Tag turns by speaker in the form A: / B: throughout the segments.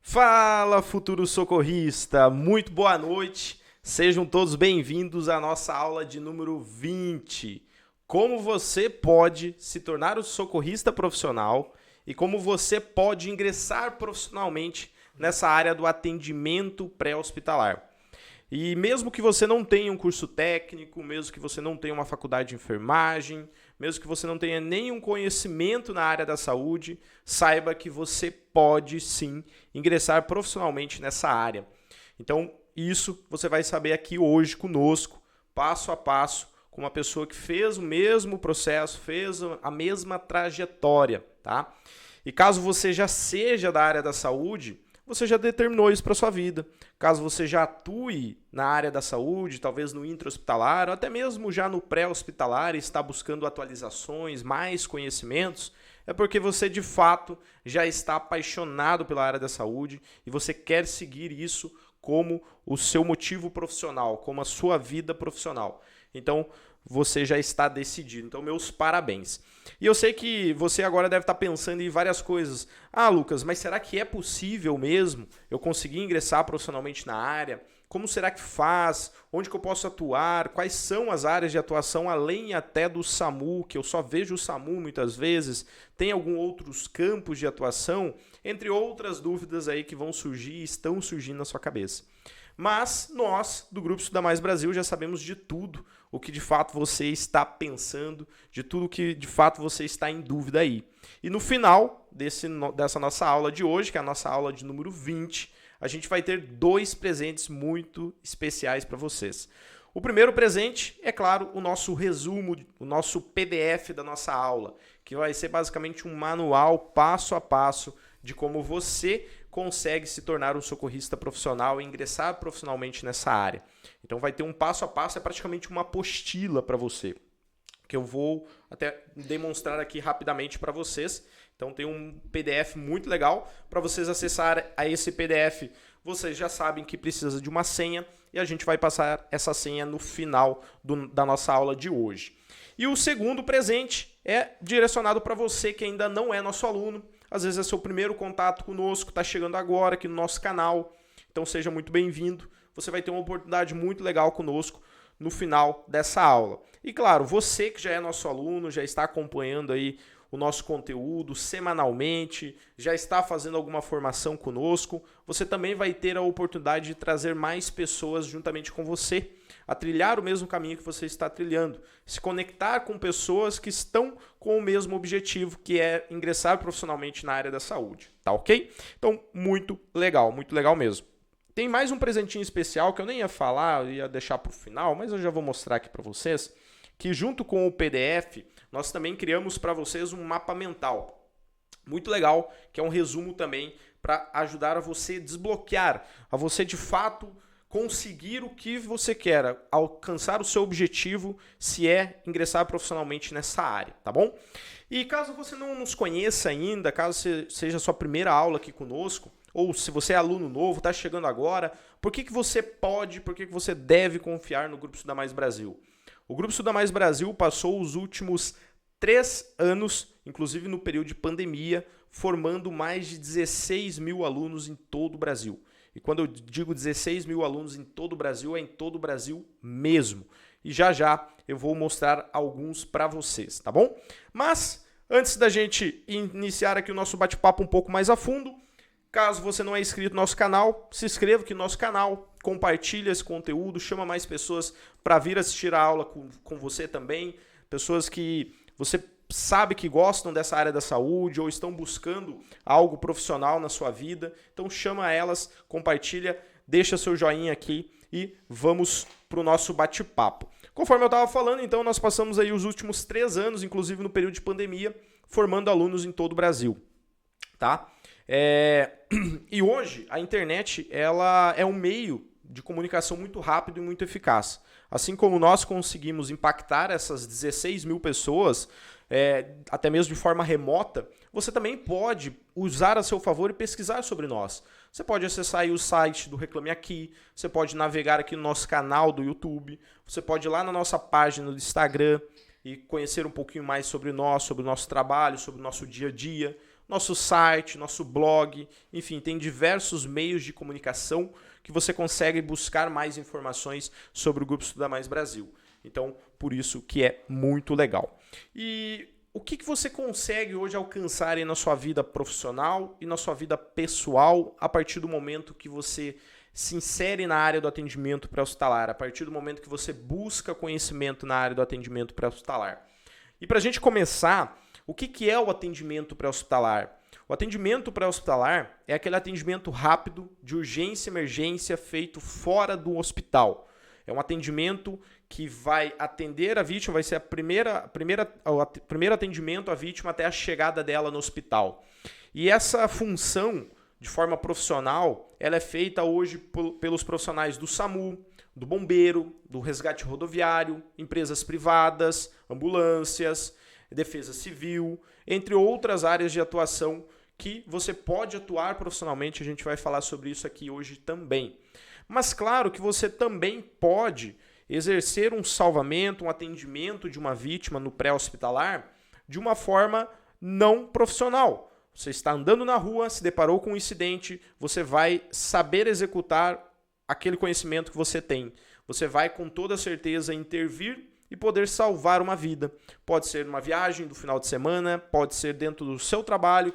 A: Fala, futuro socorrista! Muito boa noite. Sejam todos bem-vindos à nossa aula de número 20. Como você pode se tornar um socorrista profissional e como você pode ingressar profissionalmente nessa área do atendimento pré-hospitalar. E mesmo que você não tenha um curso técnico, mesmo que você não tenha uma faculdade de enfermagem, mesmo que você não tenha nenhum conhecimento na área da saúde, saiba que você pode sim ingressar profissionalmente nessa área. Então, isso você vai saber aqui hoje conosco, passo a passo, com uma pessoa que fez o mesmo processo, fez a mesma trajetória, tá? E caso você já seja da área da saúde, você já determinou isso para sua vida. Caso você já atue na área da saúde, talvez no intra-hospitalar, ou até mesmo já no pré-hospitalar e está buscando atualizações, mais conhecimentos, é porque você de fato já está apaixonado pela área da saúde e você quer seguir isso como o seu motivo profissional, como a sua vida profissional. Então, você já está decidido. Então, meus parabéns. E eu sei que você agora deve estar pensando em várias coisas. Ah, Lucas, mas será que é possível mesmo eu conseguir ingressar profissionalmente na área? Como será que faz? Onde que eu posso atuar? Quais são as áreas de atuação além até do SAMU, que eu só vejo o SAMU muitas vezes? Tem alguns outros campos de atuação? Entre outras dúvidas aí que vão surgir e estão surgindo na sua cabeça. Mas nós, do Grupo Estudar Mais Brasil, já sabemos de tudo o que de fato você está pensando, de tudo que de fato você está em dúvida aí. E no final dessa nossa aula de hoje, que é a nossa aula de número 20, a gente vai ter dois presentes muito especiais para vocês. O primeiro presente é, claro, o nosso resumo, o nosso PDF da nossa aula, que vai ser basicamente um manual passo a passo de como você consegue se tornar um socorrista profissional e ingressar profissionalmente nessa área. Então vai ter um passo a passo, é praticamente uma apostila para você, que eu vou até demonstrar aqui rapidamente para vocês. Então tem um PDF muito legal para vocês acessar a esse PDF. Vocês já sabem que precisa de uma senha e a gente vai passar essa senha no final da nossa aula de hoje. E o segundo presente é direcionado para você que ainda não é nosso aluno. Às vezes é seu primeiro contato conosco, está chegando agora aqui no nosso canal. Então seja muito bem-vindo. Você vai ter uma oportunidade muito legal conosco no final dessa aula. E claro, você que já é nosso aluno, já está acompanhando aí o nosso conteúdo semanalmente, já está fazendo alguma formação conosco, você também vai ter a oportunidade de trazer mais pessoas juntamente com você, a trilhar o mesmo caminho que você está trilhando, se conectar com pessoas que estão com o mesmo objetivo, que é ingressar profissionalmente na área da saúde, tá ok? Então, muito legal mesmo. Tem mais um presentinho especial que eu nem ia falar, eu ia deixar para o final, mas eu já vou mostrar aqui para vocês, que junto com o PDF, nós também criamos para vocês um mapa mental. Muito legal, que é um resumo também para ajudar a você desbloquear, a você de fato conseguir o que você quer, alcançar o seu objetivo, se é ingressar profissionalmente nessa área, tá bom? E caso você não nos conheça ainda, caso seja a sua primeira aula aqui conosco, ou se você é aluno novo, está chegando agora, por que você deve confiar no Grupo Estudar Mais Brasil? O Grupo Estudar Mais Brasil passou os últimos 3 anos, inclusive no período de pandemia, formando mais de 16 mil alunos em todo o Brasil. E quando eu digo 16 mil alunos em todo o Brasil, é em todo o Brasil mesmo. E já já eu vou mostrar alguns para vocês, tá bom? Mas, antes da gente iniciar aqui o nosso bate-papo um pouco mais a fundo, caso você não é inscrito no nosso canal, se inscreva aqui no nosso canal, compartilha esse conteúdo, chama mais pessoas para vir assistir a aula com você também, pessoas que você sabe que gostam dessa área da saúde ou estão buscando algo profissional na sua vida. Então chama elas, compartilha, deixa seu joinha aqui e vamos para o nosso bate-papo. Conforme eu estava falando, então nós passamos aí os últimos 3 anos, inclusive no período de pandemia, formando alunos em todo o Brasil, tá? E hoje a internet ela é um meio de comunicação muito rápido e muito eficaz. Assim como nós conseguimos impactar essas 16 mil pessoas, até mesmo de forma remota, você também pode usar a seu favor e pesquisar sobre nós. Você pode acessar aí o site do Reclame Aqui, você pode navegar aqui no nosso canal do YouTube, você pode ir lá na nossa página do Instagram e conhecer um pouquinho mais sobre nós, sobre o nosso trabalho, sobre o nosso dia a dia. nosso site, nosso blog, enfim, tem diversos meios de comunicação que você consegue buscar mais informações sobre o Grupo Estuda Mais Brasil. Então, por isso que é muito legal. E o que você consegue hoje alcançar aí na sua vida profissional e na sua vida pessoal a partir do momento que você se insere na área do atendimento pré-hospitalar, a partir do momento que você busca conhecimento na área do atendimento pré-hospitalar? E para a gente começar, o que é o atendimento pré-hospitalar? O atendimento pré-hospitalar é aquele atendimento rápido, de urgência e emergência, feito fora do hospital. É um atendimento que vai atender a vítima, vai ser o primeiro atendimento à vítima até a chegada dela no hospital. E essa função, de forma profissional, ela é feita hoje pelos profissionais do SAMU, do bombeiro, do resgate rodoviário, empresas privadas, ambulâncias, defesa civil, entre outras áreas de atuação que você pode atuar profissionalmente. A gente vai falar sobre isso aqui hoje também. Mas claro que você também pode exercer um salvamento, um atendimento de uma vítima no pré-hospitalar de uma forma não profissional. Você está andando na rua, se deparou com um incidente, você vai saber executar aquele conhecimento que você tem. Você vai com toda certeza intervir e poder salvar uma vida. Pode ser numa viagem do final de semana, pode ser dentro do seu trabalho,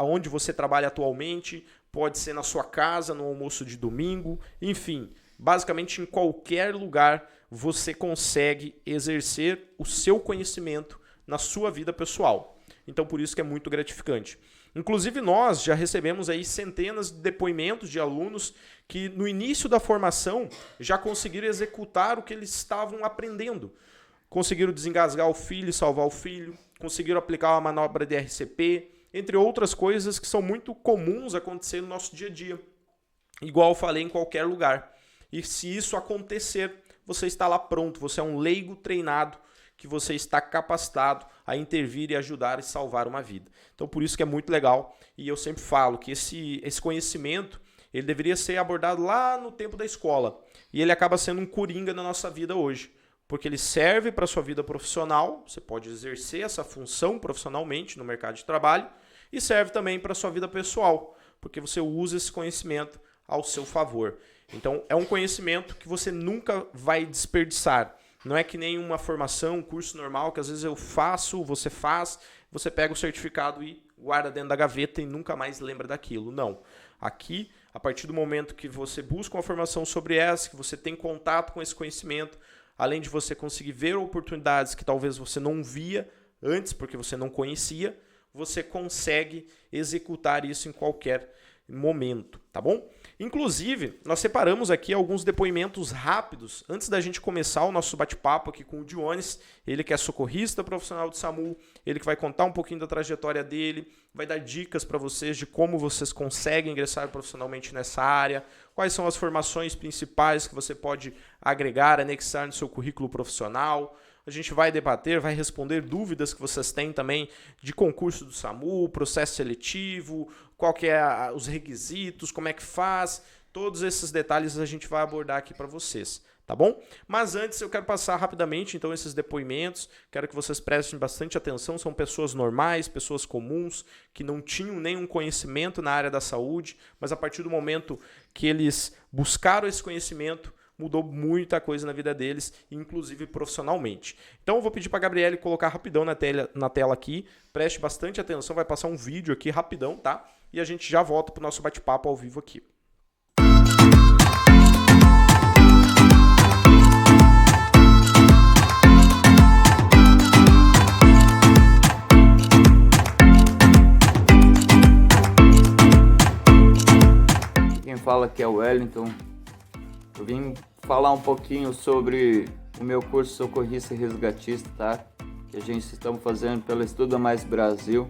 A: onde você trabalha atualmente, pode ser na sua casa, no almoço de domingo, enfim, basicamente em qualquer lugar você consegue exercer o seu conhecimento na sua vida pessoal. Então, por isso que é muito gratificante. Inclusive, nós já recebemos aí centenas de depoimentos de alunos que no início da formação já conseguiram executar o que eles estavam aprendendo. Conseguiram desengasgar o filho e salvar o filho, conseguiram aplicar uma manobra de RCP, entre outras coisas que são muito comuns acontecer no nosso dia a dia. Igual eu falei, em qualquer lugar. E se isso acontecer, você está lá pronto, você é um leigo treinado, que você está capacitado a intervir e ajudar e salvar uma vida. Então, por isso que é muito legal. E eu sempre falo que esse conhecimento, ele deveria ser abordado lá no tempo da escola. E ele acaba sendo um coringa na nossa vida hoje. Porque ele serve para a sua vida profissional, você pode exercer essa função profissionalmente no mercado de trabalho, e serve também para a sua vida pessoal, porque você usa esse conhecimento ao seu favor. Então, é um conhecimento que você nunca vai desperdiçar. Não é que nem uma formação, um curso normal, que às vezes eu faço, você faz, você pega o certificado e guarda dentro da gaveta e nunca mais lembra daquilo. Não. Aqui, a partir do momento que você busca uma formação sobre essa, que você tem contato com esse conhecimento, além de você conseguir ver oportunidades que talvez você não via antes, porque você não conhecia, você consegue executar isso em qualquer momento, tá bom? Inclusive, nós separamos aqui alguns depoimentos rápidos antes da gente começar o nosso bate-papo aqui com o Dionis, ele que é socorrista profissional do SAMU, ele que vai contar um pouquinho da trajetória dele, vai dar dicas para vocês de como vocês conseguem ingressar profissionalmente nessa área, quais são as formações principais que você pode agregar, anexar no seu currículo profissional. A gente vai debater, vai responder dúvidas que vocês têm também de concurso do SAMU, processo seletivo, qual que é os requisitos, como é que faz, todos esses detalhes a gente vai abordar aqui para vocês, tá bom? Mas antes eu quero passar rapidamente então esses depoimentos, quero que vocês prestem bastante atenção, são pessoas normais, pessoas comuns, que não tinham nenhum conhecimento na área da saúde, mas a partir do momento que eles buscaram esse conhecimento, mudou muita coisa na vida deles, inclusive profissionalmente. Então eu vou pedir para a Gabriele colocar rapidão na tela aqui, preste bastante atenção, vai passar um vídeo aqui rapidão, tá? E a gente já volta para o nosso bate-papo ao vivo aqui.
B: Quem fala aqui é o Wellington. Eu vim falar um pouquinho sobre o meu curso Socorrista e Resgatista, tá? Que a gente estamos fazendo pela Estuda Mais Brasil.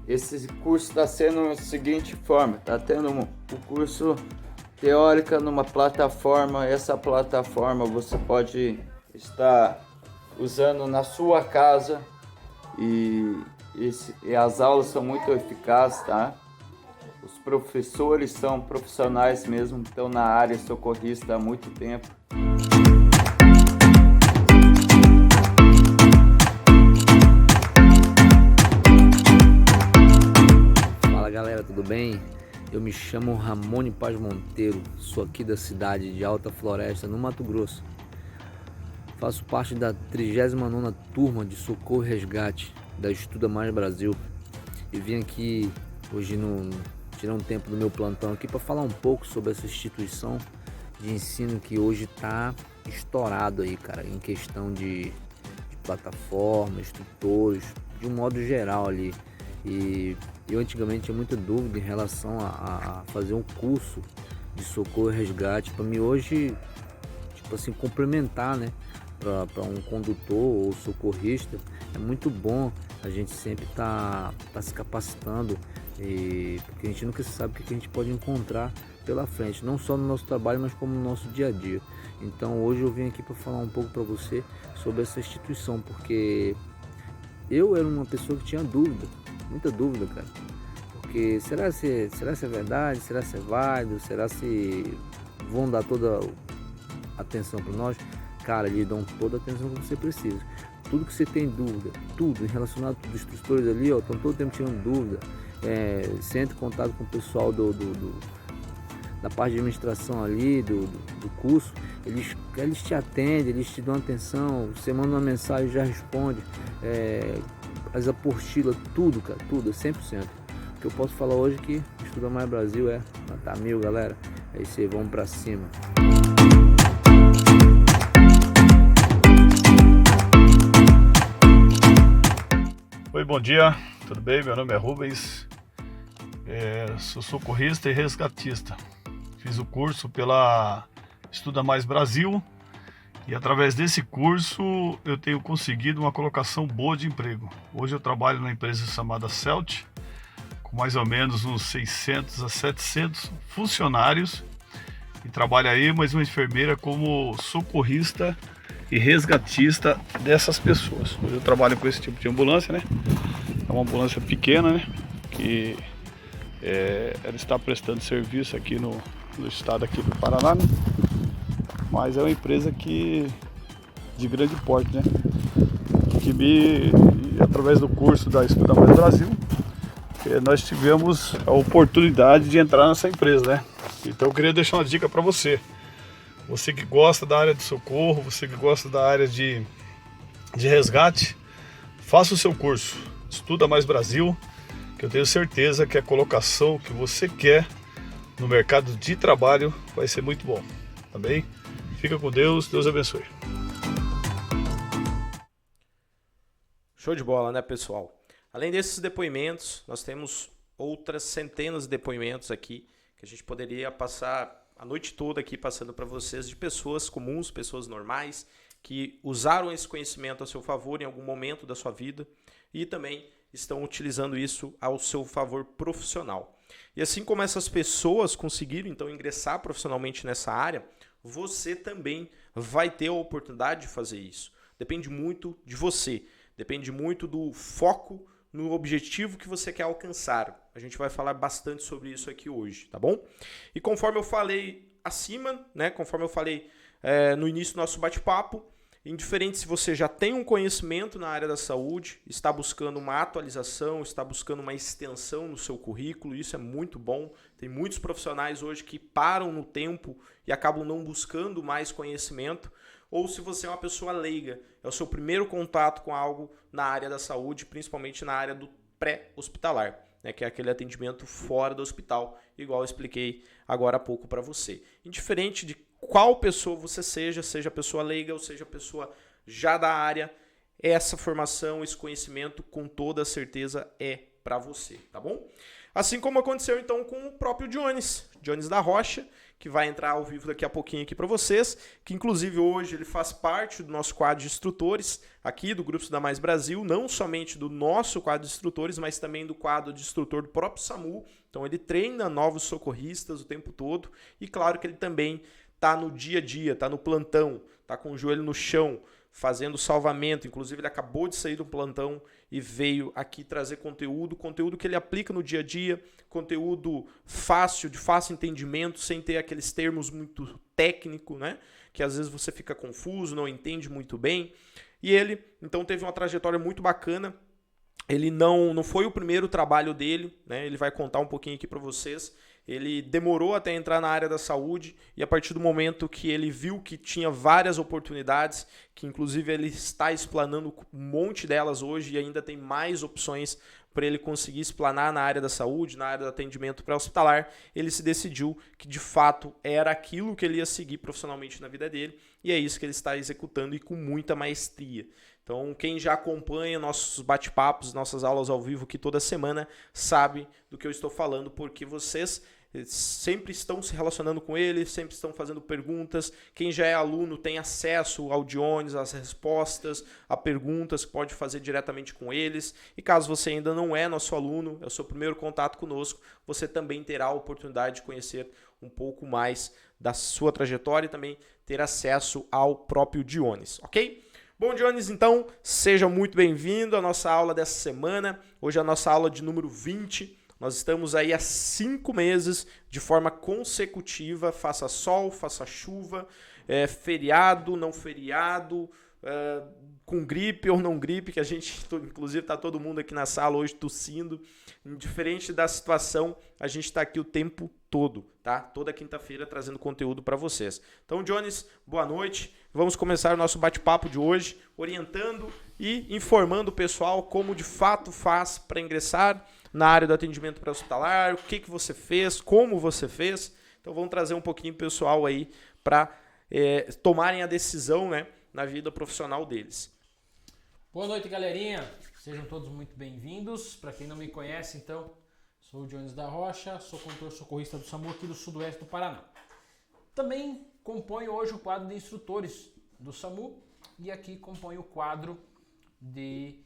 B: Esse curso está sendo da seguinte forma, tá tendo o curso teórico numa plataforma. Essa plataforma você pode estar usando na sua casa e as aulas são muito eficazes, tá? Os professores são profissionais mesmo, estão na área socorrista há muito tempo.
C: galera, tudo bem? Eu me chamo Ramone Paz Monteiro, sou aqui da cidade de Alta Floresta, no Mato Grosso. Faço parte da 39ª turma de Socorro e Resgate da Estuda Mais Brasil e vim aqui hoje tirar um tempo do meu plantão aqui para falar um pouco sobre essa instituição de ensino que hoje está estourado aí, cara, em questão de plataforma, instrutores, de um modo geral ali. E eu antigamente tinha muita dúvida em relação a fazer um curso de socorro e resgate para mim hoje, tipo assim, complementar, né, para um condutor ou socorrista. É muito bom a gente sempre tá se capacitando, porque a gente nunca sabe o que a gente pode encontrar pela frente, não só no nosso trabalho, mas como no nosso dia a dia. Então hoje eu vim aqui para falar um pouco para você sobre essa instituição, porque eu era uma pessoa que tinha dúvida, muita dúvida, cara. Porque será se é verdade? Será se é válido? Será se vão dar toda a atenção para nós? Cara, eles dão toda a atenção que você precisa. Tudo que você tem dúvida, tudo relacionado aos instrutores ali, ó, estão todo tempo tirando dúvida. Você entra em contato com o pessoal da parte de administração ali, do curso, eles te atendem, eles te dão atenção, você manda uma mensagem e já responde, as apostilas, tudo, cara, tudo, 100%. O que eu posso falar hoje é que Estuda Mais Brasil tá 1000, galera, é isso aí, vamos pra cima.
D: Oi, bom dia, tudo bem? Meu nome é Rubens, sou socorrista e resgatista. Fiz o curso pela Estuda Mais Brasil e através desse curso eu tenho conseguido uma colocação boa de emprego. Hoje eu trabalho na empresa chamada Celt, com mais ou menos uns 600 a 700 funcionários, e trabalho aí mais uma enfermeira como socorrista e resgatista dessas pessoas. Hoje eu trabalho com esse tipo de ambulância, né? É uma ambulância pequena, né? Que ela está prestando serviço aqui no estado aqui do Paraná, né? Mas é uma empresa de grande porte, né? Que através do curso da Estuda Mais Brasil, nós tivemos a oportunidade de entrar nessa empresa, né? Então eu queria deixar uma dica para você. Você que gosta da área de socorro, você que gosta da área de resgate, faça o seu curso. Estuda Mais Brasil, que eu tenho certeza que a colocação que você quer no mercado de trabalho vai ser muito bom, tá bem? Fica com Deus, Deus abençoe.
A: Show de bola, né, pessoal? Além desses depoimentos, nós temos outras centenas de depoimentos aqui que a gente poderia passar a noite toda aqui passando para vocês, de pessoas comuns, pessoas normais, que usaram esse conhecimento a seu favor em algum momento da sua vida e também estão utilizando isso ao seu favor profissional. E assim como essas pessoas conseguiram então ingressar profissionalmente nessa área, você também vai ter a oportunidade de fazer isso. Depende muito de você, depende muito do foco no objetivo que você quer alcançar. A gente vai falar bastante sobre isso aqui hoje, tá bom? E conforme eu falei acima, né, conforme eu falei no início do nosso bate-papo, indiferente se você já tem um conhecimento na área da saúde, está buscando uma atualização, está buscando uma extensão no seu currículo, isso é muito bom. Tem muitos profissionais hoje que param no tempo e acabam não buscando mais conhecimento. Ou se você é uma pessoa leiga, é o seu primeiro contato com algo na área da saúde, principalmente na área do pré-hospitalar, né, que é aquele atendimento fora do hospital, igual eu expliquei agora há pouco para você. Indiferente de qual pessoa você seja pessoa leiga ou seja pessoa já da área, essa formação, esse conhecimento com toda certeza é para você, tá bom? Assim como aconteceu então com o próprio Jones da Rocha, que vai entrar ao vivo daqui a pouquinho aqui para vocês, que inclusive hoje ele faz parte do nosso quadro de instrutores aqui do Grupo Estuda Mais Brasil, não somente do nosso quadro de instrutores, mas também do quadro de instrutor do próprio SAMU. Então ele treina novos socorristas o tempo todo e claro que ele também está no dia a dia, está no plantão, está com o joelho no chão, fazendo salvamento. Inclusive ele acabou de sair do plantão e veio aqui trazer conteúdo que ele aplica no dia a dia, conteúdo fácil, de fácil entendimento, sem ter aqueles termos muito técnicos, né? Que às vezes você fica confuso, não entende muito bem. E ele, então, teve uma trajetória muito bacana ele não foi o primeiro trabalho dele, né? Ele vai contar um pouquinho aqui para vocês. Ele demorou até entrar na área da saúde e a partir do momento que ele viu que tinha várias oportunidades, que inclusive ele está explanando um monte delas hoje e ainda tem mais opções para ele conseguir explanar na área da saúde, na área do atendimento pré-hospitalar, ele se decidiu que de fato era aquilo que ele ia seguir profissionalmente na vida dele e é isso que ele está executando e com muita maestria. Então, quem já acompanha nossos bate-papos, nossas aulas ao vivo aqui toda semana, sabe do que eu estou falando, porque vocês sempre estão se relacionando com ele, sempre estão fazendo perguntas. Quem já é aluno tem acesso ao Dionis, às respostas, a perguntas que pode fazer diretamente com eles. E caso você ainda não é nosso aluno, é o seu primeiro contato conosco, você também terá a oportunidade de conhecer um pouco mais da sua trajetória e também ter acesso ao próprio Dionis, ok? Bom, Dionis, então, seja muito bem-vindo à nossa aula dessa semana. Hoje é a nossa aula de número 20. Nós estamos aí há 5 meses de forma consecutiva, faça sol, faça chuva, feriado, não feriado, com gripe ou não gripe, que a gente, inclusive, está todo mundo aqui na sala hoje tossindo. Indiferente da situação, a gente está aqui o tempo todo, tá? Toda quinta-feira trazendo conteúdo para vocês. Então, Dionis, boa noite. Vamos começar o nosso bate-papo de hoje, orientando e informando o pessoal como de fato faz para ingressar na área do atendimento pré-hospitalar, o que você fez, como você fez. Então, vamos trazer um pouquinho o pessoal aí para tomarem a decisão, né, na vida profissional deles.
E: Boa noite, galerinha. Sejam todos muito bem-vindos. Para quem não me conhece, então, sou o Dionis da Rocha, sou condutor socorrista do SAMU aqui do Sudoeste do Paraná. Também componho hoje o quadro de instrutores do SAMU e aqui componho o quadro de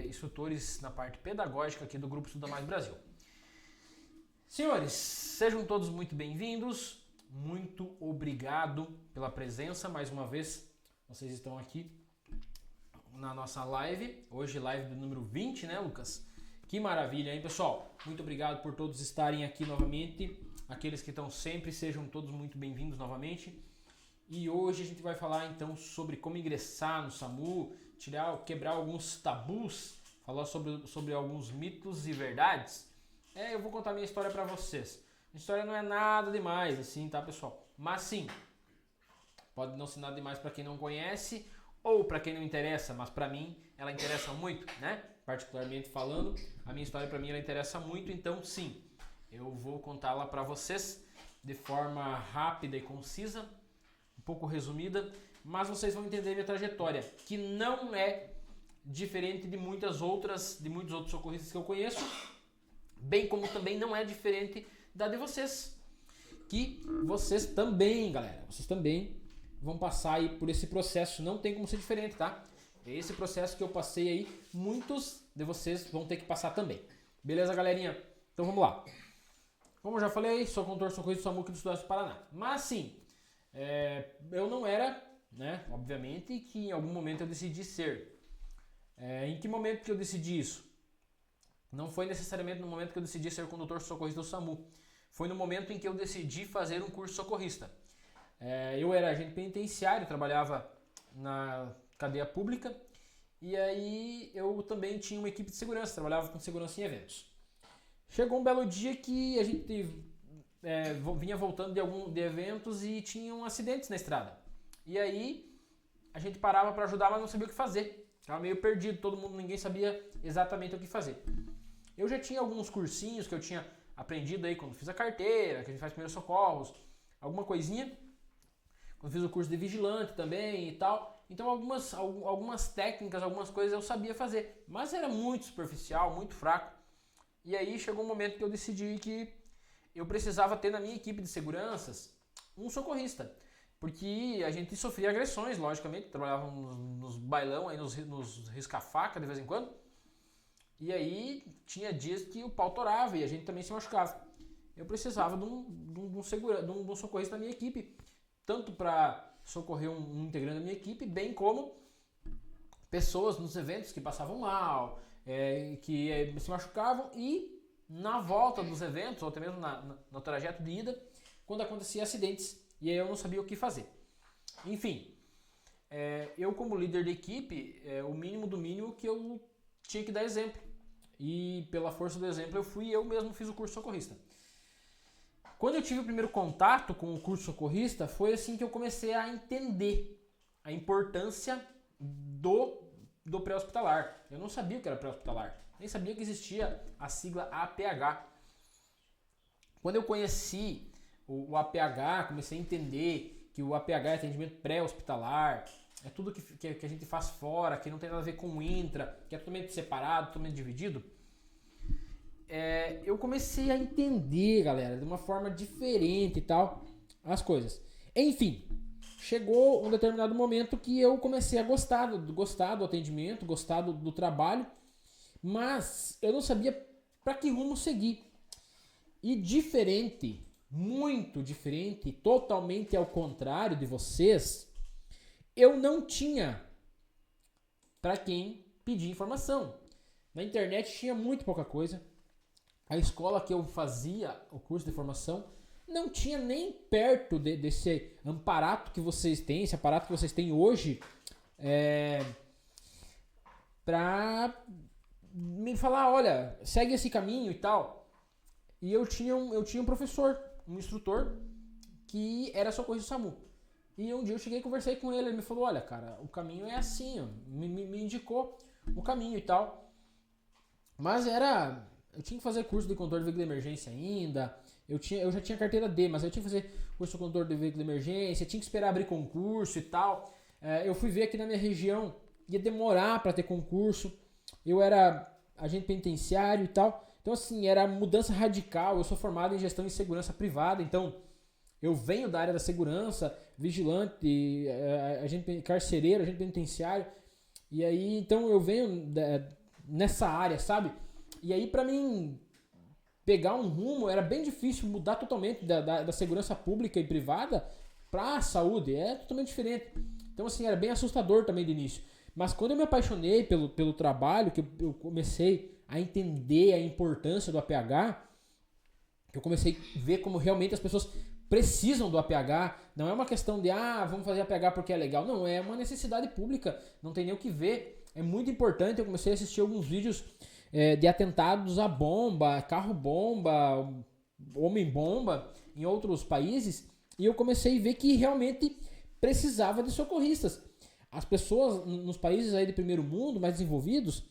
E: instrutores na parte pedagógica aqui do Grupo Estuda Mais Brasil. Senhores, sejam todos muito bem-vindos. Muito obrigado pela presença mais uma vez. Vocês estão aqui na nossa live, hoje live do número 20, né, Lucas? Que maravilha, hein, pessoal? Muito obrigado por todos estarem aqui novamente. Aqueles que estão sempre, sejam todos muito bem-vindos novamente. E hoje a gente vai falar então sobre como ingressar no SAMU, quebrar alguns tabus, falar sobre alguns mitos e verdades. Eu vou contar minha história para vocês. A história não é nada demais, assim, tá, pessoal? Mas sim, pode não ser nada demais para quem não conhece ou para quem não interessa, mas para mim ela interessa muito, né? Particularmente falando, a minha história para mim ela interessa muito, então sim, eu vou contá-la para vocês de forma rápida e concisa, um pouco resumida, mas vocês vão entender minha trajetória, que não é diferente de muitos outros socorristas que eu conheço, bem como também não é diferente da de vocês, que vocês também, galera, vocês também vão passar aí por esse processo, não tem como ser diferente, tá? É esse processo que eu passei aí, muitos de vocês vão ter que passar também. Beleza, galerinha? Então vamos lá. Como eu já falei, sou condutor socorrista do SAMU aqui do Sudoeste do Paraná. Mas sim, eu não era, né, obviamente, que em algum momento eu decidi ser. Em que momento que eu decidi isso? Não foi necessariamente no momento que eu decidi ser condutor socorrista do SAMU. Foi no momento em que eu decidi fazer um curso socorrista. Eu era agente penitenciário, trabalhava na cadeia pública e aí eu também tinha uma equipe de segurança, trabalhava com segurança em eventos. Chegou um belo dia que a gente vinha voltando de eventos e tinham acidentes na estrada. E aí a gente parava para ajudar, mas não sabia o que fazer. Estava meio perdido, todo mundo, ninguém sabia exatamente o que fazer. Eu já tinha alguns cursinhos que eu tinha aprendido aí quando fiz a carteira, que a gente faz primeiros socorros, alguma coisinha. Quando fiz o curso de vigilante também e tal. Então algumas técnicas, algumas coisas eu sabia fazer. Mas era muito superficial, muito fraco. E aí chegou um momento que eu decidi que eu precisava ter na minha equipe de seguranças um socorrista. Porque a gente sofria agressões, logicamente. Trabalhava nos bailão, aí nos risca-faca de vez em quando. E aí tinha dias que o pau torava e a gente também se machucava. Eu precisava de um socorrista na minha equipe. Tanto para socorrer um integrante da minha equipe, bem como pessoas nos eventos que passavam mal, que se machucavam e na volta dos eventos, ou até mesmo no trajeto de ida, quando acontecia acidentes e aí eu não sabia o que fazer. Enfim, eu como líder de equipe, o mínimo do mínimo que eu tinha que dar exemplo. e pela força do exemplo eu mesmo fiz o curso socorrista. Quando eu tive o primeiro contato com o curso socorrista, foi assim que eu comecei a entender a importância do pré-hospitalar. Eu não sabia o que era pré-hospitalar, nem sabia que existia a sigla APH. Quando eu conheci o APH, comecei a entender que o APH é atendimento pré-hospitalar, é tudo que a gente faz fora, que não tem nada a ver com o intra, que é totalmente separado, totalmente dividido. Eu comecei a entender, galera, de uma forma diferente e tal, as coisas. Enfim, chegou um determinado momento que eu comecei a gostar do atendimento, gostar do trabalho, mas eu não sabia para que rumo seguir. E diferente, muito diferente, totalmente ao contrário de vocês, eu não tinha para quem pedir informação. Na internet tinha muito pouca coisa. A escola que eu fazia o curso de formação não tinha nem perto desse aparato que vocês têm, esse aparato que vocês têm hoje, para me falar, olha, segue esse caminho e tal. E eu tinha um professor, um instrutor, que era socorrista SAMU. E um dia eu cheguei e conversei com ele, ele me falou, olha, cara, o caminho é assim, ó. Me indicou o caminho e tal. Mas eu tinha que fazer curso de condutor de veículo de emergência ainda. Eu já tinha carteira D, mas eu tinha que fazer curso de condutor de veículo de emergência, tinha que esperar abrir concurso e tal. Eu fui ver aqui na minha região, ia demorar para ter concurso. Eu era agente penitenciário e tal. Então, assim, era mudança radical. Eu sou formado em gestão e segurança privada, então eu venho da área da segurança, vigilante, agente carcereiro, agente penitenciário. E aí, então, eu venho nessa área, sabe? E aí, pra mim pegar um rumo, era bem difícil mudar totalmente da segurança pública e privada pra saúde. É totalmente diferente. Então, assim, era bem assustador também de início. Mas quando eu me apaixonei pelo trabalho, que eu comecei a entender a importância do APH, que eu comecei a ver como realmente as pessoas precisam do APH, não é uma questão de, vamos fazer APH porque é legal. Não, é uma necessidade pública, não tem nem o que ver. É muito importante. Eu comecei a assistir alguns vídeos de atentados a bomba, carro-bomba, homem-bomba em outros países, e eu comecei a ver que realmente precisava de socorristas. As pessoas nos países aí de primeiro mundo, mais desenvolvidos,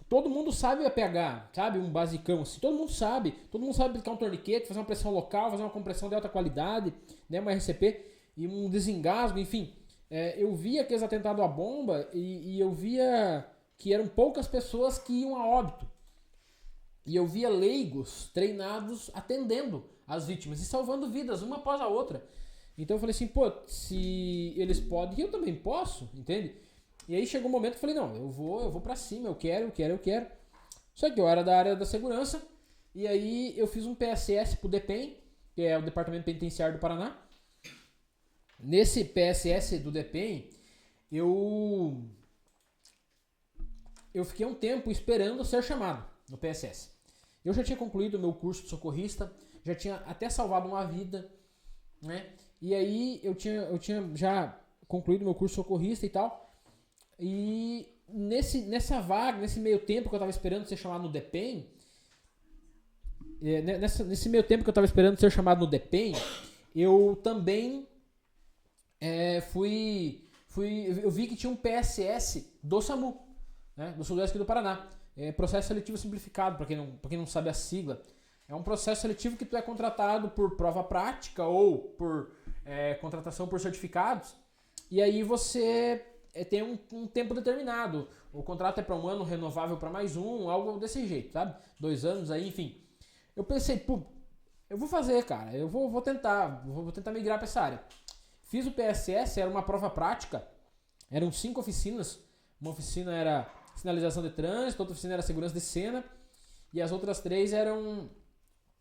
E: todo mundo sabe o APH, sabe? Um basicão assim. Todo mundo sabe aplicar um torniquete, fazer uma pressão local, fazer uma compressão de alta qualidade, né? Uma RCP e um desengasgo, enfim. Eu via aqueles atentados à bomba e eu via que eram poucas pessoas que iam a óbito. E eu via leigos treinados atendendo as vítimas e salvando vidas, uma após a outra. Então eu falei assim, se eles podem, eu também posso, entende? E aí chegou um momento que eu falei, não, eu vou pra cima, eu quero. Só que eu era da área da segurança, e aí eu fiz um PSS pro DPEM, que é o Departamento Penitenciário do Paraná. Nesse PSS do DPEM, eu fiquei um tempo esperando ser chamado no PSS. Eu já tinha concluído o meu curso de socorrista, já tinha até salvado uma vida, né? E aí eu tinha já concluído meu curso de socorrista e tal. E nessa vaga, nesse meio tempo que eu estava esperando ser chamado no DPEM, nesse meio tempo que eu estava esperando ser chamado no DPEM, eu também eu vi que tinha um PSS do SAMU, né, do Sudoeste do Paraná. Processo seletivo simplificado, para quem não sabe a sigla. É um processo seletivo que tu é contratado por prova prática ou por contratação por certificados. E aí você tem um tempo determinado. O contrato é para um ano, renovável para mais algo desse jeito, sabe? 2 anos aí, enfim. Eu pensei, eu vou fazer, cara. Eu vou tentar migrar para essa área. Fiz o PSS, era uma prova prática. Eram 5 oficinas. Uma oficina era sinalização de trânsito, outra oficina era segurança de cena. E as outras 3 eram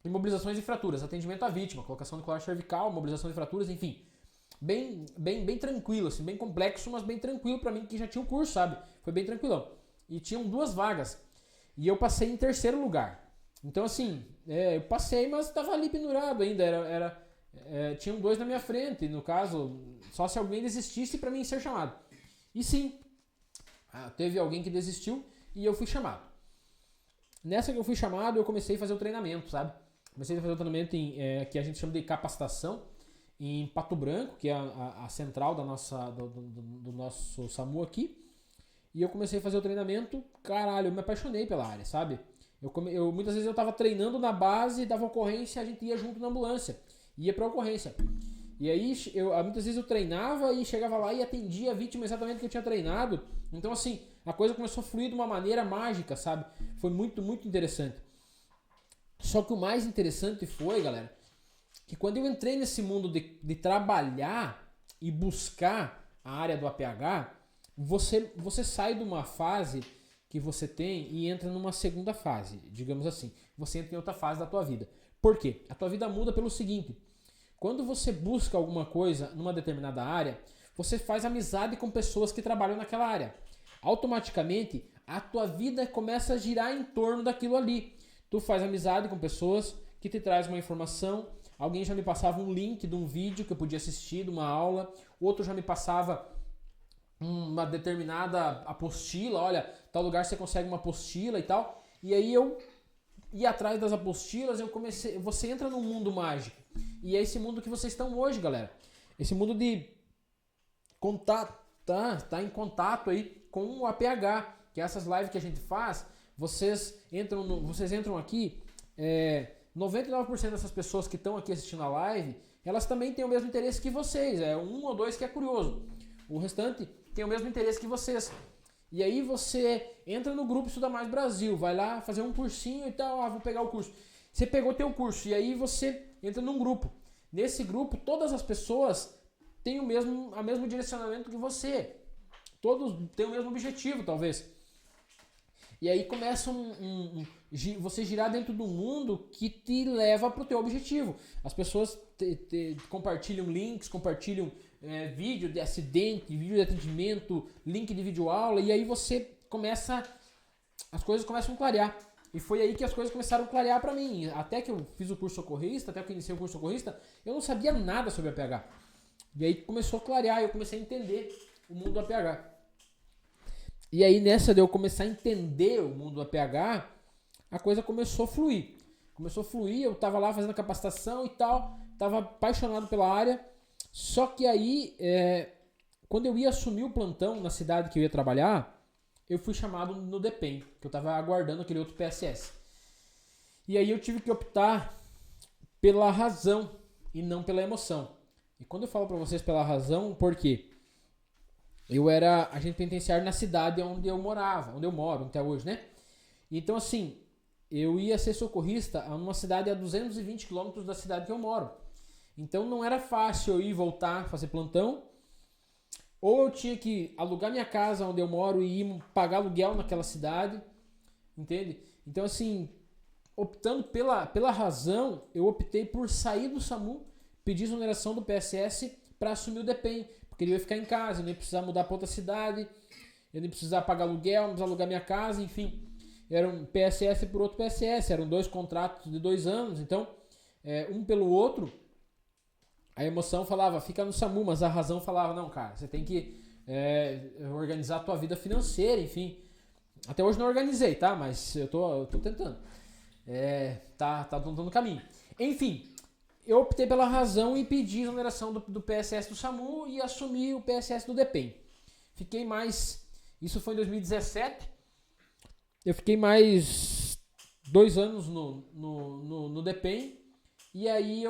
E: imobilizações de fraturas, atendimento à vítima, colocação de colar cervical, mobilização de fraturas, enfim. Bem tranquilo, assim, bem complexo, mas bem tranquilo pra mim, que já tinha o curso, sabe? Foi bem tranquilão. E tinham 2 vagas. E eu passei em 3º lugar. Então, assim, eu passei, mas tava ali pendurado ainda. Tinham 2 na minha frente, no caso, só se alguém desistisse pra mim ser chamado. E sim, teve alguém que desistiu e eu fui chamado. Nessa que eu fui chamado, eu comecei a fazer o treinamento, sabe? Comecei a fazer o treinamento que a gente chama de capacitação em Pato Branco, que é a central do nosso SAMU aqui. E eu comecei a fazer o treinamento, caralho, eu me apaixonei pela área, sabe? Muitas vezes eu tava treinando na base, dava ocorrência, a gente ia junto na ambulância, ia pra ocorrência. E aí, muitas vezes eu treinava e chegava lá e atendia a vítima exatamente o que eu tinha treinado. Então, assim, a coisa começou a fluir de uma maneira mágica, sabe? Foi muito, muito interessante. Só que o mais interessante foi, galera, que quando eu entrei nesse mundo de trabalhar e buscar a área do APH, você sai de uma fase que você tem e entra numa segunda fase, digamos assim. Você entra em outra fase da tua vida. Por quê? A tua vida muda pelo seguinte: quando você busca alguma coisa numa determinada área, você faz amizade com pessoas que trabalham naquela área. Automaticamente, a tua vida começa a girar em torno daquilo ali. Tu faz amizade com pessoas que te trazem uma informação. Alguém já me passava um link de um vídeo que eu podia assistir, de uma aula. Outro já me passava uma determinada apostila. Olha, tal lugar você consegue uma apostila e tal. E aí eu ia atrás das apostilas, você entra num mundo mágico. E é esse mundo que vocês estão hoje, galera. Esse mundo de contato, tá em contato aí com o APH, que é essas lives que a gente faz. Vocês entram aqui, 99% dessas pessoas que estão aqui assistindo a live, elas também têm o mesmo interesse que vocês. É um ou dois que é curioso. O restante tem o mesmo interesse que vocês. E aí você entra no grupo Estuda Mais Brasil, vai lá fazer um cursinho e tal, vou pegar o curso. Você pegou teu curso e aí você entra num grupo. Nesse grupo, todas as pessoas têm o mesmo direcionamento que você. Todos têm o mesmo objetivo, talvez. E aí começa você girar dentro do mundo que te leva para o teu objetivo. As pessoas compartilham links, compartilham vídeo de acidente, vídeo de atendimento, link de videoaula, e aí as coisas começam a clarear. E foi aí que as coisas começaram a clarear para mim. Até que eu fiz o curso socorrista, até que eu iniciei o curso socorrista, eu não sabia nada sobre APH. E aí começou a clarear, eu comecei a entender o mundo do APH. E aí nessa de eu começar a entender o mundo do APH, a coisa começou a fluir. Eu tava lá fazendo a capacitação e tal, tava apaixonado pela área. Só que aí, quando eu ia assumir o plantão na cidade que eu ia trabalhar, eu fui chamado no DPEM, que eu tava aguardando aquele outro PSS. E aí eu tive que optar pela razão e não pela emoção. E quando eu falo pra vocês pela razão, por quê? Eu era agente penitenciário na cidade onde eu moro até hoje, né? Então, assim, eu ia ser socorrista numa cidade a 220 quilômetros da cidade que eu moro. Então, não era fácil eu ir voltar, fazer plantão. Ou eu tinha que alugar minha casa onde eu moro e ir pagar aluguel naquela cidade, entende? Então, assim, optando pela razão, eu optei por sair do SAMU, pedir exoneração do PSS para assumir o DPEM. Porque ele ia ficar em casa, eu não ia precisar mudar para outra cidade, eu não ia precisar pagar aluguel, não ia precisar alugar minha casa, enfim. Era um PSS por outro PSS, eram 2 contratos de 2 anos, então, um pelo outro, a emoção falava, fica no SAMU, mas a razão falava, não, cara, você tem que organizar a tua vida financeira, enfim. Até hoje não organizei, tá? Mas eu tô tentando. Tá dando caminho. Enfim. Eu optei pela razão e pedi exoneração do PSS do SAMU e assumi o PSS do DPEM. Isso foi em 2017, eu fiquei mais 2 anos no DPEM e aí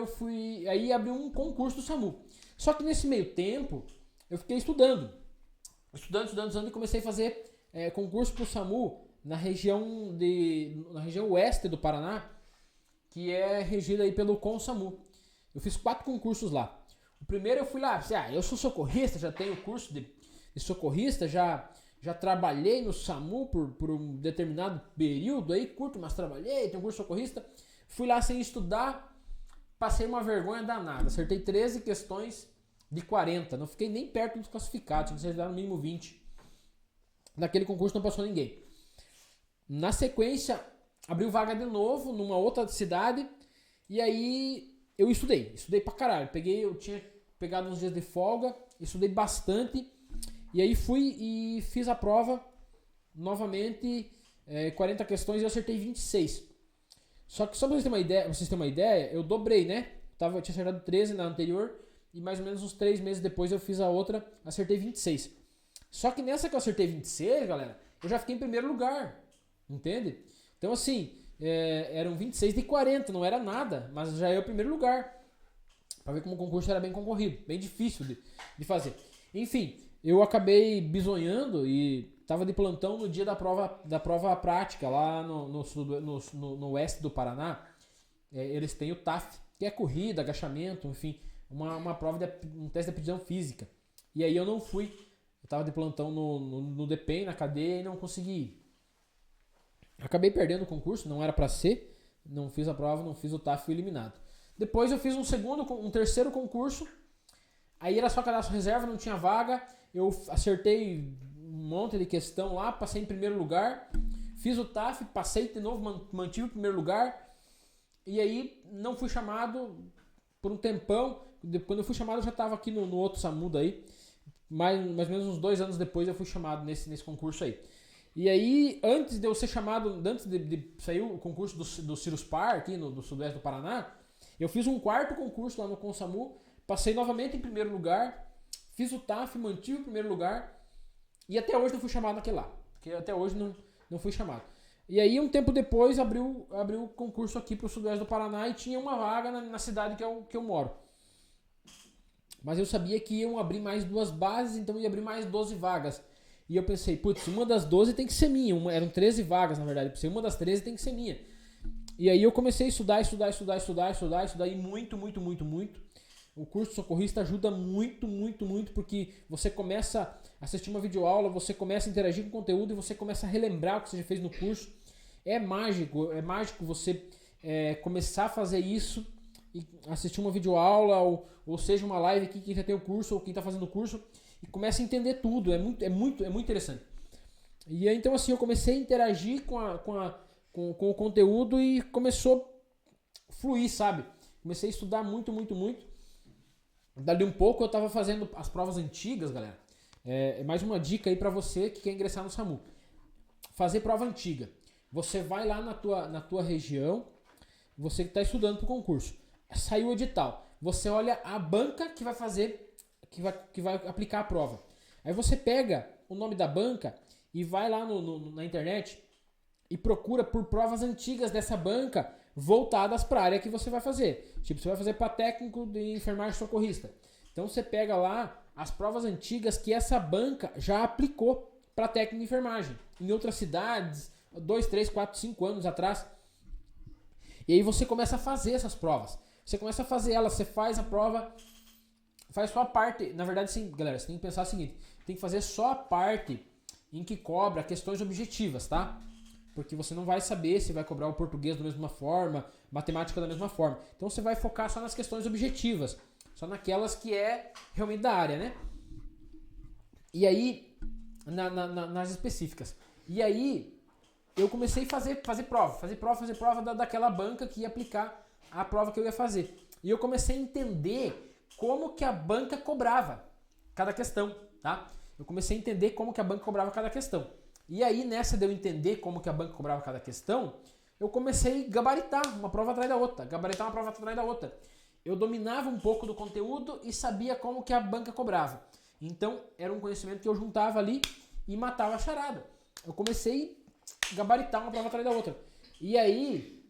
E: aí abri um concurso do SAMU. Só que nesse meio tempo, eu fiquei estudando e comecei a fazer concurso pro SAMU na região oeste do Paraná, que é regida aí pelo CONSAMU. Eu fiz 4 concursos lá. O primeiro eu fui lá, eu sou socorrista, já tenho curso de socorrista, já trabalhei no SAMU por um determinado período aí, curto, mas trabalhei, tenho curso de socorrista. Fui lá sem estudar, passei uma vergonha danada. Acertei 13 questões de 40, não fiquei nem perto dos classificados, tinha que acertar no mínimo 20. Naquele concurso não passou ninguém. Na sequência, abriu vaga de novo numa outra cidade e aí eu estudei pra caralho. Eu tinha pegado uns dias de folga, estudei bastante e aí fui e fiz a prova novamente 40 questões e eu acertei 26. Só que só pra vocês terem uma ideia, eu dobrei, né? Eu tinha acertado 13 na anterior e mais ou menos uns 3 meses depois eu fiz a outra, acertei 26. Só que nessa que eu acertei 26, galera, eu já fiquei em primeiro lugar, entende? Então assim, eram 26 de 40, não era nada, mas já é o primeiro lugar. Pra ver como o concurso era bem concorrido, bem difícil de fazer. Enfim, eu acabei bisonhando e tava de plantão no dia da prova prática lá no oeste do Paraná. Eles têm o TAF, que é corrida, agachamento, enfim, uma prova um teste de aptidão física. E aí eu não fui, eu tava de plantão no DPEM, na cadeia, e não consegui ir. Acabei perdendo o concurso, não era pra ser, não fiz a prova, não fiz o TAF, fui eliminado. Depois eu fiz um terceiro concurso, aí era só cadastro reserva, não tinha vaga, eu acertei um monte de questão lá, passei em primeiro lugar, fiz o TAF, passei de novo, mantive o primeiro lugar, e aí não fui chamado por um tempão. Quando eu fui chamado eu já estava aqui no outro SAMU daí, mais ou menos uns 2 anos depois eu fui chamado nesse concurso aí. E aí, antes de eu ser chamado, antes de sair o concurso do Ciruspar, aqui do sudoeste do Paraná, eu fiz um 4º concurso lá no Consamu, passei novamente em primeiro lugar, fiz o TAF, mantive o primeiro lugar, e até hoje não fui chamado naquele lá, porque até hoje não fui chamado. E aí, um tempo depois, abriu o concurso aqui para o sudoeste do Paraná e tinha uma vaga na cidade que eu moro. Mas eu sabia que iam abrir mais 2 bases, então ia abrir mais 12 vagas. E eu pensei, putz, uma das 12 tem que ser minha. Eram 13 vagas, na verdade. Pensei, uma das 13 tem que ser minha. E aí eu comecei a estudar e muito. O curso socorrista ajuda muito, porque você começa a assistir uma videoaula, você começa a interagir com o conteúdo e você começa a relembrar o que você já fez no curso. É mágico você começar a fazer isso e assistir uma videoaula ou seja uma live aqui, quem já tem o curso ou quem está fazendo o curso, e começa a entender tudo. É muito interessante. E aí, então assim, eu comecei a interagir com o conteúdo e começou a fluir, sabe? Comecei a estudar muito. Dali um pouco eu estava fazendo as provas antigas, galera. Mais uma dica aí para você que quer ingressar no SAMU. Fazer prova antiga. Você vai lá na tua região, você que está estudando para o concurso. Saiu o edital. Você olha a banca que vai fazer, que vai aplicar a prova. Aí você pega o nome da banca e vai lá na internet e procura por provas antigas dessa banca voltadas para a área que você vai fazer. Tipo, você vai fazer para técnico de enfermagem socorrista. Então você pega lá as provas antigas que essa banca já aplicou para técnico de enfermagem em outras cidades, 2, 3, 4, 5 anos atrás. E aí você começa a fazer essas provas. Você começa a fazer elas, você faz a prova, faz só a parte. Na verdade, sim, galera, você tem que pensar o seguinte: tem que fazer só a parte em que cobra questões objetivas, tá? Porque você não vai saber se vai cobrar o português da mesma forma, matemática da mesma forma. Então você vai focar só nas questões objetivas, só naquelas que é realmente da área, né? E aí, nas específicas. E aí, eu comecei a fazer prova daquela banca que ia aplicar a prova que eu ia fazer. E eu comecei a entender como que a banca cobrava cada questão, tá? Eu comecei a entender como que a banca cobrava cada questão. E aí, nessa de eu entender como que a banca cobrava cada questão, eu comecei a gabaritar uma prova atrás da outra. Eu dominava um pouco do conteúdo e sabia como que a banca cobrava. Então, era um conhecimento que eu juntava ali e matava a charada. Eu comecei a gabaritar uma prova atrás da outra. E aí,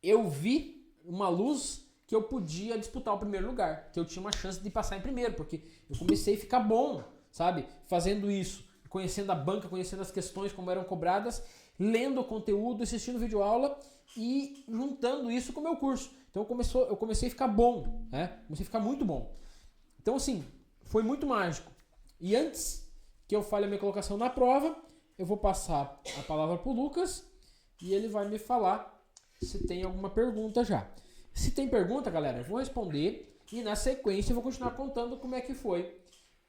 E: eu vi uma luz que eu podia disputar o primeiro lugar, que eu tinha uma chance de passar em primeiro, porque eu comecei a ficar bom, sabe? Fazendo isso, conhecendo a banca, conhecendo as questões, como eram cobradas, lendo o conteúdo, assistindo videoaula e juntando isso com o meu curso. Então eu comecei a ficar bom, né? Comecei a ficar muito bom. Então assim, foi muito mágico. E antes que eu fale a minha colocação na prova, eu vou passar a palavra pro Lucas e ele vai me falar se tem alguma pergunta já. Se tem pergunta, galera, eu vou responder e na sequência eu vou continuar contando como é que foi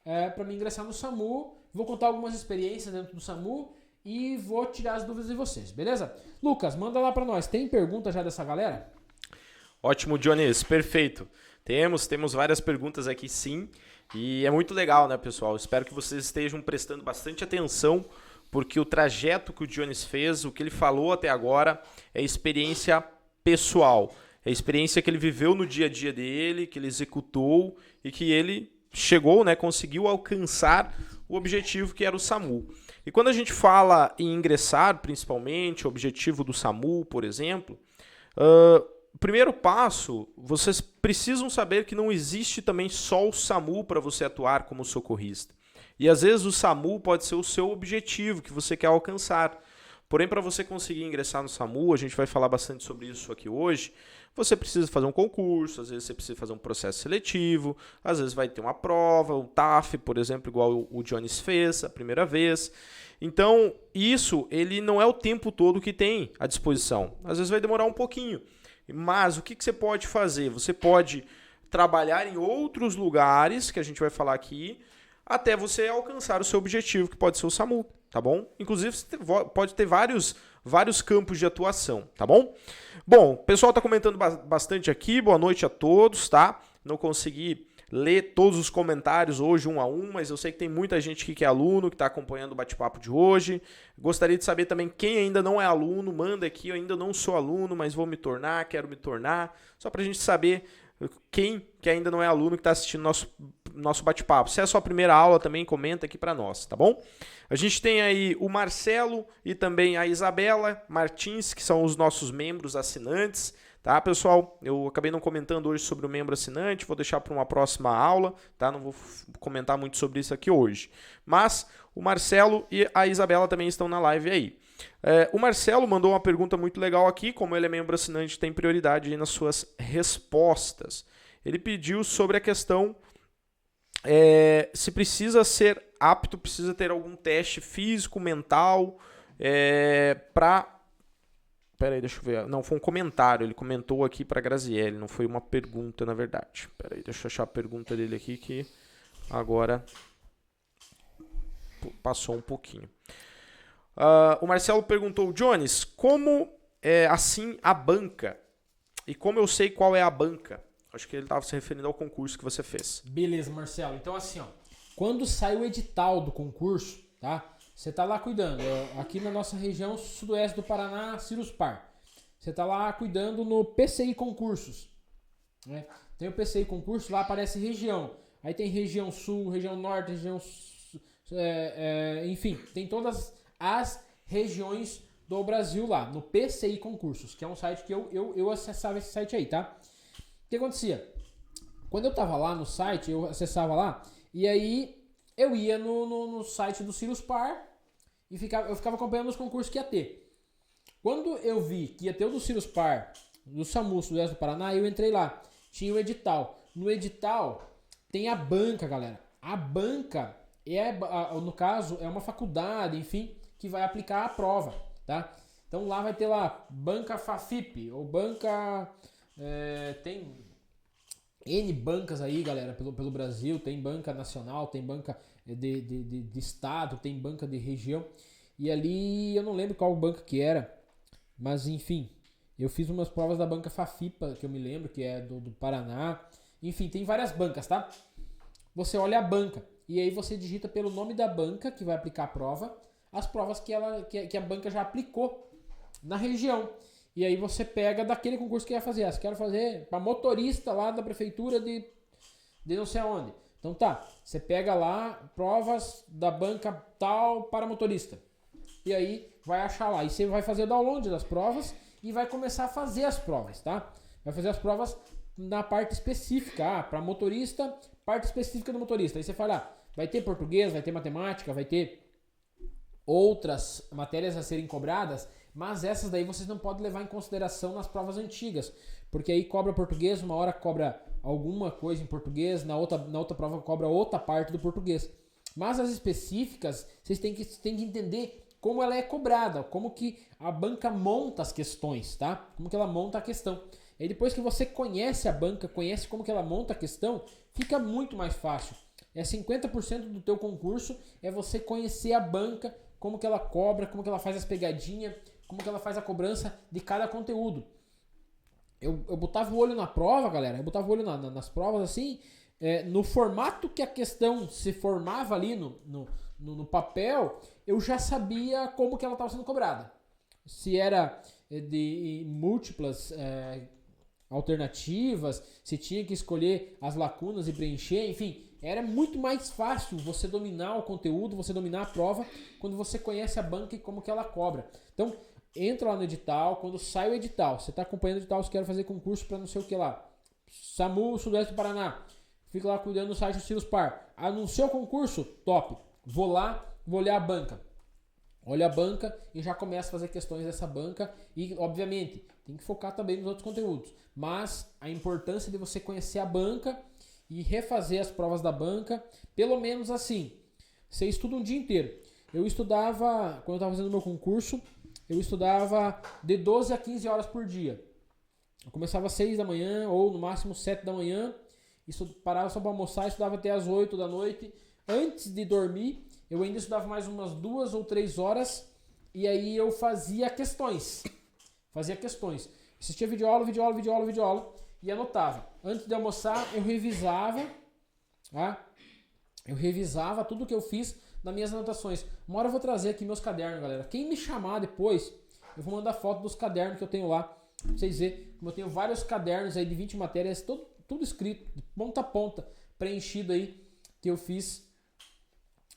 E: para mim ingressar no SAMU. Vou contar algumas experiências dentro do SAMU e vou tirar as dúvidas de vocês, beleza? Lucas, manda lá para nós. Tem pergunta já dessa galera?
A: Ótimo, Jones, perfeito. Temos várias perguntas aqui sim, e é muito legal, né, pessoal? Espero que vocês estejam prestando bastante atenção porque o trajeto que o Jones fez, o que ele falou até agora, é experiência pessoal. É a experiência que ele viveu no dia a dia dele, que ele executou e que ele chegou, né, conseguiu alcançar o objetivo que era o SAMU. E quando a gente fala em ingressar, principalmente, o objetivo do SAMU, por exemplo, o primeiro passo, vocês precisam saber que não existe também só o SAMU para você atuar como socorrista. E às vezes o SAMU pode ser o seu objetivo que você quer alcançar. Porém, para você conseguir ingressar no SAMU, a gente vai falar bastante sobre isso aqui hoje, você precisa fazer um concurso, às vezes você precisa fazer um processo seletivo, às vezes vai ter uma prova, um TAF, por exemplo, igual o Jones fez a primeira vez. Então, isso ele não é o tempo todo que tem à disposição. Às vezes vai demorar um pouquinho. Mas o que você pode fazer? Você pode trabalhar em outros lugares, que a gente vai falar aqui, até você alcançar o seu objetivo, que pode ser o SAMU, tá bom? Inclusive, você pode ter vários campos de atuação, tá bom? Bom, o pessoal está comentando bastante aqui, boa noite a todos, tá? Não consegui ler todos os comentários hoje um a um, mas eu sei que tem muita gente aqui que é aluno, que está acompanhando o bate-papo de hoje. Gostaria de saber também quem ainda não é aluno, manda aqui, eu ainda não sou aluno, mas vou me tornar, quero me tornar, só para a gente saber quem que ainda não é aluno que está assistindo nosso bate-papo. Se é a sua primeira aula também, comenta aqui para nós, tá bom? A gente tem aí o Marcelo e também a Isabela Martins, que são os nossos membros assinantes, tá, pessoal? Eu acabei não comentando hoje sobre o membro assinante, vou deixar para uma próxima aula, tá? Não vou comentar muito sobre isso aqui hoje. Mas o Marcelo e a Isabela também estão na live aí. O Marcelo mandou uma pergunta muito legal aqui, como ele é membro assinante, tem prioridade aí nas suas respostas. Ele pediu sobre a questão se precisa ser apto, precisa ter algum teste físico, mental, para... Peraí, deixa eu ver. Não, foi um comentário, ele comentou aqui para Graziele, não foi uma pergunta, na verdade. Peraí, deixa eu achar a pergunta dele aqui, que agora passou um pouquinho. O Marcelo perguntou, Jones, como é assim a banca? E como eu sei qual é a banca? Acho que ele estava se referindo ao concurso que você fez.
E: Beleza, Marcelo. Então assim, ó, quando sai o edital do concurso, tá? Você tá lá cuidando. Aqui na nossa região sudoeste do Paraná, Ciruspar. Você tá lá cuidando no PCI Concursos, né? Tem o PCI Concurso, lá aparece região. Aí tem região sul, região norte, região... enfim, tem todas as regiões do Brasil lá, no PCI Concursos, que é um site que eu acessava esse site aí, tá? O que acontecia? Quando eu tava lá no site, eu acessava lá, e aí eu ia no site do Ciruspar e eu ficava acompanhando os concursos que ia ter. Quando eu vi que ia ter o do Ciruspar, do SAMU, Sudoeste do Paraná, eu entrei lá. Tinha o edital. No edital tem a banca, galera. A banca no caso, é uma faculdade, enfim, que vai aplicar a prova, tá? Então lá vai ter lá banca FAFIP, ou banca... tem N bancas aí, galera, pelo Brasil. Tem banca nacional, tem banca de estado, tem banca de região. E ali, eu não lembro qual banca que era, mas enfim, eu fiz umas provas da banca FAFIPA, que eu me lembro, que é do Paraná. Enfim, tem várias bancas, tá? Você olha a banca, e aí você digita pelo nome da banca que vai aplicar a prova, as provas que a banca já aplicou na região. E aí você pega daquele concurso que ia fazer. Você quer fazer para motorista lá da prefeitura de não sei aonde. Então tá, você pega lá provas da banca tal para motorista. E aí vai achar lá. E você vai fazer o download das provas e vai começar a fazer as provas, tá? Vai fazer as provas na parte específica. Para motorista, parte específica do motorista. Aí você fala, vai ter português, vai ter matemática, vai ter outras matérias a serem cobradas, mas essas daí vocês não podem levar em consideração nas provas antigas, porque aí cobra português, uma hora cobra alguma coisa em português, na outra prova cobra outra parte do português. Mas as específicas, vocês têm que entender como ela é cobrada, como que a banca monta as questões, tá? Como que ela monta a questão. E aí depois que você conhece a banca, conhece como que ela monta a questão, fica muito mais fácil. 50% do teu concurso é você conhecer a banca, como que ela cobra, como que ela faz as pegadinhas, como que ela faz a cobrança de cada conteúdo. Eu botava o olho na prova, galera, eu botava o olho nas provas assim, no formato que a questão se formava ali no papel, eu já sabia como que ela estava sendo cobrada. Se era de múltiplas alternativas, se tinha que escolher as lacunas e preencher, enfim, era muito mais fácil você dominar o conteúdo, você dominar a prova, quando você conhece a banca e como que ela cobra. Então, entra lá no edital, quando sai o edital, você está acompanhando o edital, você quer fazer concurso para não sei o que lá, SAMU Sudoeste do Paraná, fica lá cuidando do site do Silos Par, anunciou o concurso, top, vou lá, vou olhar a banca. Olha a banca e já começa a fazer questões dessa banca e, obviamente, tem que focar também nos outros conteúdos. Mas a importância de você conhecer a banca e refazer as provas da banca, pelo menos assim, você estuda um dia inteiro. Eu estudava, quando eu estava fazendo meu concurso, eu estudava de 12 a 15 horas por dia. Eu começava às 6 da manhã ou no máximo 7 da manhã, parava só para almoçar e estudava até às 8 da noite. Antes de dormir, eu ainda estudava mais umas 2 ou 3 horas e aí eu fazia questões. Assistia videoaula e anotava. Antes de almoçar, eu revisava, tá? Eu revisava tudo que eu fiz nas minhas anotações. Uma hora eu vou trazer aqui meus cadernos, galera. Quem me chamar depois, eu vou mandar foto dos cadernos que eu tenho lá, pra vocês verem. Como eu tenho vários cadernos aí de 20 matérias, tudo escrito, de ponta a ponta, preenchido aí, que eu fiz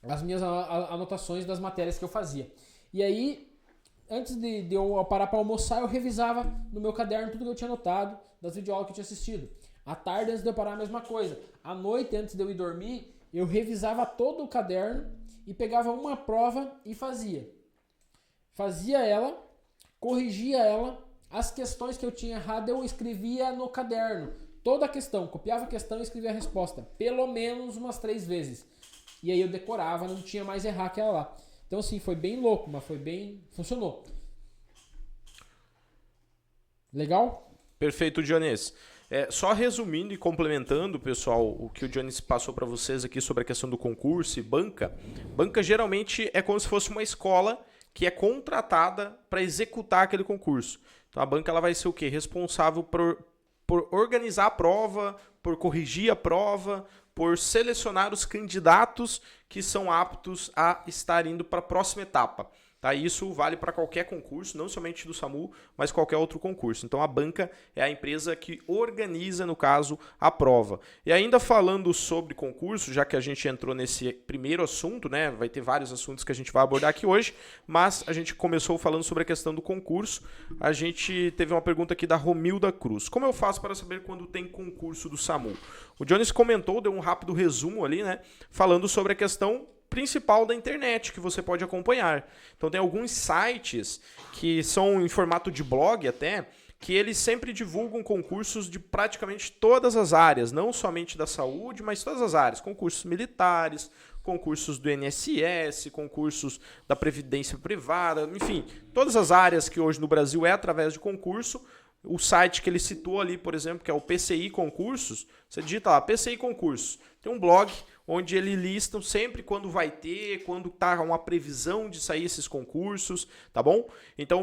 E: as minhas anotações das matérias que eu fazia. E aí, antes de eu parar para almoçar, eu revisava no meu caderno tudo que eu tinha anotado, das videoaulas que eu tinha assistido. À tarde, antes de eu parar, a mesma coisa. À noite, antes de eu ir dormir, eu revisava todo o caderno e pegava uma prova e fazia. Fazia ela, corrigia ela, as questões que eu tinha errado eu escrevia no caderno. Toda a questão, copiava a questão e escrevia a resposta. Pelo menos umas 3 vezes. E aí eu decorava, não tinha mais errar aquela lá. Então assim, foi bem louco, mas funcionou. Legal?
A: Perfeito, Dionísio. Só resumindo e complementando, pessoal, o que o Dionísio passou para vocês aqui sobre a questão do concurso e banca. Banca geralmente é como se fosse uma escola que é contratada para executar aquele concurso. Então a banca ela vai ser o quê? Responsável por organizar a prova, por corrigir a prova, por selecionar os candidatos que são aptos a estar indo para a próxima etapa. Tá? Isso vale para qualquer concurso, não somente do SAMU, mas qualquer outro concurso. Então a banca é a empresa que organiza, no caso, a prova. E ainda falando sobre concurso, já que a gente entrou nesse primeiro assunto, né? Vai ter vários assuntos que a gente vai abordar aqui hoje, mas a gente começou falando sobre a questão do concurso. A gente teve uma pergunta aqui da Romilda Cruz. Como eu faço para saber quando tem concurso do SAMU? O Jones comentou, deu um rápido resumo ali, né? Falando sobre a questão principal da internet que você pode acompanhar. Então tem alguns sites que são em formato de blog até, que eles sempre divulgam concursos de praticamente todas as áreas, não somente da saúde, mas todas as áreas, concursos militares, concursos do INSS, concursos da Previdência Privada, enfim, todas as áreas que hoje no Brasil é através de concurso. O site que ele citou ali, por exemplo, que é o PCI Concursos, você digita lá, PCI Concursos, tem um blog onde ele lista sempre quando vai ter, quando está uma previsão de sair esses concursos, tá bom? Então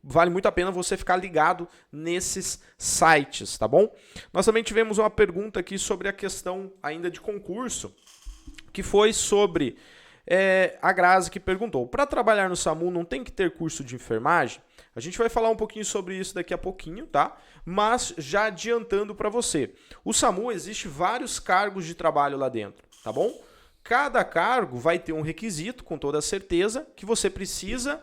A: vale muito a pena você ficar ligado nesses sites, tá bom? Nós também tivemos uma pergunta aqui sobre a questão ainda de concurso, que foi sobre a Grazi que perguntou, para trabalhar no SAMU não tem que ter curso de enfermagem? A gente vai falar um pouquinho sobre isso daqui a pouquinho, tá? Mas já adiantando para você, o SAMU existe vários cargos de trabalho lá dentro, tá bom? Cada cargo vai ter um requisito, com toda certeza, que você precisa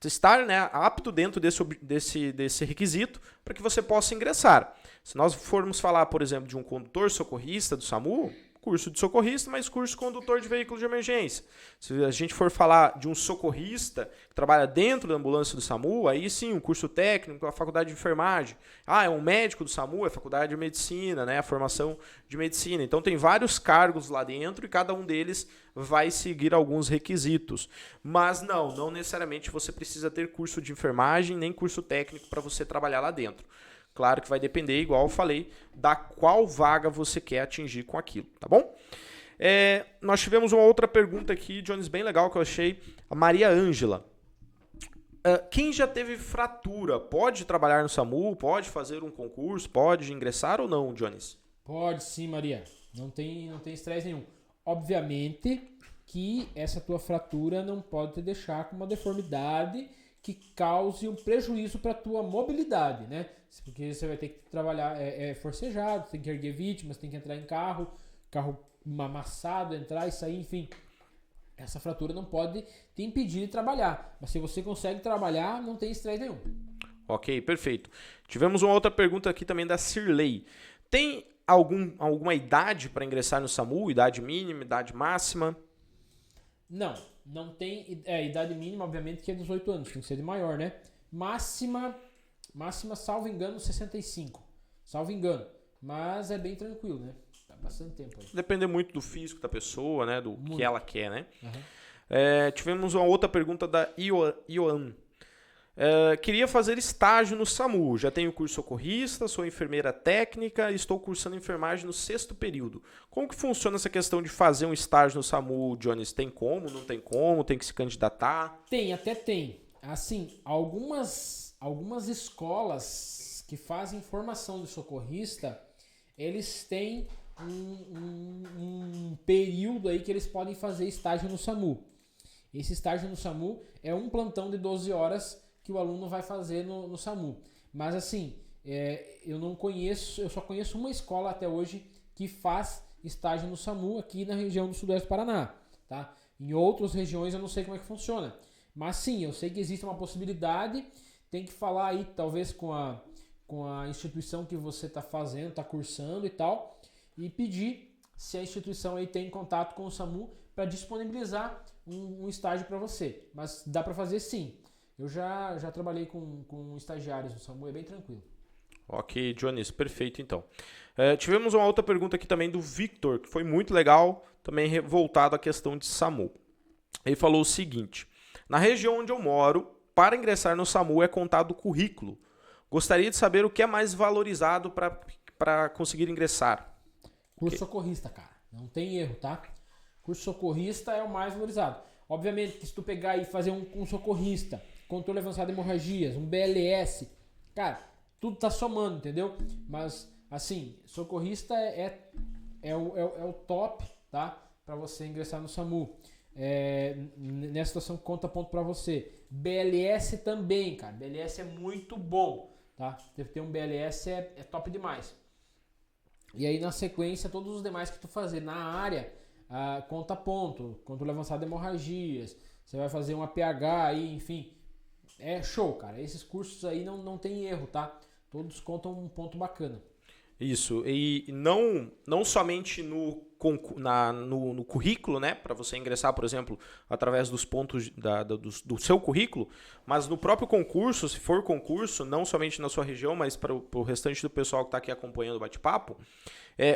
A: estar, né, apto dentro desse requisito para que você possa ingressar. Se nós formos falar, por exemplo, de um condutor socorrista do SAMU, curso de socorrista, mas curso condutor de veículo de emergência. Se a gente for falar de um socorrista que trabalha dentro da ambulância do SAMU, aí sim, um curso técnico, a faculdade de enfermagem. É um médico do SAMU, é a faculdade de medicina, né, a formação de medicina. Então tem vários cargos lá dentro e cada um deles vai seguir alguns requisitos. Mas não necessariamente você precisa ter curso de enfermagem nem curso técnico para você trabalhar lá dentro. Claro que vai depender, igual eu falei, da qual vaga você quer atingir com aquilo, tá bom? Nós tivemos uma outra pergunta aqui, Jones, bem legal que eu achei, a Maria Ângela. Quem já teve fratura pode trabalhar no SAMU, pode fazer um concurso, pode ingressar ou não, Jones?
E: Pode sim, Maria. Não tem estresse nenhum. Obviamente que essa tua fratura não pode te deixar com uma deformidade que cause um prejuízo para a tua mobilidade, né? Porque você vai ter que trabalhar forcejado, tem que erguer vítimas, tem que entrar em carro amassado, entrar e sair, enfim. Essa fratura não pode te impedir de trabalhar, mas se você consegue trabalhar, não tem estresse nenhum.
A: Ok, perfeito. Tivemos uma outra pergunta aqui também da Cirlei. Tem alguma idade para ingressar no SAMU? Idade mínima, idade máxima?
E: Não tem. Idade mínima, obviamente, que é 18 anos, tem que ser de maior, né? Máxima, salvo engano, 65. Salvo engano. Mas é bem tranquilo, né? Tá bastante tempo aí.
A: Depende muito do físico da pessoa, né? Do que ela quer, né?
E: Uhum.
A: Tivemos uma outra pergunta da Ioan. Queria fazer estágio no SAMU. Já tenho curso socorrista, sou enfermeira técnica e estou cursando enfermagem no 6º período. Como que funciona essa questão de fazer um estágio no SAMU, Jones? Tem como? Não tem como? Tem que se candidatar?
E: Até tem. Assim, algumas escolas que fazem formação de socorrista, eles têm um período aí que eles podem fazer estágio no SAMU. Esse estágio no SAMU é um plantão de 12 horas que o aluno vai fazer no SAMU. Mas assim, eu só conheço uma escola até hoje que faz estágio no SAMU aqui na região do Sudoeste do Paraná. Tá? Em outras regiões eu não sei como é que funciona. Mas sim, eu sei que existe uma possibilidade. Tem que falar aí talvez com a instituição que você está fazendo, está cursando e tal. E pedir se a instituição aí tem contato com o SAMU para disponibilizar um estágio para você. Mas dá para fazer sim. Eu já trabalhei com estagiários no SAMU, é bem tranquilo.
A: Ok, Jones, perfeito então. Tivemos uma outra pergunta aqui também do Victor, que foi muito legal, também voltado à questão de SAMU. Ele falou o seguinte: na região onde eu moro, para ingressar no SAMU é contado o currículo. Gostaria de saber o que é mais valorizado para conseguir ingressar.
E: Curso socorrista, cara. Não tem erro, tá? Curso socorrista é o mais valorizado. Obviamente que se tu pegar e fazer um socorrista, controle avançado de hemorragias, um BLS, cara, tudo tá somando, entendeu? Mas, assim, socorrista é o top, tá? Para você ingressar no SAMU. Nessa situação conta ponto para você. BLS também, cara. BLS é muito bom, tá? Ter um BLS é top demais. E aí, na sequência, todos os demais que tu fazer na área, conta ponto, controle avançado de hemorragias, você vai fazer um APH aí, enfim, é show, cara. Esses cursos aí não tem erro, tá? Todos contam um ponto bacana.
A: Isso, e não somente no currículo, né, para você ingressar, por exemplo, através dos pontos do seu currículo, mas no próprio concurso, se for concurso, não somente na sua região, mas para o restante do pessoal que está aqui acompanhando o bate-papo,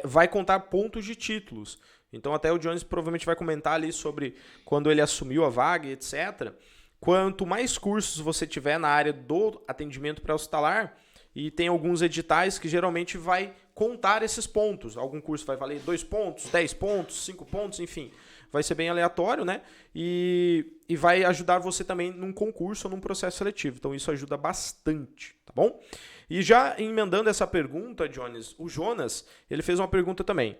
A: vai contar pontos de títulos. Então até o Jones provavelmente vai comentar ali sobre quando ele assumiu a vaga, etc. Quanto mais cursos você tiver na área do atendimento pré-hospitalar, e tem alguns editais que geralmente vai contar esses pontos. Algum curso vai valer 2 pontos, 10 pontos, 5 pontos, enfim. Vai ser bem aleatório, né? E vai ajudar você também num concurso ou num processo seletivo. Então isso ajuda bastante, tá bom? E já emendando essa pergunta, Jones, o Jonas, ele fez uma pergunta também.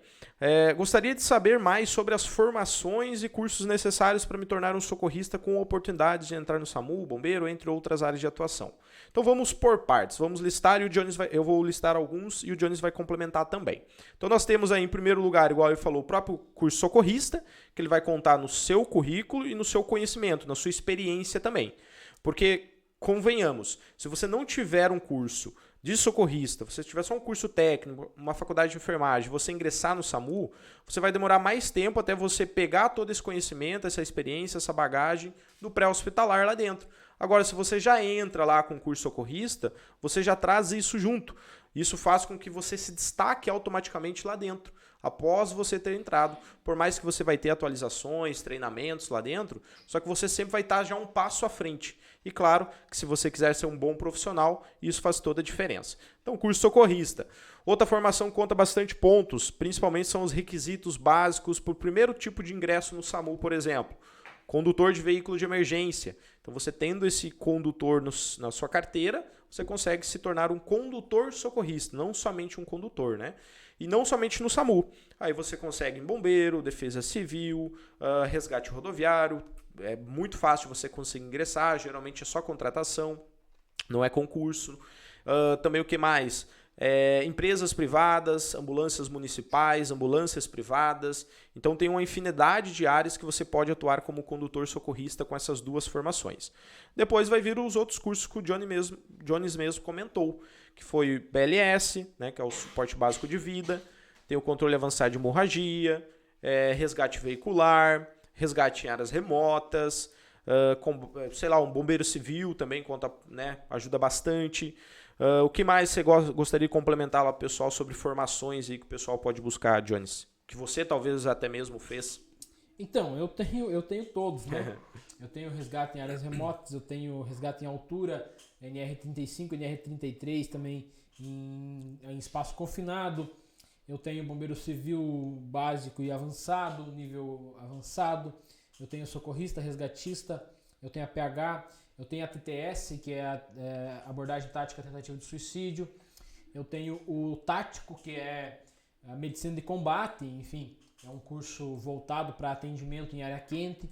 A: Gostaria de saber mais sobre as formações e cursos necessários para me tornar um socorrista com oportunidades de entrar no SAMU, bombeiro, entre outras áreas de atuação. Então vamos por partes, vamos listar e eu vou listar alguns e o Jones vai complementar também. Então nós temos aí em primeiro lugar, igual ele falou, o próprio curso socorrista, que ele vai contar no seu currículo e no seu conhecimento, na sua experiência também. Porque convenhamos, se você não tiver um curso de socorrista, você tiver só um curso técnico, uma faculdade de enfermagem, você ingressar no SAMU, você vai demorar mais tempo até você pegar todo esse conhecimento, essa experiência, essa bagagem do pré-hospitalar lá dentro. Agora, se você já entra lá com o curso socorrista, você já traz isso junto. Isso faz com que você se destaque automaticamente lá dentro, após você ter entrado. Por mais que você vai ter atualizações, treinamentos lá dentro, só que você sempre vai estar já um passo à frente. E claro que se você quiser ser um bom profissional, isso faz toda a diferença. Então, curso socorrista. Outra formação que conta bastante pontos, principalmente são os requisitos básicos para o primeiro tipo de ingresso no SAMU, por exemplo. Condutor de veículo de emergência. Então, você tendo esse condutor na sua carteira, você consegue se tornar um condutor socorrista, não somente um condutor, né? E não somente no SAMU. Aí você consegue em bombeiro, defesa civil, resgate rodoviário. É muito fácil você conseguir ingressar, geralmente é só contratação, não é concurso. Também o que mais? Empresas privadas, ambulâncias municipais, ambulâncias privadas. Então tem uma infinidade de áreas que você pode atuar como condutor socorrista com essas duas formações. Depois vai vir os outros cursos que o Jones mesmo comentou, que foi BLS, né, que é o suporte básico de vida, tem o controle avançado de hemorragia, resgate veicular, resgate em áreas remotas, um bombeiro civil também conta, né, ajuda bastante. O que mais você gostaria de complementar lá pro pessoal sobre formações e que o pessoal pode buscar, Jones? Que você talvez até mesmo fez?
E: Então, eu tenho todos, né? Eu tenho resgate em áreas remotas, eu tenho resgate em altura, NR35, NR33 também em espaço confinado. Eu tenho bombeiro civil básico e avançado, nível avançado. Eu tenho socorrista, resgatista, eu tenho a PH, eu tenho a TTS, que é a abordagem tática tentativa de suicídio. Eu tenho o tático, que é a medicina de combate, enfim, é um curso voltado para atendimento em área quente,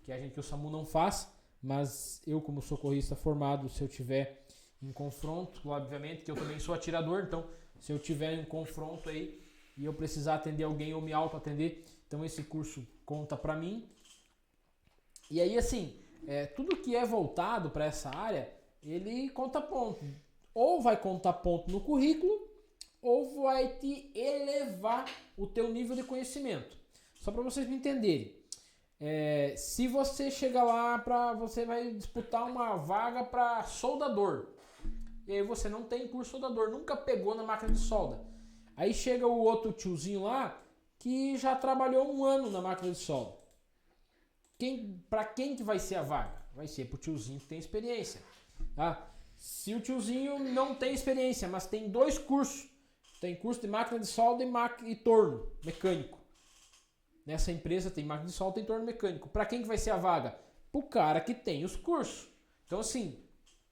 E: que o SAMU não faz, mas eu como socorrista formado, se eu tiver em confronto, obviamente que eu também sou atirador, então se eu tiver em confronto aí e eu precisar atender alguém ou me auto-atender, então esse curso conta para mim. E aí assim, tudo que é voltado para essa área, ele conta ponto. Ou vai contar ponto no currículo, ou vai te elevar o teu nível de conhecimento. Só para vocês me entenderem. Se você chegar lá, você vai disputar uma vaga para soldador. E aí você não tem curso soldador, nunca pegou na máquina de solda. Aí chega o outro tiozinho lá, que já trabalhou 1 ano na máquina de solda. Para quem que vai ser a vaga? Vai ser pro tiozinho que tem experiência. Tá? Se o tiozinho não tem experiência, mas tem 2 cursos, tem curso de máquina de solda e torno mecânico. Nessa empresa tem máquina de solda e tem torno mecânico. Para quem que vai ser a vaga? Pro cara que tem os cursos. Então assim,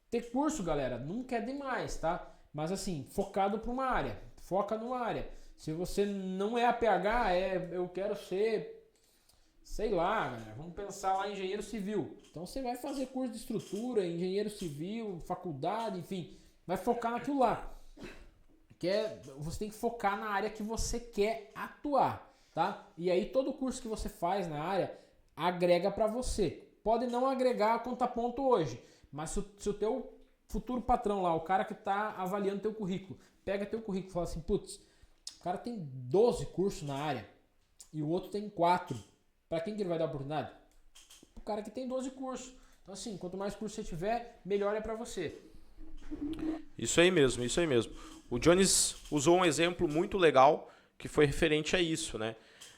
E: ter curso, galera, nunca é demais, tá? Mas assim, focado para uma área. Foca numa área. Se você não é APH, eu quero ser, sei lá, galera, vamos pensar lá em engenheiro civil. Então você vai fazer curso de estrutura, engenheiro civil, faculdade, enfim, vai focar naquilo lá. Você tem que focar na área que você quer atuar, tá? E aí todo curso que você faz na área agrega para você. Pode não agregar a conta ponto hoje, mas se o teu futuro patrão lá, o cara que está avaliando teu currículo, pega teu currículo e fala assim, putz, o cara tem 12 cursos na área e o outro tem 4. Para quem que ele vai dar oportunidade? O cara que tem 12 cursos. Então assim, quanto mais curso você tiver, melhor é para você.
A: Isso aí mesmo, isso aí mesmo. O Jones usou um exemplo muito legal que foi referente a isso, né?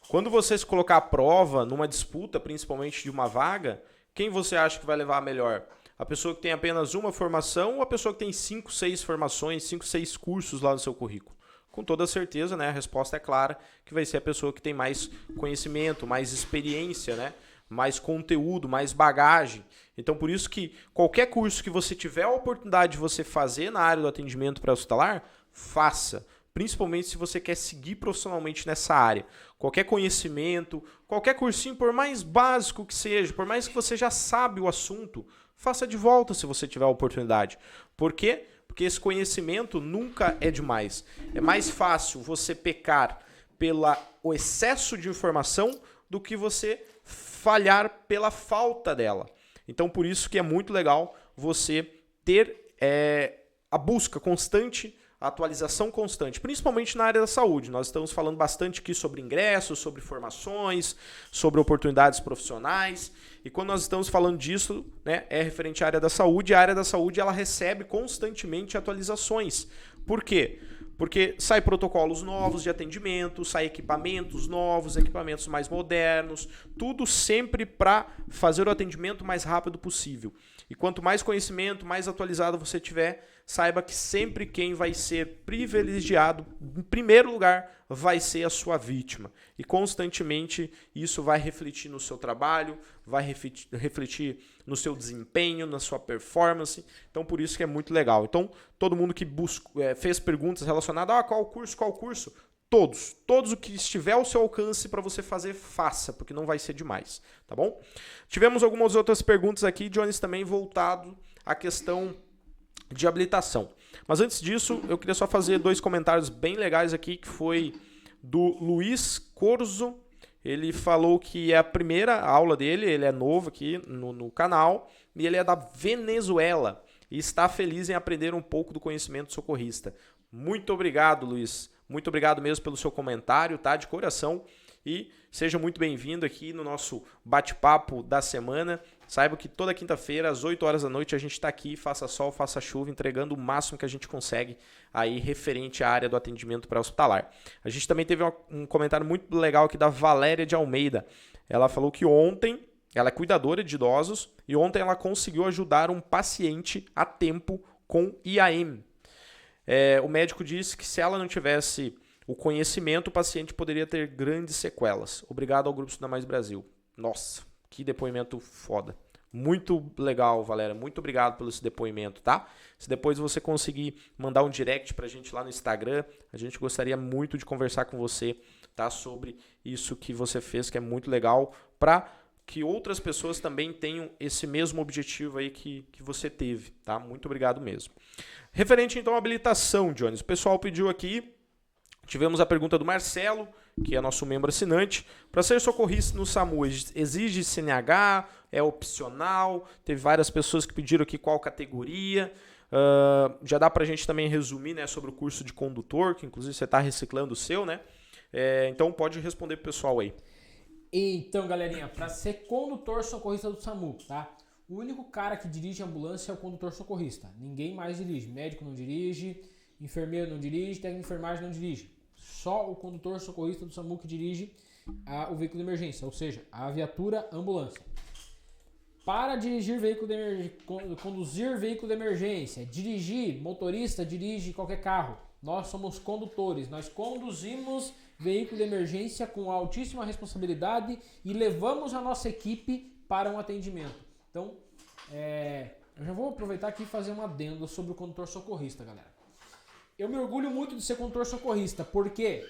A: Quando você se colocar à prova numa disputa, principalmente de uma vaga, quem você acha que vai levar a melhor? A pessoa que tem apenas uma formação ou a pessoa que tem 5, 6 formações, 5, 6 cursos lá no seu currículo? Com toda certeza, né? A resposta é clara que vai ser a pessoa que tem mais conhecimento, mais experiência, né? Mais conteúdo, mais bagagem. Então, por isso que qualquer curso que você tiver a oportunidade de você fazer na área do atendimento pré-hospitalar, faça. Principalmente se você quer seguir profissionalmente nessa área. Qualquer conhecimento, qualquer cursinho, por mais básico que seja, por mais que você já sabe o assunto, faça de volta se você tiver a oportunidade. Por quê? Porque esse conhecimento nunca é demais. É mais fácil você pecar pelo excesso de informação do que você falhar pela falta dela. Então, por isso que é muito legal você ter a busca constante, a atualização constante, principalmente na área da saúde. Nós estamos falando bastante aqui sobre ingressos, sobre formações, sobre oportunidades profissionais. E quando nós estamos falando disso, né, é referente à área da saúde. A área da saúde ela recebe constantemente atualizações. Por quê? Porque sai protocolos novos de atendimento, sai equipamentos novos, equipamentos mais modernos, tudo sempre para fazer o atendimento mais rápido possível. E quanto mais conhecimento, mais atualizado você tiver, saiba que sempre quem vai ser privilegiado, em primeiro lugar, vai ser a sua vítima. E constantemente isso vai refletir no seu trabalho, vai refletir no seu desempenho, na sua performance. Então, por isso que é muito legal. Então, todo mundo que fez perguntas relacionadas a qual curso? Todos o que estiver ao seu alcance para você fazer, faça, porque não vai ser demais, tá bom? Tivemos algumas outras perguntas aqui, Jones, também voltado à questão de habilitação. Mas antes disso, eu queria só fazer 2 comentários bem legais aqui, que foi do Luiz Corzo. Ele falou que é a primeira aula dele, ele é novo aqui no canal, e ele é da Venezuela e está feliz em aprender um pouco do conhecimento socorrista. Muito obrigado, Luiz. Muito obrigado mesmo pelo seu comentário, tá? De coração. E seja muito bem-vindo aqui no nosso bate-papo da semana. Saiba que toda quinta-feira, às 8 horas da noite, a gente está aqui, faça sol, faça chuva, entregando o máximo que a gente consegue aí referente à área do atendimento pré-hospitalar. A gente também teve um comentário muito legal aqui da Valéria de Almeida. Ela falou que ontem, ela é cuidadora de idosos, e ontem ela conseguiu ajudar um paciente a tempo com IAM. O médico disse que se ela não tivesse o conhecimento, o paciente poderia ter grandes sequelas. Obrigado ao Grupo Estuda Mais Brasil. Nossa, que depoimento foda. Muito legal, Valéria. Muito obrigado pelo esse depoimento, tá? Se depois você conseguir mandar um direct pra gente lá no Instagram, a gente gostaria muito de conversar com você, tá? Sobre isso que você fez, que é muito legal, pra que outras pessoas também tenham esse mesmo objetivo aí que você teve, tá? Muito obrigado mesmo. Referente então à habilitação, Jones, o pessoal pediu aqui, tivemos a pergunta do Marcelo, que é nosso membro assinante. Para ser socorrista no SAMU, exige CNH? É opcional? Teve várias pessoas que pediram aqui qual categoria. Já dá para a gente também resumir, né, sobre o curso de condutor, que inclusive você está reciclando o seu, né? Então pode responder pro pessoal aí.
E: Então, galerinha, para ser condutor socorrista do SAMU, tá? O único cara que dirige a ambulância é o condutor socorrista. Ninguém mais dirige. Médico não dirige, enfermeiro não dirige, técnico de enfermagem não dirige. Só o condutor socorrista do SAMU que dirige o veículo de emergência, ou seja, a viatura ambulância. Para dirigir conduzir veículo de emergência, dirigir, motorista dirige qualquer carro. Nós somos condutores, nós conduzimos veículo de emergência com altíssima responsabilidade e levamos a nossa equipe para um atendimento. Então, eu já vou aproveitar aqui e fazer um adendo sobre o condutor socorrista, galera. Eu me orgulho muito de ser condutor socorrista, porque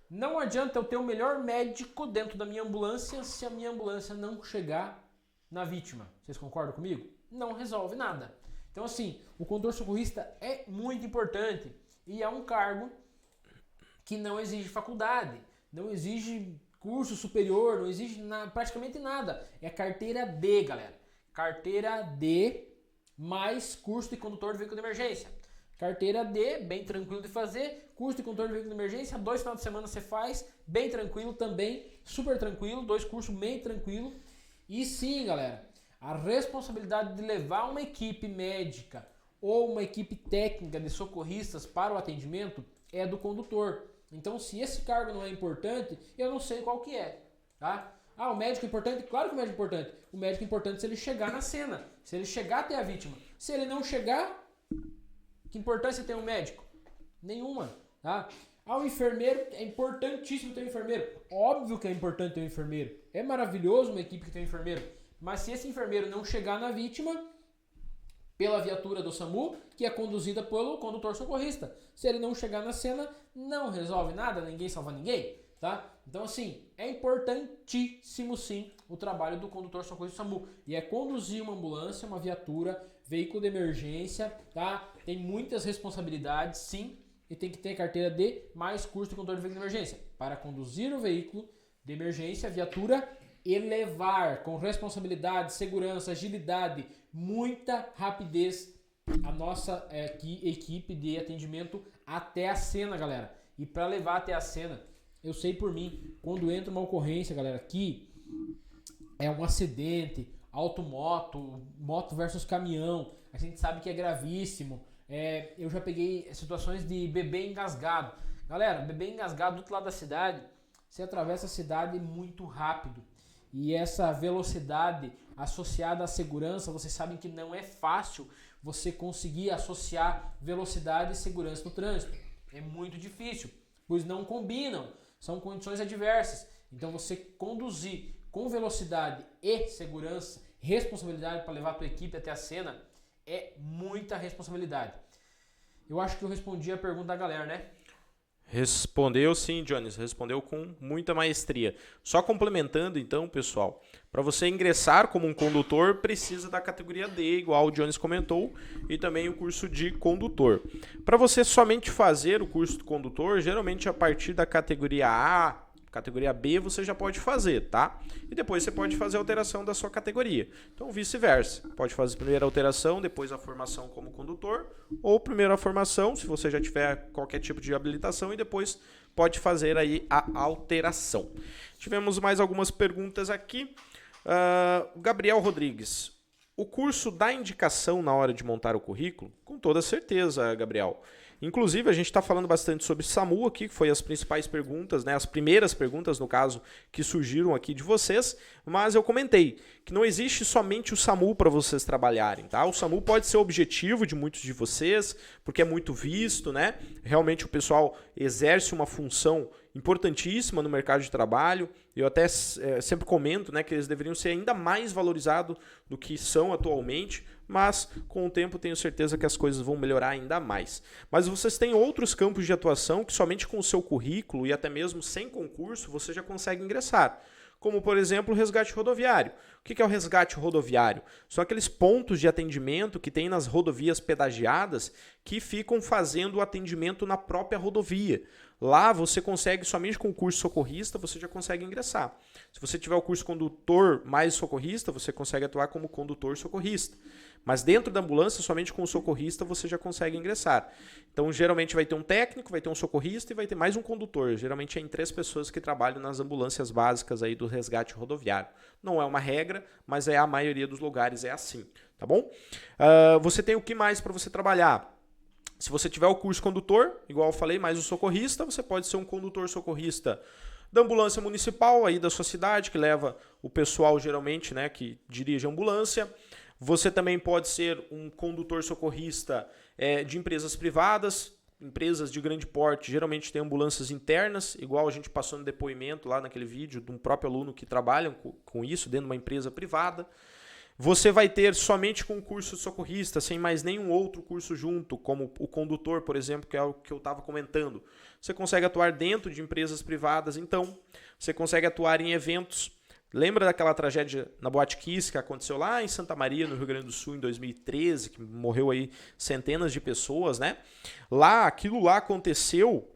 E: não adianta eu ter o melhor médico dentro da minha ambulância se a minha ambulância não chegar na vítima. Vocês concordam comigo? Não resolve nada. Então, assim, o condutor socorrista é muito importante e é um cargo que não exige faculdade, não exige curso superior, não exige praticamente nada. É carteira D, galera. Carteira D mais curso de condutor de veículo de emergência. Carteira D, bem tranquilo de fazer. Curso de condutor de veículo de emergência, 2 finais de semana você faz, bem tranquilo também, super tranquilo, 2 cursos bem tranquilo. E sim, galera, a responsabilidade de levar uma equipe médica ou uma equipe técnica de socorristas para o atendimento é do condutor. Então, se esse cargo não é importante, eu não sei qual que é, tá? O médico é importante? Claro que o médico é importante. O médico é importante se ele chegar na cena, se ele chegar até a vítima. Se ele não chegar, que importância tem um médico? Nenhuma, tá? O enfermeiro, é importantíssimo ter um enfermeiro. Óbvio que é importante ter um enfermeiro. É maravilhoso uma equipe que tem um enfermeiro. Mas se esse enfermeiro não chegar na vítima, pela viatura do SAMU, que é conduzida pelo condutor socorrista. Se ele não chegar na cena, não resolve nada, ninguém salva ninguém, tá? Então, assim, é importantíssimo, sim, o trabalho do condutor socorrista do SAMU. E é conduzir uma ambulância, uma viatura, veículo de emergência, tá? Tem muitas responsabilidades, sim, e tem que ter carteira D mais curso de condutor de veículo de emergência para conduzir o veículo de emergência, viatura, e levar com responsabilidade, segurança, agilidade, muita rapidez a nossa equipe de atendimento até a cena, galera. E para levar até a cena, eu sei por mim, quando entra uma ocorrência, galera, que é um acidente, automoto, moto versus caminhão, a gente sabe que é gravíssimo. Eu já peguei situações de bebê engasgado. Galera, bebê engasgado do outro lado da cidade, você atravessa a cidade muito rápido. E essa velocidade associada à segurança, vocês sabem que não é fácil você conseguir associar velocidade e segurança no trânsito. É muito difícil. pois não combinam, são condições adversas. Então você conduzir com velocidade e segurança, responsabilidade para levar a tua equipe até a cena, é muita responsabilidade. Eu acho que eu respondi a pergunta da galera, né?
A: Respondeu sim, Jones, respondeu com muita maestria. Só complementando então, pessoal, para você ingressar como um condutor, precisa da categoria D, igual o Jones comentou, e também o curso de condutor. Para você somente fazer o curso de condutor, geralmente a partir da categoria A, categoria B, você já pode fazer, tá? E depois você pode fazer a alteração da sua categoria. Então, vice-versa. Pode fazer primeiro a alteração, depois a formação como condutor, ou primeiro a formação, se você já tiver qualquer tipo de habilitação, e depois pode fazer aí a alteração. Tivemos mais algumas perguntas aqui. Gabriel Rodrigues. O curso dá indicação na hora de montar o currículo? Com toda certeza, Gabriel. Inclusive, a gente está falando bastante sobre SAMU aqui, que foi as principais perguntas, né? As primeiras perguntas, no caso, que surgiram aqui de vocês, mas eu comentei que não existe somente o SAMU para vocês trabalharem, tá? O SAMU pode ser o objetivo de muitos de vocês, porque é muito visto, né? Realmente o pessoal exerce uma função importantíssima no mercado de trabalho. Eu até sempre comento, né, que eles deveriam ser ainda mais valorizados do que são atualmente, mas com o tempo tenho certeza que as coisas vão melhorar ainda mais. Mas vocês têm outros campos de atuação que somente com o seu currículo e até mesmo sem concurso você já consegue ingressar. Como, por exemplo, o resgate rodoviário. O que é o resgate rodoviário? São aqueles pontos de atendimento que tem nas rodovias pedagiadas que ficam fazendo o atendimento na própria rodovia. Lá você consegue, somente com o curso socorrista, você já consegue ingressar. Se você tiver o curso condutor mais socorrista, você consegue atuar como condutor socorrista. Mas dentro da ambulância, somente com o socorrista, você já consegue ingressar. Então, geralmente vai ter um técnico, vai ter um socorrista e vai ter mais um condutor. Geralmente é em 3 pessoas que trabalham nas ambulâncias básicas aí do resgate rodoviário. Não é uma regra, mas a maioria dos lugares é assim, tá bom? Você tem o que mais para você trabalhar? Se você tiver o curso condutor, igual eu falei, mais o socorrista, você pode ser um condutor socorrista da ambulância municipal aí da sua cidade, que leva o pessoal geralmente, né, que dirige a ambulância. Você também pode ser um condutor socorrista de empresas privadas, empresas de grande porte, geralmente tem ambulâncias internas, igual a gente passou no depoimento lá naquele vídeo de um próprio aluno que trabalha com isso dentro de uma empresa privada. Você vai ter somente com o curso socorrista, sem mais nenhum outro curso junto, como o condutor, por exemplo, que é o que eu estava comentando. Você consegue atuar dentro de empresas privadas, então você consegue atuar em eventos. Lembra daquela tragédia na Boate Kiss que aconteceu lá em Santa Maria, no Rio Grande do Sul, em 2013, que morreu aí centenas de pessoas, né? Lá, aquilo lá aconteceu,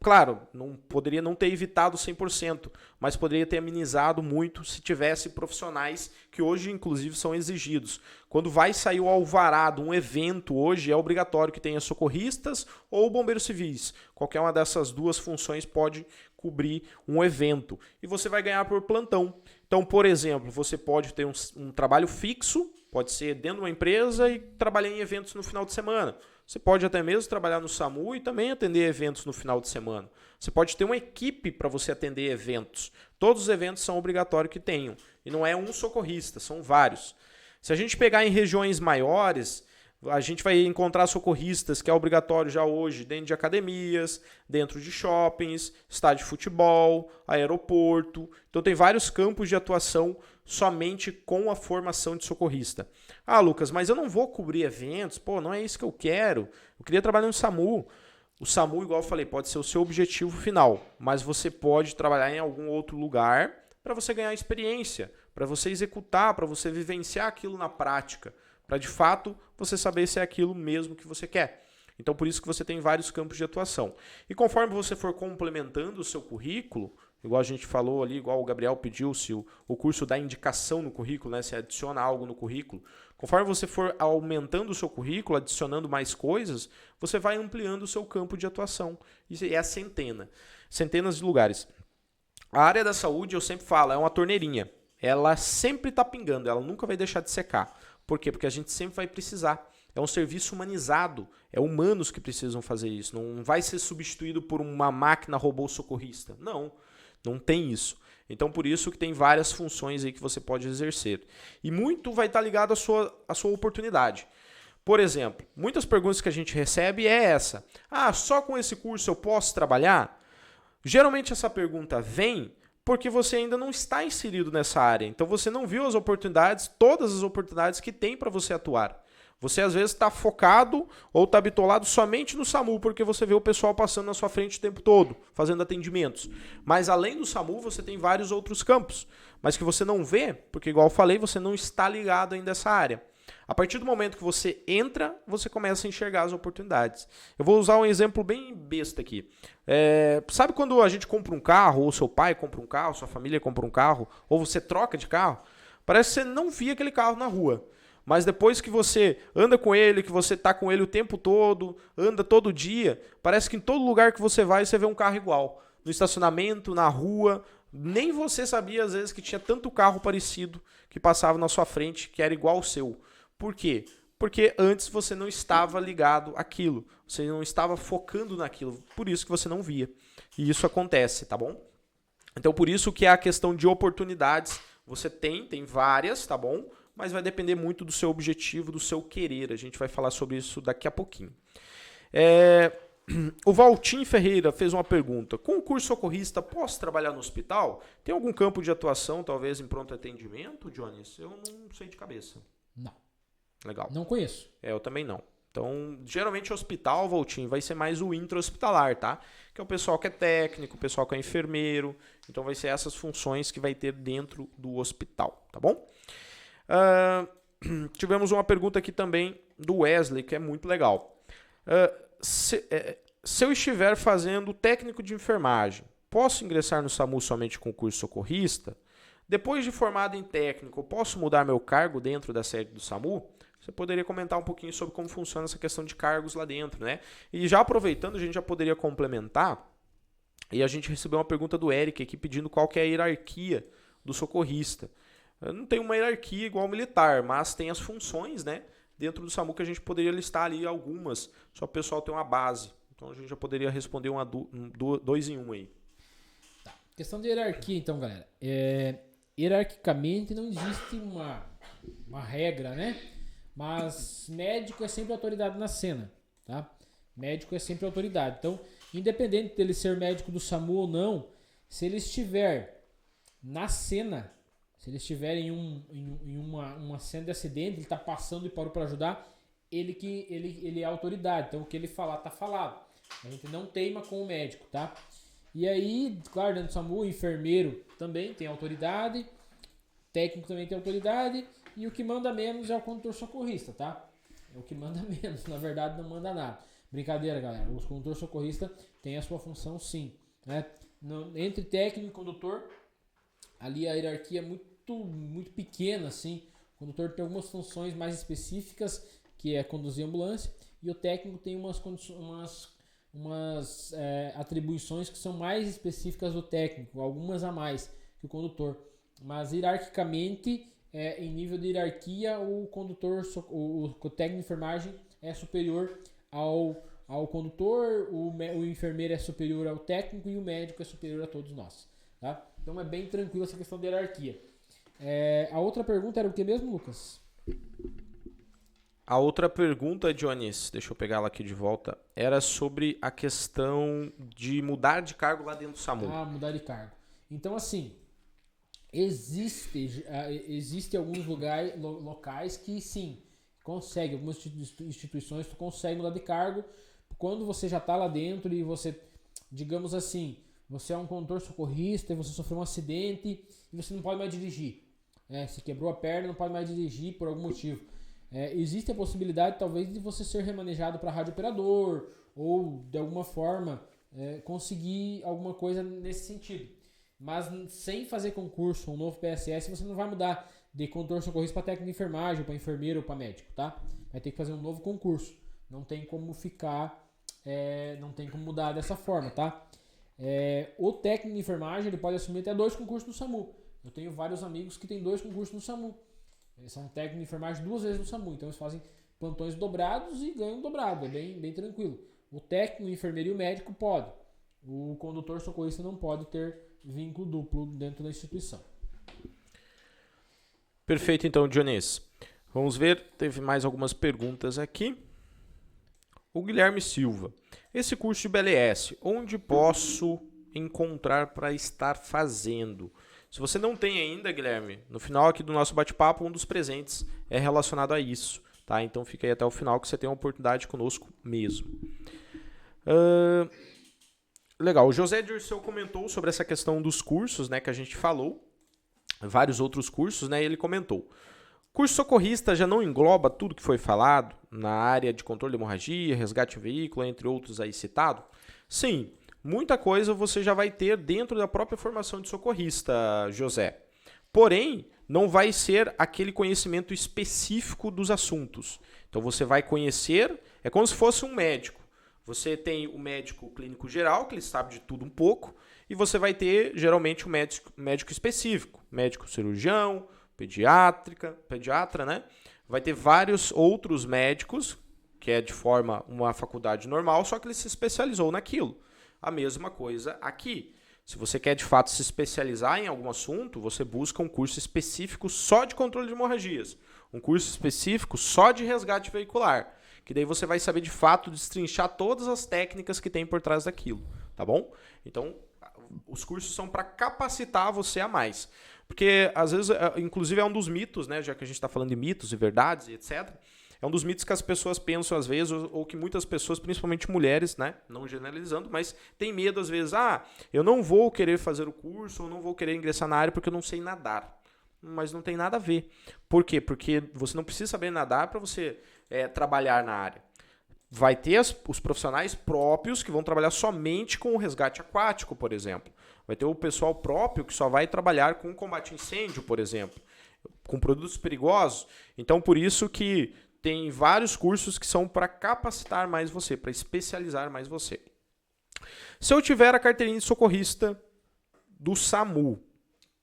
A: claro, não poderia não ter evitado 100%, mas poderia ter amenizado muito se tivesse profissionais que hoje, inclusive, são exigidos. Quando vai sair o alvará de um evento hoje, é obrigatório que tenha socorristas ou bombeiros civis. Qualquer uma dessas duas funções pode cobrir um evento. E você vai ganhar por plantão. Então, por exemplo, você pode ter um trabalho fixo, pode ser dentro de uma empresa e trabalhar em eventos no final de semana. Você pode até mesmo trabalhar no SAMU e também atender eventos no final de semana. Você pode ter uma equipe para você atender eventos. Todos os eventos são obrigatórios que tenham. E não é um socorrista, são vários. Se a gente pegar em regiões maiores, a gente vai encontrar socorristas, que é obrigatório já hoje, dentro de academias, dentro de shoppings, estádio de futebol, aeroporto. Então tem vários campos de atuação somente com a formação de socorrista. Ah, Lucas, mas eu não vou cobrir eventos, pô, não é isso que eu quero. Eu queria trabalhar no SAMU. O SAMU, igual eu falei, pode ser o seu objetivo final, mas você pode trabalhar em algum outro lugar para você ganhar experiência, para você executar, para você vivenciar aquilo na prática, para de fato você saber se é aquilo mesmo que você quer. Então por isso que você tem vários campos de atuação. E conforme você for complementando o seu currículo, igual a gente falou ali, igual o Gabriel pediu, se o curso dá indicação no currículo, né, se adiciona algo no currículo, conforme você for aumentando o seu currículo, adicionando mais coisas, você vai ampliando o seu campo de atuação. Isso é a centenas de lugares. A área da saúde, eu sempre falo, é uma torneirinha. Ela sempre está pingando, ela nunca vai deixar de secar. Por quê? Porque a gente sempre vai precisar. É um serviço humanizado. É humanos que precisam fazer isso. Não vai ser substituído por uma máquina robô socorrista. Não tem isso. Então, por isso que tem várias funções aí que você pode exercer. E muito vai estar ligado à sua oportunidade. Por exemplo, muitas perguntas que a gente recebe é essa. Ah, só com esse curso eu posso trabalhar? Geralmente essa pergunta vem porque você ainda não está inserido nessa área. Então você não viu as oportunidades, todas as oportunidades que tem para você atuar. Você às vezes está focado ou está bitolado somente no SAMU, porque você vê o pessoal passando na sua frente o tempo todo, fazendo atendimentos. Mas além do SAMU, você tem vários outros campos, mas que você não vê, porque igual eu falei, você não está ligado ainda a essa área. A partir do momento que você entra, você começa a enxergar as oportunidades. Eu vou usar um exemplo bem besta aqui. Sabe quando a gente compra um carro, ou seu pai compra um carro, sua família compra um carro, ou você troca de carro? Parece que você não via aquele carro na rua. Mas depois que você anda com ele, que você está com ele o tempo todo, anda todo dia, parece que em todo lugar que você vai, você vê um carro igual. No estacionamento, na rua, nem você sabia às vezes que tinha tanto carro parecido que passava na sua frente, que era igual ao seu. Por quê? Porque antes você não estava ligado àquilo, você não estava focando naquilo, por isso que você não via. E isso acontece, tá bom? Então por isso que é a questão de oportunidades, você tem várias, tá bom? Mas vai depender muito do seu objetivo, do seu querer. A gente vai falar sobre isso daqui a pouquinho. O Valtim Ferreira fez uma pergunta. Com o curso socorrista, posso trabalhar no hospital? Tem algum campo de atuação, talvez em pronto atendimento, Jones? Eu não sei de cabeça.
E: Não.
A: Legal.
E: Não conheço.
A: Eu também não. Então, geralmente hospital, Valtim, vai ser mais o intra-hospitalar, tá? Que é o pessoal que é técnico, o pessoal que é enfermeiro. Então, vai ser essas funções que vai ter dentro do hospital, tá bom? Tivemos uma pergunta aqui também do Wesley, que é muito legal. Se eu estiver fazendo técnico de enfermagem, posso ingressar no SAMU somente com o curso socorrista? Depois de formado em técnico, posso mudar meu cargo dentro da sede do SAMU? Você poderia comentar um pouquinho sobre como funciona essa questão de cargos lá dentro, né? E já aproveitando, a gente já poderia complementar, e a gente recebeu uma pergunta do Eric aqui pedindo qual que é a hierarquia do socorrista. Não tem uma hierarquia igual ao militar, mas tem as funções, né, dentro do SAMU que a gente poderia listar ali algumas, só o pessoal ter uma base. Então a gente já poderia responder dois em um aí.
E: Tá. Questão de hierarquia, então, galera. Hierarquicamente não existe uma regra, né? Mas médico é sempre autoridade na cena, tá? Médico é sempre autoridade. Então, independente dele ser médico do SAMU ou não, se ele estiver na cena, se ele estiver em uma cena de acidente, ele está passando e parou para ajudar, ele é autoridade. Então, o que ele falar, tá falado. A gente não teima com o médico, tá? E aí, claro, dentro do SAMU, o enfermeiro também tem autoridade, técnico também tem autoridade, e o que manda menos é o condutor socorrista, tá? É o que manda menos, na verdade não manda nada. Brincadeira, galera. O condutor socorrista tem a sua função, sim, né? Entre técnico e condutor, ali a hierarquia é muito pequena, assim. O condutor tem algumas funções mais específicas, que é conduzir a ambulância, e o técnico tem umas atribuições que são mais específicas do técnico, algumas a mais que o condutor. Mas hierarquicamente, em nível de hierarquia, o condutor, o técnico de enfermagem é superior ao condutor, o enfermeiro é superior ao técnico e o médico é superior a todos nós. Tá? Então é bem tranquilo essa questão de hierarquia. A outra pergunta era o que mesmo, Lucas?
A: A outra pergunta, Jones, deixa eu pegar ela aqui de volta, era sobre a questão de mudar de cargo lá dentro do SAMU.
E: Mudar de cargo. Então, assim, existe alguns locais que sim, consegue, algumas instituições tu consegue mudar de cargo quando você já está lá dentro e você, digamos assim, você é um condutor socorrista e você sofreu um acidente e você não pode mais dirigir. Se quebrou a perna, não pode mais dirigir por algum motivo. Existe a possibilidade talvez de você ser remanejado para radiooperador ou de alguma forma conseguir alguma coisa nesse sentido. Mas sem fazer concurso, um novo PSS, você não vai mudar de condutor socorrista para técnico de enfermagem, para enfermeiro ou para médico, tá? Vai ter que fazer um novo concurso. Não tem como não tem como mudar dessa forma, tá? O técnico de enfermagem ele pode assumir até 2 concursos no SAMU. Eu tenho vários amigos que têm 2 concursos no SAMU. Eles são técnicos de enfermagem 2 vezes no SAMU. Então eles fazem plantões dobrados e ganham dobrado. É bem tranquilo. O técnico, o enfermeiro e o médico pode. O condutor socorrista não pode ter vínculo duplo dentro da instituição.
A: Perfeito, então, Dionísio. Vamos ver, teve mais algumas perguntas aqui. O Guilherme Silva. Esse curso de BLS, onde posso encontrar para estar fazendo? Se você não tem ainda, Guilherme, no final aqui do nosso bate-papo, um dos presentes é relacionado a isso, tá? Então fica aí até o final que você tem uma oportunidade conosco mesmo. Legal, o José Dirceu comentou sobre essa questão dos cursos, né, que a gente falou, vários outros cursos, né, e ele comentou. Curso socorrista já não engloba tudo que foi falado na área de controle de hemorragia, resgate em veículo, entre outros aí citado? Sim, muita coisa você já vai ter dentro da própria formação de socorrista, José. Porém, não vai ser aquele conhecimento específico dos assuntos. Então você vai conhecer, é como se fosse um médico. Você tem o médico clínico geral, que ele sabe de tudo um pouco, e você vai ter geralmente o médico específico, médico cirurgião, pediatra, né? Vai ter vários outros médicos, que é de forma uma faculdade normal, só que ele se especializou naquilo. A mesma coisa aqui. Se você quer de fato se especializar em algum assunto, você busca um curso específico só de controle de hemorragias, um curso específico só de resgate veicular, que daí você vai saber de fato destrinchar todas as técnicas que tem por trás daquilo, tá bom? Então, os cursos são para capacitar você a mais. Porque, às vezes, inclusive é um dos mitos, né, já que a gente está falando de mitos e verdades e etc., é um dos mitos que as pessoas pensam, às vezes, ou que muitas pessoas, principalmente mulheres, né, não generalizando, mas tem medo, às vezes, eu não vou querer fazer o curso, ou não vou querer ingressar na área porque eu não sei nadar. Mas não tem nada a ver. Por quê? Porque você não precisa saber nadar para você trabalhar na área. Vai ter os profissionais próprios que vão trabalhar somente com o resgate aquático, por exemplo. Vai ter o pessoal próprio que só vai trabalhar com combate a incêndio, por exemplo, com produtos perigosos. Então, por isso que tem vários cursos que são para capacitar mais você, para especializar mais você. Se eu tiver a carteirinha de socorrista do SAMU,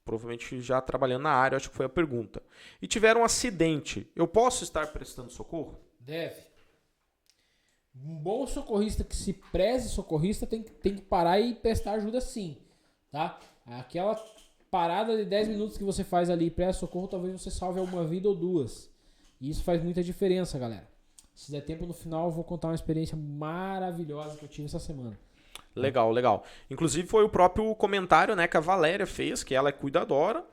A: provavelmente já trabalhando na área, acho que foi a pergunta, e tiver um acidente, eu posso estar prestando socorro?
E: Deve. Um bom socorrista que se preze socorrista tem que parar e prestar ajuda sim, tá? Aquela parada de 10 minutos que você faz ali e presta socorro, talvez você salve uma vida ou duas. E isso faz muita diferença, galera. Se der tempo no final, eu vou contar uma experiência maravilhosa que eu tive essa semana.
A: Legal, legal. Inclusive foi o próprio comentário, né, que a Valéria fez, que ela é cuidadora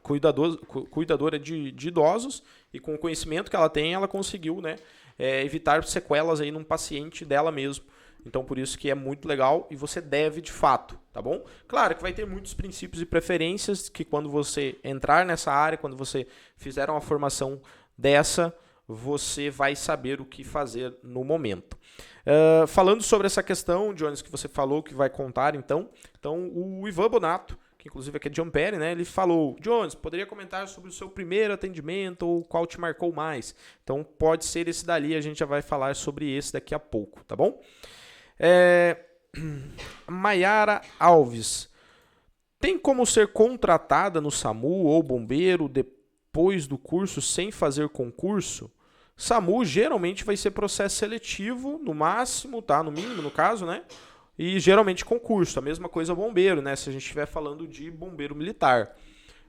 A: de idosos, e com o conhecimento que ela tem, ela conseguiu, né, evitar sequelas aí num paciente dela mesmo. Então, por isso que é muito legal e você deve de fato, tá bom? Claro que vai ter muitos princípios e preferências que quando você entrar nessa área, quando você fizer uma formação dessa, você vai saber o que fazer no momento. Falando sobre essa questão, Jones, que você falou que vai contar, então o Ivan Bonato, que inclusive aqui é de Ampere, né, ele falou, Jones, poderia comentar sobre o seu primeiro atendimento ou qual te marcou mais? Então pode ser esse dali, a gente já vai falar sobre esse daqui a pouco, tá bom? Maiara Alves, tem como ser contratada no SAMU ou bombeiro depois do curso sem fazer concurso? SAMU geralmente vai ser processo seletivo, no máximo, tá? No mínimo, no caso, né? E geralmente concurso. A mesma coisa bombeiro, né? Se a gente estiver falando de bombeiro militar.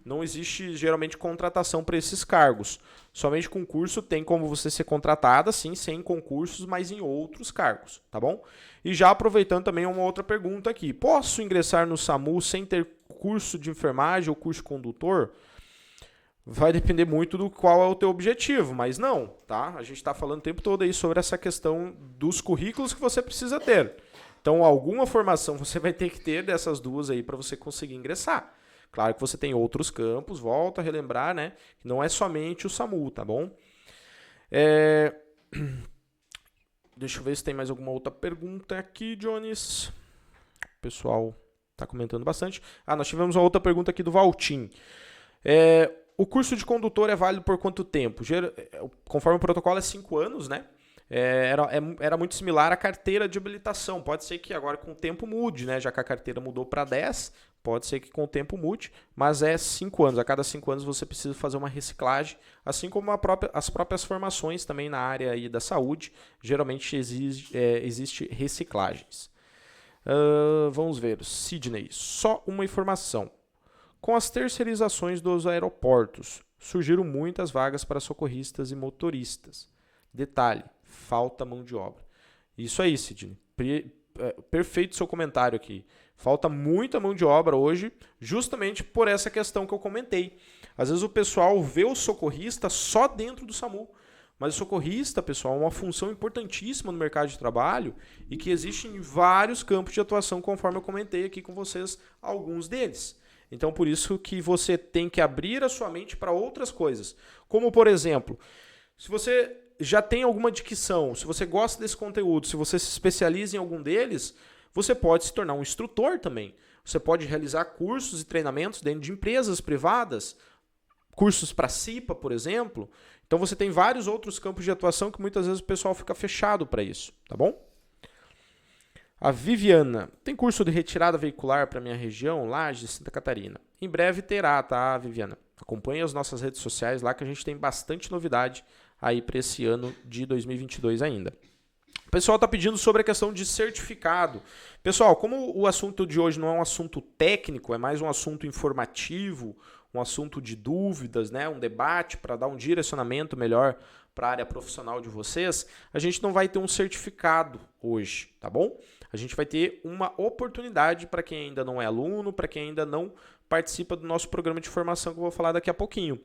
A: Não existe geralmente contratação para esses cargos. Somente concurso tem como você ser contratada, sim, sem concursos, mas em outros cargos, tá bom? E já aproveitando também uma outra pergunta aqui. Posso ingressar no SAMU sem ter curso de enfermagem ou curso condutor? Vai depender muito do qual é o teu objetivo, mas não, tá? A gente está falando o tempo todo aí sobre essa questão dos currículos que você precisa ter. Então, alguma formação você vai ter que ter dessas duas aí para você conseguir ingressar. Claro que você tem outros campos, volta a relembrar, né? Que não é somente o SAMU, tá bom? Deixa eu ver se tem mais alguma outra pergunta aqui, Jones. O pessoal está comentando bastante. Nós tivemos uma outra pergunta aqui do Valtim. O curso de condutor é válido por quanto tempo? Conforme o protocolo é 5 anos, né? Era muito similar à carteira de habilitação. Pode ser que agora com o tempo mude, né? Já que a carteira mudou para 10, pode ser que com o tempo mude, mas é 5 anos. A cada 5 anos você precisa fazer uma reciclagem, assim como as próprias formações também na área aí da saúde, geralmente existe reciclagens. Vamos ver, Sidney, só uma informação. Com as terceirizações dos aeroportos, surgiram muitas vagas para socorristas e motoristas. Detalhe, falta mão de obra. Isso aí, Sidney. Perfeito seu comentário aqui. Falta muita mão de obra hoje, justamente por essa questão que eu comentei. Às vezes o pessoal vê o socorrista só dentro do SAMU. Mas o socorrista, pessoal, é uma função importantíssima no mercado de trabalho e que existe em vários campos de atuação, conforme eu comentei aqui com vocês alguns deles. Então, por isso que você tem que abrir a sua mente para outras coisas. Como, por exemplo, se você já tem alguma dicção, se você gosta desse conteúdo, se você se especializa em algum deles, você pode se tornar um instrutor também. Você pode realizar cursos e treinamentos dentro de empresas privadas, cursos para CIPA, por exemplo. Então você tem vários outros campos de atuação que muitas vezes o pessoal fica fechado para isso, tá bom? A Viviana, tem curso de retirada veicular para minha região, Lages, Santa Catarina. Em breve terá, tá, Viviana? Acompanhe as nossas redes sociais lá que a gente tem bastante novidade aí para esse ano de 2022 ainda. O pessoal está pedindo sobre a questão de certificado. Pessoal, como o assunto de hoje não é um assunto técnico, é mais um assunto informativo, um assunto de dúvidas, né? Um debate para dar um direcionamento melhor para a área profissional de vocês, a gente não vai ter um certificado hoje, tá bom? A gente vai ter uma oportunidade para quem ainda não é aluno, para quem ainda não participa do nosso programa de formação que eu vou falar daqui a pouquinho.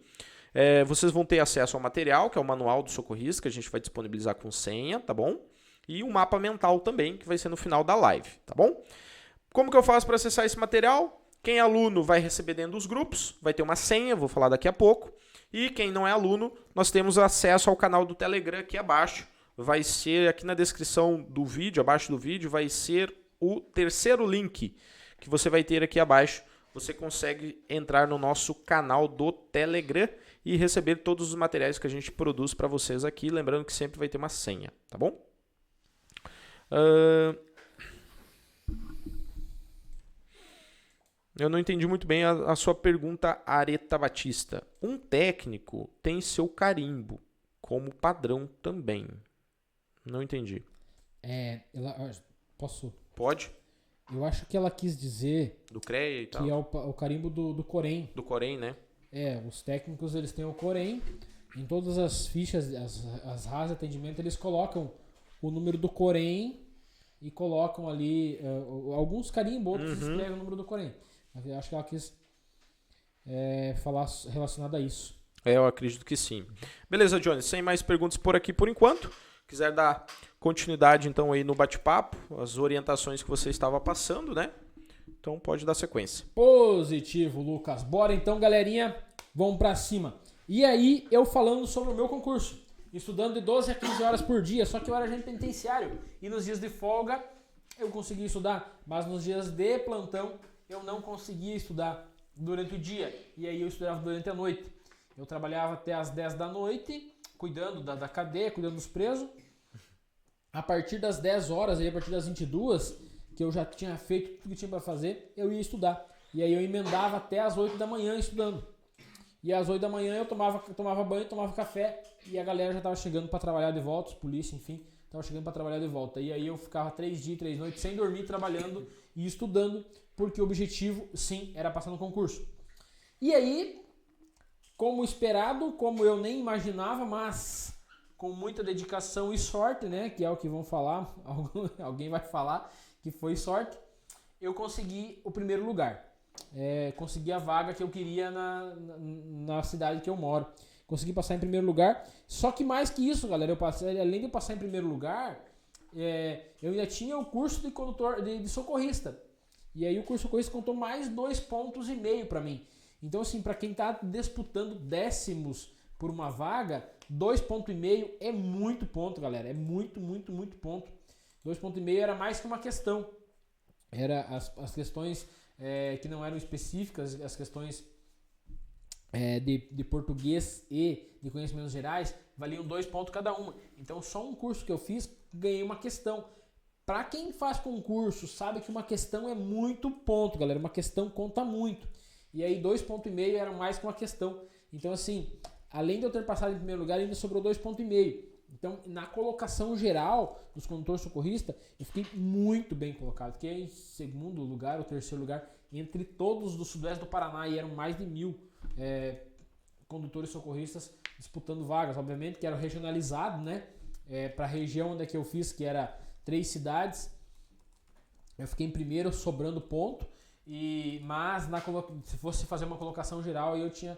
A: Vocês vão ter acesso ao material, que é o manual do socorrista, que a gente vai disponibilizar com senha, tá bom? E um mapa mental também, que vai ser no final da live, tá bom? Como que eu faço para acessar esse material? Quem é aluno vai receber dentro dos grupos, vai ter uma senha, vou falar daqui a pouco. E quem não é aluno, nós temos acesso ao canal do Telegram aqui abaixo. Vai ser aqui na descrição do vídeo, abaixo do vídeo, vai ser o terceiro link que você vai ter aqui abaixo. Você consegue entrar no nosso canal do Telegram e receber todos os materiais que a gente produz para vocês aqui. Lembrando que sempre vai ter uma senha, tá bom? Eu não entendi muito bem a sua pergunta, Areta Batista. Um técnico tem seu carimbo como padrão também. Não entendi.
E: Posso?
A: Pode?
E: Eu acho que ela quis dizer
A: do CREA e tal.
E: Que é o carimbo do Corém.
A: Do Corém, né?
E: Os técnicos eles têm o Corém. Em todas as fichas, as RAS de atendimento, eles colocam o número do Corém e colocam ali alguns carimbos, outros escrevem o número do Corém. Eu acho que ela quis falar relacionado a isso.
A: Eu acredito que sim. Beleza, Johnny, sem mais perguntas por aqui por enquanto. Quiser dar continuidade então aí no bate-papo, as orientações que você estava passando, né? Então pode dar sequência.
E: Positivo, Lucas. Bora então, galerinha. Vamos pra cima. E aí, eu falando sobre o meu concurso. Estudando de 12 a 15 horas por dia, só que eu era agente penitenciário. E nos dias de folga, eu conseguia estudar. Mas nos dias de plantão, eu não conseguia estudar durante o dia. E aí eu estudava durante a noite. Eu trabalhava até as 10 da noite, cuidando da cadeia, cuidando dos presos. A partir das 10 horas, aí, a partir das 22, que eu já tinha feito tudo que tinha para fazer, eu ia estudar. E aí eu emendava até as 8 da manhã estudando. E às 8 da manhã eu tomava banho, tomava café, e a galera já estava chegando para trabalhar de volta, os polícia, enfim, estava chegando para trabalhar de volta. E aí eu ficava 3 dias, 3 noites sem dormir, trabalhando e estudando, porque o objetivo, sim, era passar no concurso. E aí, como esperado, como eu nem imaginava, mas com muita dedicação e sorte, né, que é o que vão falar, alguém vai falar que foi sorte, eu consegui o primeiro lugar. Consegui a vaga que eu queria na cidade que eu moro. Consegui passar em primeiro lugar. Só que mais que isso, galera, além de eu passar em primeiro lugar, eu ainda tinha o curso de condutor de socorrista. E aí o curso de socorrista contou mais 2,5 pontos para mim. Então, assim, para quem tá disputando décimos por uma vaga, 2,5 pontos é muito ponto, galera. É muito, muito, muito ponto. 2,5 pontos era mais que uma questão. Era as questões que não eram específicas, as questões de português e de conhecimentos gerais, valiam 2 pontos cada uma. Então, só um curso que eu fiz, ganhei uma questão. Para quem faz concurso, sabe que uma questão é muito ponto, galera. Uma questão conta muito. E aí, 2,5 pontos era mais que uma questão. Então, assim, além de eu ter passado em primeiro lugar, ainda sobrou 2,5 pontos. Então, na colocação geral dos condutores socorristas, eu fiquei muito bem colocado. Fiquei em segundo lugar ou terceiro lugar entre todos do sudoeste do Paraná, e eram mais de 1.000 condutores socorristas disputando vagas, obviamente, que era regionalizado, né? Para a região onde é que eu fiz, que era 3 cidades. Eu fiquei em primeiro, sobrando ponto, mas se fosse fazer uma colocação geral, eu tinha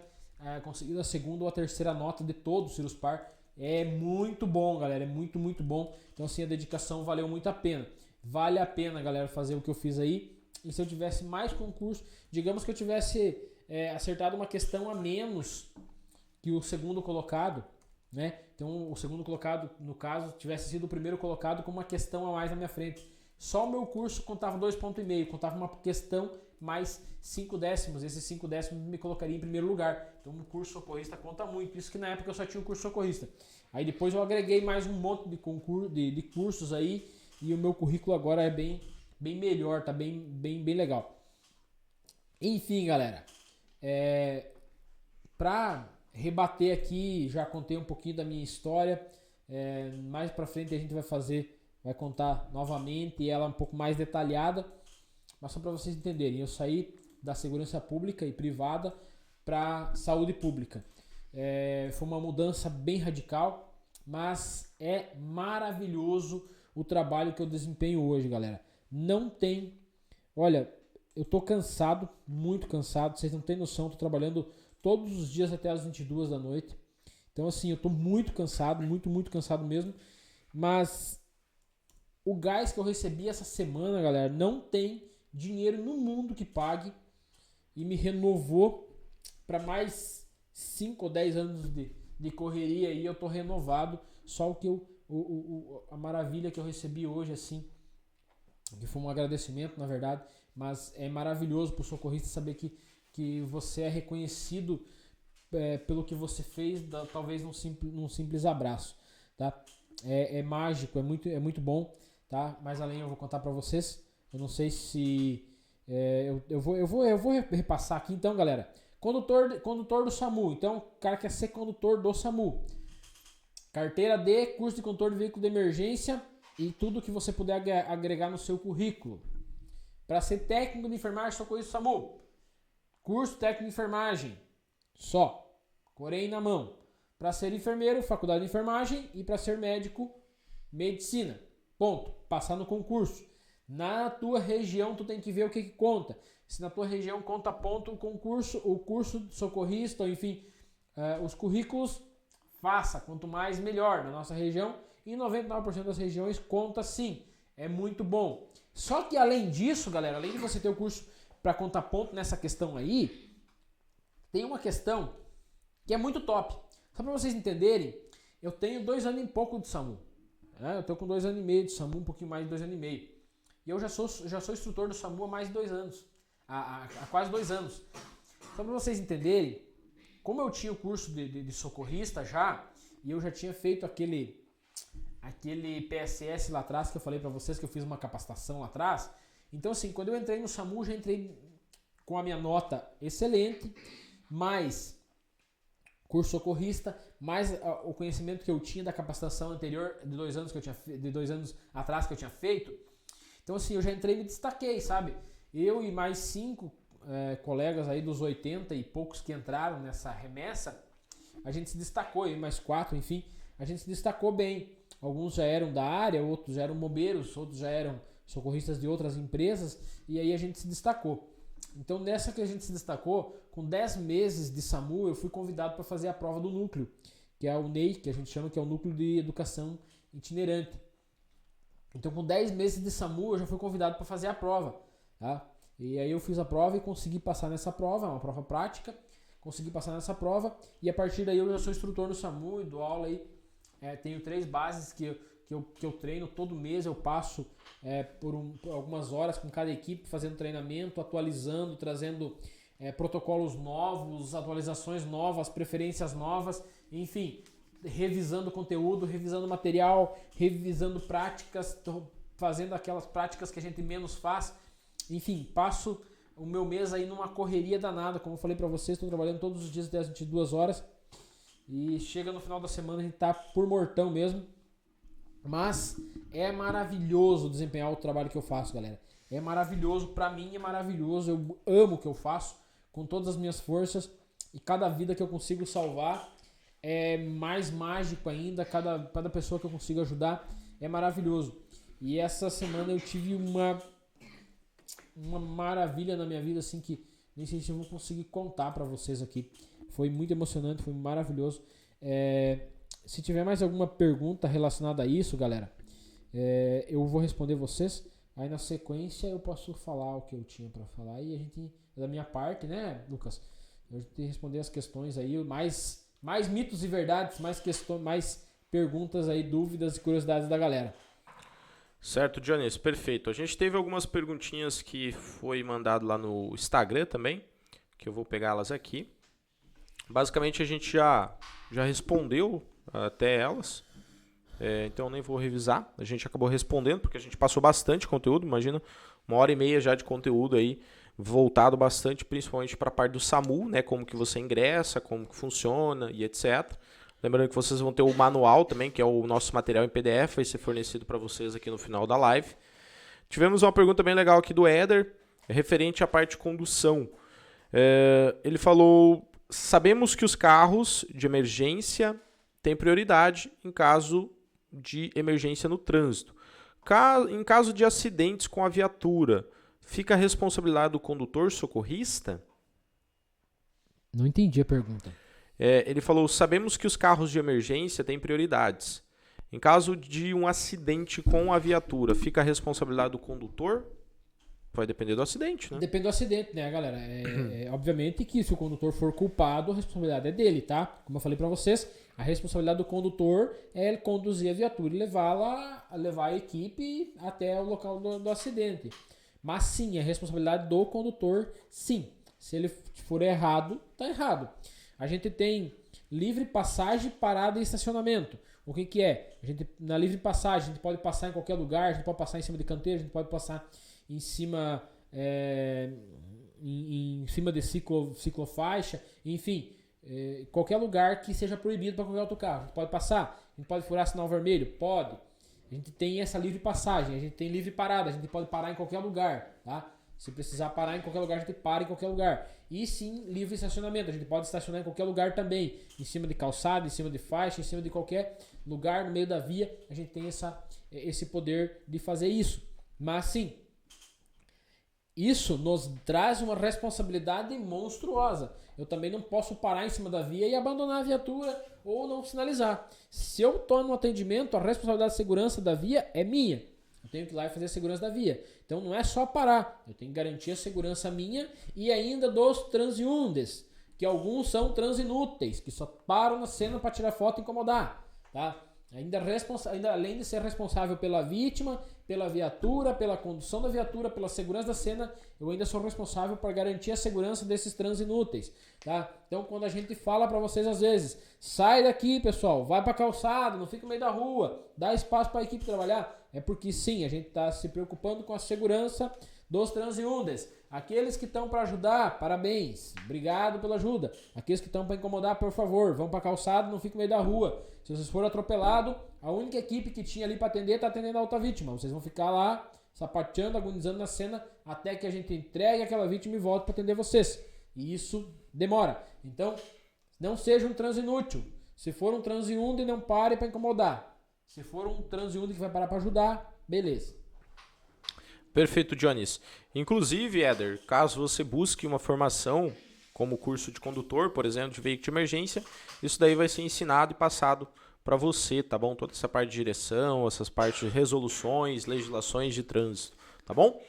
E: conseguido a segunda ou a terceira nota de todo o Ciruspar. É muito bom, galera, é muito, muito bom. Então, assim, a dedicação valeu muito a pena. Vale a pena, galera, fazer o que eu fiz aí. E se eu tivesse mais concurso, digamos que eu tivesse acertado uma questão a menos que o segundo colocado, né? Então, o segundo colocado, no caso, tivesse sido o primeiro colocado com uma questão a mais na minha frente. Só o meu curso contava 2,5 pontos, contava uma questão mais 5 décimos. Esses 5 décimos me colocaria em primeiro lugar. Então o curso socorrista conta muito. Isso que na época eu só tinha o curso socorrista. Aí depois eu agreguei mais um monte de cursos aí. E o meu currículo agora é bem melhor, tá bem legal. Enfim, galera. Pra rebater aqui, já contei um pouquinho da minha história. Mais pra frente a gente vai contar novamente ela um pouco mais detalhada, mas só para vocês entenderem, eu saí da segurança pública e privada para saúde pública. Foi uma mudança bem radical, mas é maravilhoso o trabalho que eu desempenho hoje, galera. Não tem... Olha, eu tô cansado, muito cansado, vocês não têm noção, tô trabalhando todos os dias até as 22 da noite. Então assim, eu tô muito cansado, muito cansado mesmo, mas... O gás que eu recebi essa semana, galera, não tem dinheiro no mundo que pague e me renovou para mais 5 ou 10 anos de correria e eu tô renovado. Só o que a maravilha que eu recebi hoje, assim, que foi um agradecimento, na verdade, mas é maravilhoso pro socorrista saber que você é reconhecido pelo que você fez, talvez num simples abraço, tá? É mágico, é muito bom. Tá? Mais além eu vou contar para vocês. Eu não sei se eu vou repassar aqui então, galera. Condutor do SAMU. Então, o cara quer ser condutor do SAMU. Carteira D, curso de condutor de veículo de emergência e tudo que você puder agregar no seu currículo. Para ser técnico de enfermagem, socorrista do SAMU. Curso técnico de enfermagem. Só. Corém na mão. Para ser enfermeiro, faculdade de enfermagem. E para ser médico, medicina. Ponto. Passar no concurso. Na tua região tu tem que ver o que conta. Se na tua região conta ponto o concurso, o curso de socorrista, enfim, os currículos, faça. Quanto mais, melhor. Na nossa região, em 99% das regiões, conta sim. É muito bom. Só que além disso, galera, além de você ter o curso para contar ponto nessa questão aí, tem uma questão que é muito top. Só para vocês entenderem, eu tenho 2 anos e pouco de SAMU. Eu estou com 2 anos e meio de SAMU, um pouquinho mais de 2 anos e meio. E eu já sou instrutor do SAMU há mais de 2 anos. Há quase 2 anos. Só para vocês entenderem, como eu tinha o curso de socorrista já, e eu já tinha feito aquele PSS lá atrás, que eu falei para vocês, que eu fiz uma capacitação lá atrás. Então assim, quando eu entrei no SAMU, já entrei com a minha nota excelente, mais curso socorrista, mais o conhecimento que eu tinha da capacitação anterior de 2 anos de 2 anos atrás que eu tinha feito. Então assim, eu já entrei e me destaquei, sabe? Eu e mais 5 colegas aí dos 80 e poucos que entraram nessa remessa, a gente se destacou, e mais 4, enfim, a gente se destacou bem. Alguns já eram da área, outros já eram bombeiros, outros já eram socorristas de outras empresas, e aí a gente se destacou. Então nessa que a gente se destacou, com 10 meses de SAMU, eu fui convidado para fazer a prova do núcleo, que é o NEI, que a gente chama que é o Núcleo de Educação Itinerante. Então com 10 meses de SAMU, eu já fui convidado para fazer a prova, tá? E aí eu fiz a prova e consegui passar nessa prova, uma prova prática, consegui passar nessa prova, e a partir daí eu já sou instrutor no SAMU e dou aula aí. Tenho 3 bases que eu treino todo mês, eu passo por algumas horas com cada equipe, fazendo treinamento, atualizando, trazendo protocolos novos, atualizações novas, preferências novas, enfim, revisando conteúdo, revisando material, revisando práticas, fazendo aquelas práticas que a gente menos faz. Enfim, passo o meu mês aí numa correria danada, como eu falei pra vocês, estou trabalhando todos os dias até as 22 horas e chega no final da semana a gente tá por mortão mesmo, mas é maravilhoso desempenhar o trabalho que eu faço, galera. É maravilhoso, pra mim é maravilhoso, eu amo o que eu faço com todas as minhas forças E cada vida que eu consigo salvar é mais mágico ainda. Cada pessoa que eu consigo ajudar é maravilhoso. E essa semana eu tive uma maravilha na minha vida, assim, que nem sei se eu vou conseguir contar pra vocês aqui. Foi muito emocionante, foi maravilhoso. Se tiver mais alguma pergunta relacionada a isso, galera, eu vou responder vocês. Aí na sequência eu posso falar o que eu tinha pra falar. E a gente, da minha parte, né, Lucas? Eu tenho que responder as questões aí, mais mitos e verdades, mais questões, mais perguntas aí, dúvidas e curiosidades da galera.
A: Certo, Jones, perfeito. A gente teve algumas perguntinhas que foi mandado lá no Instagram também, que eu vou pegá-las aqui. Basicamente a gente já respondeu até elas, então eu nem vou revisar. A gente acabou respondendo porque a gente passou bastante conteúdo, imagina, 1h30 já de conteúdo aí, voltado bastante principalmente para a parte do SAMU, né, como que você ingressa, como que funciona e etc. Lembrando que vocês vão ter o manual também, que é o nosso material em PDF, vai ser fornecido para vocês aqui no final da live. Tivemos uma pergunta bem legal aqui do Éder, referente à parte de condução. Ele falou, sabemos que os carros de emergência têm prioridade em caso de emergência no trânsito. Em caso de acidentes com a viatura, fica a responsabilidade do condutor socorrista?
E: Não entendi a pergunta.
A: Ele falou, sabemos que os carros de emergência têm prioridades. Em caso de um acidente com a viatura, fica a responsabilidade do condutor? Vai depender do acidente, né?
E: Depende do acidente, né, galera? Obviamente que se o condutor for culpado, a responsabilidade é dele, tá? Como eu falei pra vocês, a responsabilidade do condutor é conduzir a viatura e levar a equipe até o local do acidente. Mas sim, a responsabilidade do condutor, sim. Se ele for errado, tá errado. A gente tem livre passagem, parada e estacionamento. O que é? Na livre passagem, a gente pode passar em qualquer lugar, a gente pode passar em cima de canteiro, a gente pode passar em cima, em cima de ciclofaixa, enfim, qualquer lugar que seja proibido para qualquer outro carro. A gente pode passar, a gente pode furar sinal vermelho? Pode. A gente tem essa livre passagem, a gente tem livre parada, a gente pode parar em qualquer lugar, tá? Se precisar parar em qualquer lugar, a gente para em qualquer lugar. E sim, livre estacionamento. A gente pode estacionar em qualquer lugar também. Em cima de calçada, em cima de faixa, em cima de qualquer lugar no meio da via. A gente tem esse poder de fazer isso. Mas sim, isso nos traz uma responsabilidade monstruosa. Eu também não posso parar em cima da via e abandonar a viatura ou não sinalizar. Se eu estou no atendimento, a responsabilidade de segurança da via é minha. Eu tenho que ir lá e fazer a segurança da via. Então não é só parar. Eu tenho que garantir a segurança minha e ainda dos transeuntes, que alguns são transinúteis, que só param na cena para tirar foto e incomodar. Tá? Ainda além de ser responsável pela vítima, pela viatura, pela condução da viatura, pela segurança da cena, eu ainda sou responsável por garantir a segurança desses transinúteis. Tá? Então quando a gente fala para vocês às vezes, sai daqui pessoal, vai para calçada, não fica no meio da rua, dá espaço para a equipe trabalhar, é porque sim, a gente está se preocupando com a segurança dos transeuntes. Aqueles que estão para ajudar, parabéns, obrigado pela ajuda. Aqueles que estão para incomodar, por favor, vão para calçada, não fiquem no meio da rua. Se vocês forem atropelados, a única equipe que tinha ali para atender está atendendo a outra vítima. Vocês vão ficar lá sapateando, agonizando na cena até que a gente entregue aquela vítima e volte para atender vocês. E isso demora. Então, não seja um transinútil. Se for um transeunte, não pare para incomodar. Se for um transeunte que vai parar para ajudar, beleza.
A: Perfeito, Jones. Inclusive, Éder, caso você busque uma formação como curso de condutor, por exemplo, de veículo de emergência, isso daí vai ser ensinado e passado para você, tá bom? Toda essa parte de direção, essas partes de resoluções, legislações de trânsito, tá bom?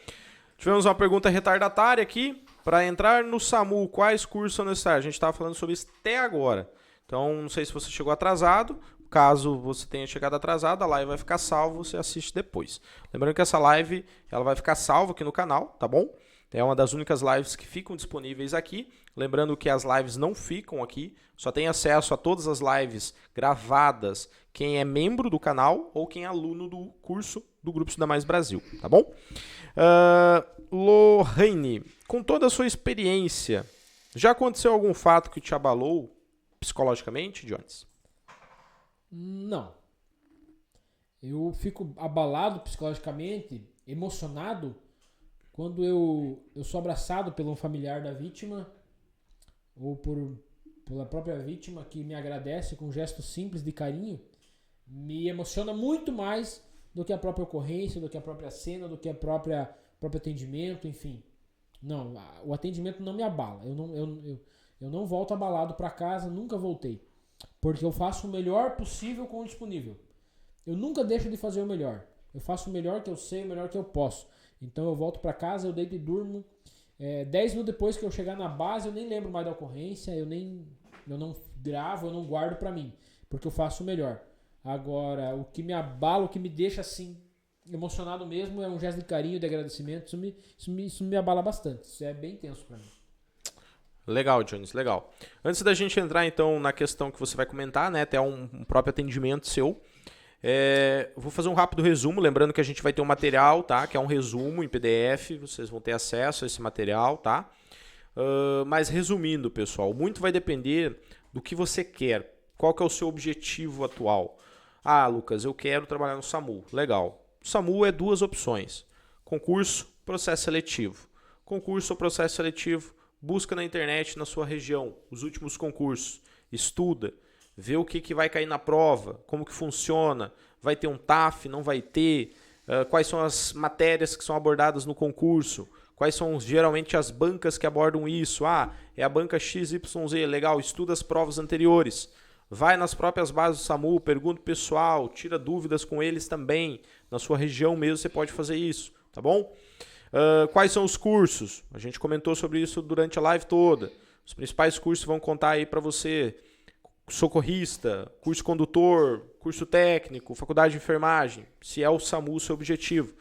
A: Tivemos uma pergunta retardatária aqui. Para entrar no SAMU, quais cursos são necessários? A gente estava falando sobre isso até agora. Então, não sei se você chegou atrasado. Caso você tenha chegado atrasado, a live vai ficar salva, você assiste depois. Lembrando que essa live ela vai ficar salva aqui no canal, tá bom? É uma das únicas lives que ficam disponíveis aqui. Lembrando que as lives não ficam aqui, só tem acesso a todas as lives gravadas quem é membro do canal ou quem é aluno do curso do Grupo Estuda Mais Brasil, tá bom? Lohane, com toda a sua experiência, já aconteceu algum fato que te abalou psicologicamente, Jones?
E: Não. Eu fico abalado psicologicamente, emocionado, quando eu sou abraçado por um familiar da vítima ou por pela própria vítima, que me agradece com gestos simples de carinho, me emociona muito mais do que a própria ocorrência, do que a própria cena, do que o próprio atendimento, enfim. Não, o atendimento não me abala. Eu não volto abalado para casa, nunca voltei. Porque eu faço o melhor possível com o disponível. Eu nunca deixo de fazer o melhor. Eu faço o melhor que eu sei, o melhor que eu posso. Então eu volto para casa, eu deito e durmo. 10 minutos depois que eu chegar na base, eu nem lembro mais da ocorrência, eu não gravo, eu não guardo para mim. Porque eu faço o melhor. Agora, o que me abala, o que me deixa assim emocionado mesmo é um gesto de carinho, de agradecimento. Isso me abala bastante. Isso é bem tenso para mim.
A: Legal, Jones, legal. Antes da gente entrar então na questão que você vai comentar, né, até um próprio atendimento seu, vou fazer um rápido resumo, lembrando que a gente vai ter um material, tá, que é um resumo em PDF, vocês vão ter acesso a esse material, tá? Mas resumindo, pessoal, muito vai depender do que você quer, qual que é o seu objetivo atual. Ah, Lucas, eu quero trabalhar no SAMU, legal. O SAMU é 2 opções, concurso, processo seletivo. Concurso ou processo seletivo, busca na internet, na sua região, os últimos concursos, estuda, vê o que vai cair na prova, como que funciona, vai ter um TAF, não vai ter, quais são as matérias que são abordadas no concurso, quais são geralmente as bancas que abordam isso. É a banca XYZ, legal, estuda as provas anteriores, vai nas próprias bases do SAMU, pergunta pro pessoal, tira dúvidas com eles também, na sua região mesmo você pode fazer isso, tá bom? Quais são os cursos? A gente comentou sobre isso durante a live toda. Os principais cursos vão contar aí para você: socorrista, curso condutor, curso técnico, faculdade de enfermagem, se é o SAMU o seu objetivo.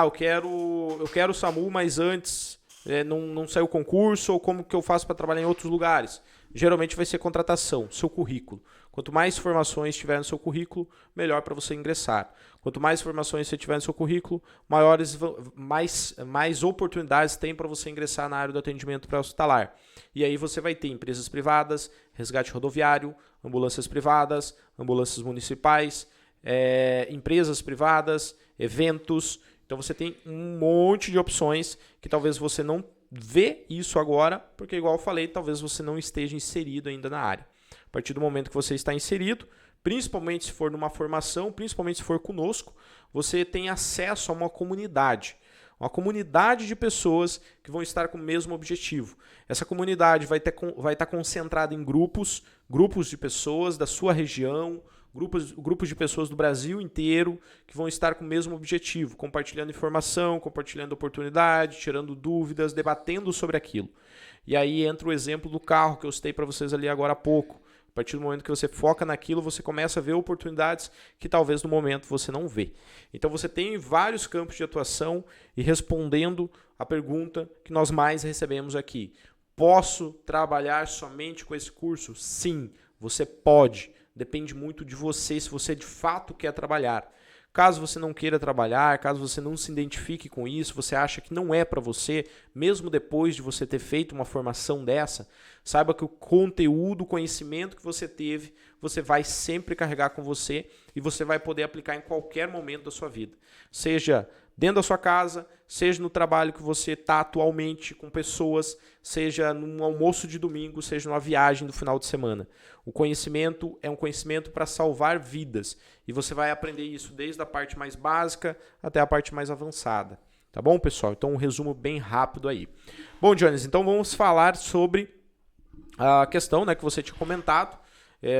A: Eu quero o SAMU, mas antes não saiu o concurso, ou como que eu faço para trabalhar em outros lugares? Geralmente vai ser contratação, seu currículo. Quanto mais informações tiver no seu currículo, melhor para você ingressar. Quanto mais informações você tiver no seu currículo, mais oportunidades tem para você ingressar na área do atendimento pré-hospitalar. E aí você vai ter empresas privadas, resgate rodoviário, ambulâncias privadas, ambulâncias municipais, empresas privadas, eventos. Então você tem um monte de opções que talvez você não vê isso agora, porque igual eu falei, talvez você não esteja inserido ainda na área. A partir do momento que você está inserido, principalmente se for numa formação, principalmente se for conosco, você tem acesso a uma comunidade de pessoas que vão estar com o mesmo objetivo. Essa comunidade vai estar concentrada em grupos de pessoas da sua região, grupos de pessoas do Brasil inteiro que vão estar com o mesmo objetivo, compartilhando informação, compartilhando oportunidade, tirando dúvidas, debatendo sobre aquilo. E aí entra o exemplo do carro que eu citei para vocês ali agora há pouco. A partir do momento que você foca naquilo, você começa a ver oportunidades que talvez no momento você não vê. Então você tem vários campos de atuação e respondendo a pergunta que nós mais recebemos aqui. Posso trabalhar somente com esse curso? Sim, você pode. Depende muito de você, se você de fato quer trabalhar. Caso você não queira trabalhar, caso você não se identifique com isso, você acha que não é para você, mesmo depois de você ter feito uma formação dessa, saiba que o conteúdo, o conhecimento que você teve, você vai sempre carregar com você e você vai poder aplicar em qualquer momento da sua vida. Seja dentro da sua casa, seja no trabalho que você está atualmente com pessoas, seja num almoço de domingo, seja numa viagem do final de semana. O conhecimento é um conhecimento para salvar vidas e você vai aprender isso desde a parte mais básica até a parte mais avançada. Tá bom, pessoal? Então um resumo bem rápido aí. Bom, Jones, então vamos falar sobre a questão, né, que você tinha comentado,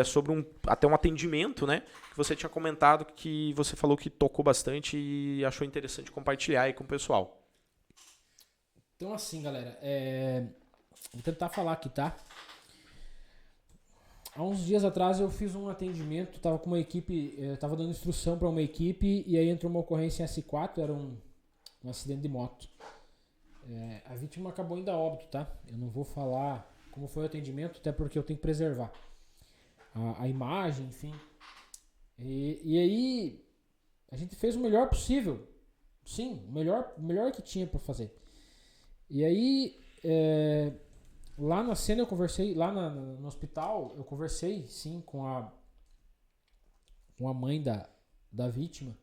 A: sobre até um atendimento, né, que você tinha comentado, que você falou que tocou bastante e achou interessante compartilhar aí com o pessoal.
E: Então assim, galera, vou tentar falar aqui, tá? Há uns dias atrás eu fiz um atendimento, tava com uma equipe, tava dando instrução para uma equipe e aí entrou uma ocorrência em S4, era um acidente de moto. A vítima acabou indo a óbito, tá? Eu não vou falar como foi o atendimento, até porque eu tenho que preservar a imagem, enfim. E aí a gente fez o melhor possível. Sim, o melhor que tinha para fazer. E aí lá na cena eu conversei, lá no hospital eu conversei sim com a mãe da vítima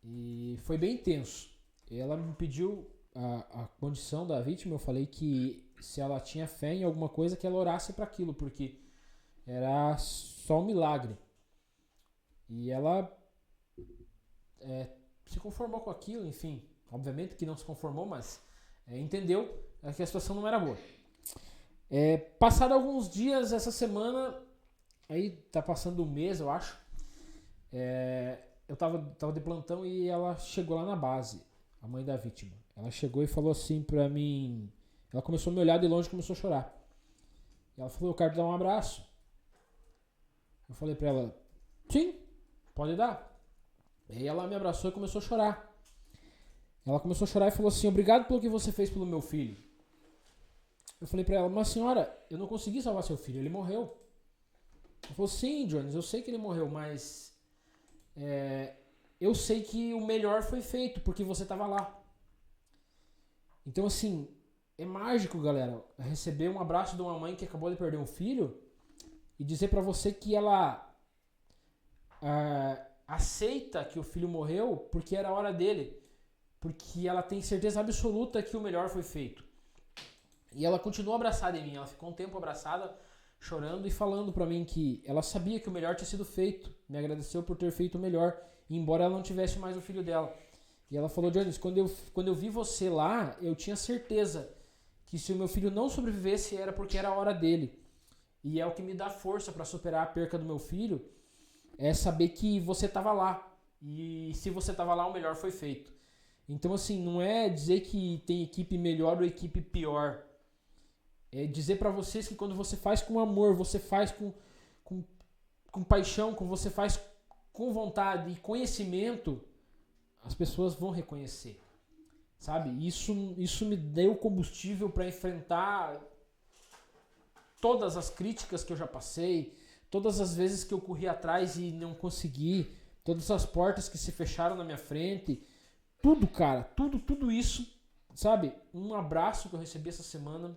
E: e foi bem intenso. Ela me pediu a condição da vítima, eu falei que se ela tinha fé em alguma coisa, que ela orasse para aquilo, porque era só um milagre. E ela se conformou com aquilo, enfim. Obviamente que não se conformou, mas entendeu que a situação não era boa. Passado alguns dias, essa semana, aí tá passando um mês, eu acho, eu tava de plantão e ela chegou lá na base, a mãe da vítima. Ela chegou e falou assim pra mim, ela começou a me olhar de longe e começou a chorar. E ela falou, eu quero te dar um abraço. Eu falei pra ela, sim, pode dar. E aí ela me abraçou e começou a chorar. Ela começou a chorar e falou assim, obrigado pelo que você fez pelo meu filho. Eu falei pra ela, mas senhora, eu não consegui salvar seu filho, ele morreu. Ela falou, sim, Jones, eu sei que ele morreu, mas eu sei que o melhor foi feito, porque você tava lá. Então assim, é mágico, galera, receber um abraço de uma mãe que acabou de perder um filho e dizer pra você que ela aceita que o filho morreu porque era a hora dele, porque ela tem certeza absoluta que o melhor foi feito. E ela continuou abraçada em mim, ela ficou um tempo abraçada, chorando e falando pra mim que ela sabia que o melhor tinha sido feito, me agradeceu por ter feito o melhor, embora ela não tivesse mais o filho dela. E ela falou, Jones, quando eu vi você lá, eu tinha certeza que se o meu filho não sobrevivesse era porque era a hora dele. E é o que me dá força pra superar a perca do meu filho, é saber que você tava lá. E se você tava lá, o melhor foi feito. Então assim, não é dizer que tem equipe melhor ou equipe pior. É dizer pra vocês que quando você faz com amor, você faz com paixão, você faz com vontade e conhecimento, as pessoas vão reconhecer. Sabe? Isso me deu combustível para enfrentar todas as críticas que eu já passei, todas as vezes que eu corri atrás e não consegui, todas as portas que se fecharam na minha frente, tudo, cara, tudo isso, sabe? Um abraço que eu recebi essa semana,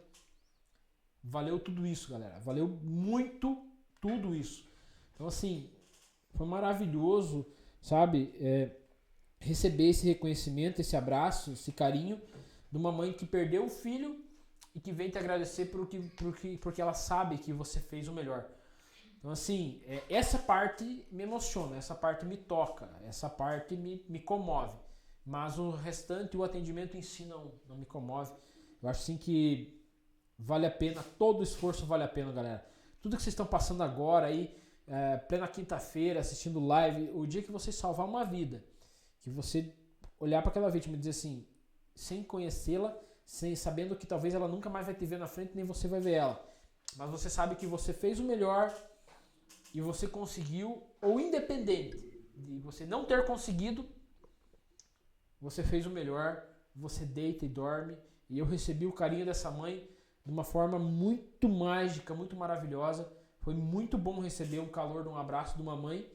E: valeu tudo isso, galera, valeu muito tudo isso. Então assim, foi maravilhoso, sabe? Receber esse reconhecimento, esse abraço, esse carinho de uma mãe que perdeu o filho e que vem te agradecer porque ela sabe que você fez o melhor. Então assim, essa parte me emociona, essa parte me toca, essa parte me comove. Mas o restante, o atendimento em si não me comove. Eu acho assim que vale a pena, todo o esforço vale a pena, galera. Tudo que vocês estão passando agora aí, plena quinta-feira, assistindo live, o dia que você salvar uma vida, que você olhar para aquela vítima e dizer assim, sem conhecê-la, sabendo que talvez ela nunca mais vai te ver na frente, nem você vai ver ela. Mas você sabe que você fez o melhor e você conseguiu, ou independente de você não ter conseguido, você fez o melhor, você deita e dorme. E eu recebi o carinho dessa mãe de uma forma muito mágica, muito maravilhosa. Foi muito bom receber um calor de um abraço de uma mãe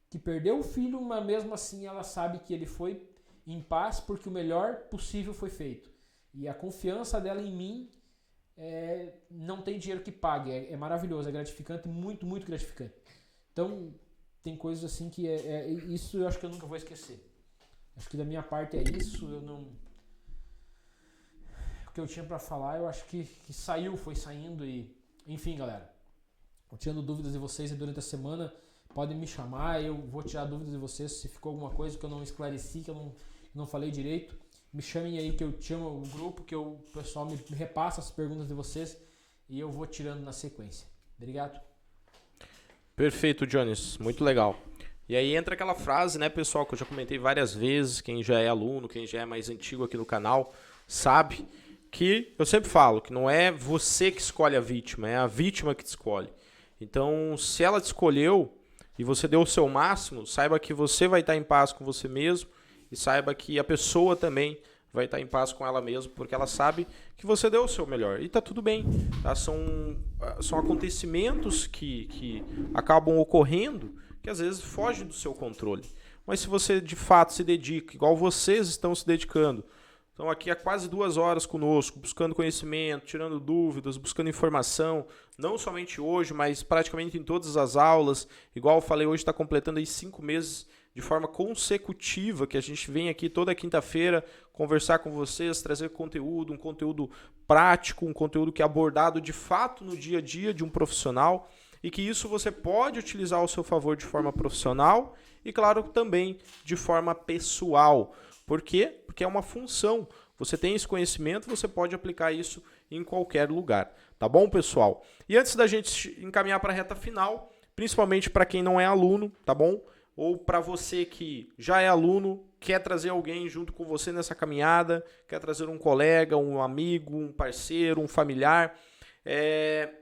E: que perdeu o filho, mas mesmo assim ela sabe que ele foi em paz porque o melhor possível foi feito. E a confiança dela em mim não tem dinheiro que pague. É maravilhoso, é gratificante, muito, muito gratificante. Então, tem coisas assim que isso eu acho que eu nunca vou esquecer. Acho que da minha parte é isso. O que eu tinha pra falar, eu acho que foi saindo e... Enfim, galera. Eu tirando dúvidas de vocês durante a semana, podem me chamar, eu vou tirar dúvidas de vocês. Se ficou alguma coisa que eu não esclareci, que eu não falei direito, me chamem aí que eu chamo o grupo, que o pessoal me repassa as perguntas de vocês e eu vou tirando na sequência. Obrigado.
A: Perfeito, Jones. Muito legal. E aí entra aquela frase, né, pessoal, que eu já comentei várias vezes, quem já é aluno, quem já é mais antigo aqui no canal, sabe que eu sempre falo que não é você que escolhe a vítima, é a vítima que te escolhe. Então, se ela te escolheu e você deu o seu máximo, saiba que você vai estar em paz com você mesmo e saiba que a pessoa também vai estar em paz com ela mesma, porque ela sabe que você deu o seu melhor. E tá tudo bem, tá? São acontecimentos que acabam ocorrendo que às vezes foge do seu controle. Mas se você de fato se dedica, igual vocês estão se dedicando, estão aqui há quase 2 horas conosco, buscando conhecimento, tirando dúvidas, buscando informação, não somente hoje, mas praticamente em todas as aulas. Igual eu falei, hoje está completando aí 5 meses de forma consecutiva, que a gente vem aqui toda quinta-feira conversar com vocês, trazer conteúdo, um conteúdo prático, um conteúdo que é abordado de fato no dia a dia de um profissional e que isso você pode utilizar ao seu favor de forma profissional e, claro, também de forma pessoal. Por quê? Porque é uma função. Você tem esse conhecimento, você pode aplicar isso em qualquer lugar. Tá bom, pessoal? E antes da gente encaminhar para a reta final, principalmente para quem não é aluno, tá bom? Ou para você que já é aluno, quer trazer alguém junto com você nessa caminhada, quer trazer um colega, um amigo, um parceiro, um familiar,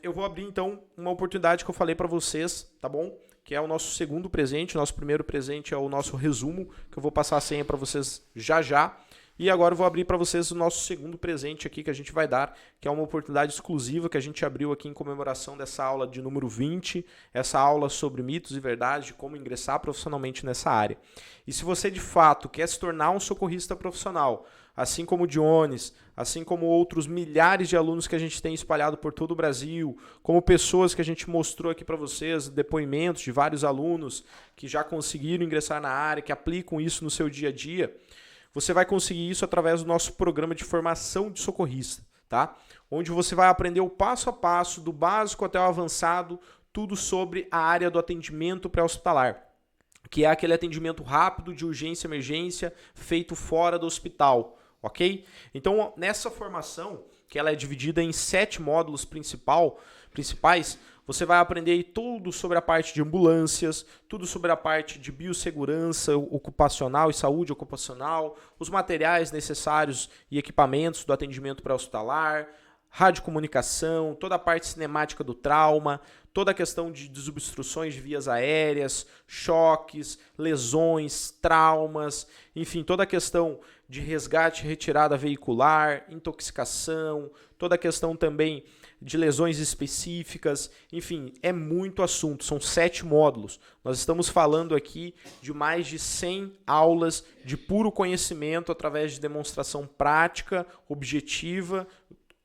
A: eu vou abrir então uma oportunidade que eu falei para vocês, tá bom? Que é o nosso segundo presente. O nosso primeiro presente é o nosso resumo, que eu vou passar a senha para vocês já já. E agora eu vou abrir para vocês o nosso segundo presente aqui que a gente vai dar, que é uma oportunidade exclusiva que a gente abriu aqui em comemoração dessa aula de número 20, essa aula sobre mitos e verdades de como ingressar profissionalmente nessa área. E se você de fato quer se tornar um socorrista profissional, assim como o Jones, assim como outros milhares de alunos que a gente tem espalhado por todo o Brasil, como pessoas que a gente mostrou aqui para vocês, depoimentos de vários alunos que já conseguiram ingressar na área, que aplicam isso no seu dia a dia, você vai conseguir isso através do nosso programa de formação de socorrista, tá? Onde você vai aprender o passo a passo, do básico até o avançado, tudo sobre a área do atendimento pré-hospitalar, que é aquele atendimento rápido de urgência e emergência feito fora do hospital, ok? Então, nessa formação, que ela é dividida em 7 módulos principais, você vai aprender aí tudo sobre a parte de ambulâncias, tudo sobre a parte de biossegurança ocupacional e saúde ocupacional, os materiais necessários e equipamentos do atendimento pré-hospitalar, radiocomunicação, toda a parte cinemática do trauma, toda a questão de desobstruções de vias aéreas, choques, lesões, traumas, enfim, toda a questão de resgate e retirada veicular, intoxicação, toda a questão também de lesões específicas, enfim, é muito assunto, são 7 módulos. Nós estamos falando aqui de mais de 100 aulas de puro conhecimento através de demonstração prática, objetiva,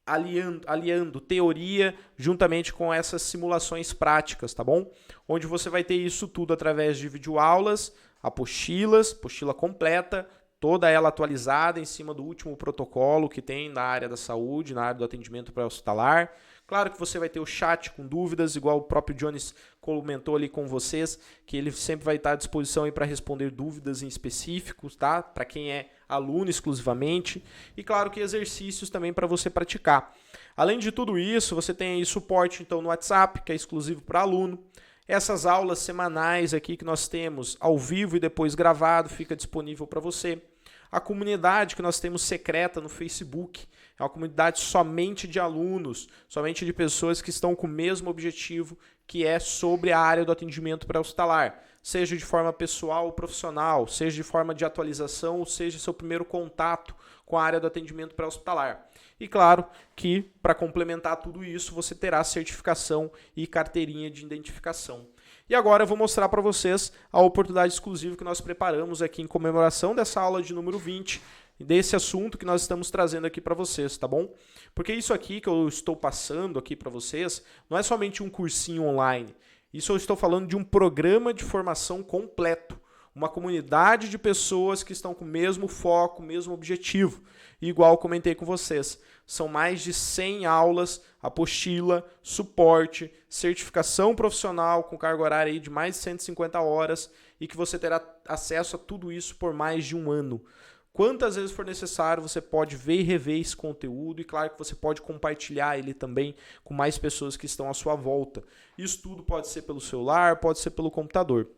A: aliando teoria juntamente com essas simulações práticas, tá bom? Onde você vai ter isso tudo através de videoaulas, apostila completa, toda ela atualizada em cima do último protocolo que tem na área da saúde, na área do atendimento pré-hospitalar. Claro que você vai ter o chat com dúvidas, igual o próprio Jones comentou ali com vocês, que ele sempre vai estar à disposição para responder dúvidas em específicos, tá? Para quem é aluno exclusivamente. E claro que exercícios também para você praticar. Além de tudo isso, você tem aí suporte então no WhatsApp, que é exclusivo para aluno. Essas aulas semanais aqui que nós temos ao vivo e depois gravado fica disponível para você. A comunidade que nós temos secreta no Facebook é uma comunidade somente de alunos, somente de pessoas que estão com o mesmo objetivo, que é sobre a área do atendimento pré-hospitalar, seja de forma pessoal ou profissional, seja de forma de atualização, ou seja seu primeiro contato com a área do atendimento pré-hospitalar. E claro que, para complementar tudo isso, você terá certificação e carteirinha de identificação. E agora eu vou mostrar para vocês a oportunidade exclusiva que nós preparamos aqui em comemoração dessa aula de número 20, desse assunto que nós estamos trazendo aqui para vocês, tá bom? Porque isso aqui que eu estou passando aqui para vocês não é somente um cursinho online. Isso eu estou falando de um programa de formação completo. Uma comunidade de pessoas que estão com o mesmo foco, o mesmo objetivo. E igual eu comentei com vocês, são mais de 100 aulas, apostila, suporte, certificação profissional com carga horária aí de mais de 150 horas e que você terá acesso a tudo isso por mais de um ano. Quantas vezes for necessário, você pode ver e rever esse conteúdo e claro que você pode compartilhar ele também com mais pessoas que estão à sua volta. Isso tudo pode ser pelo celular, pode ser pelo computador.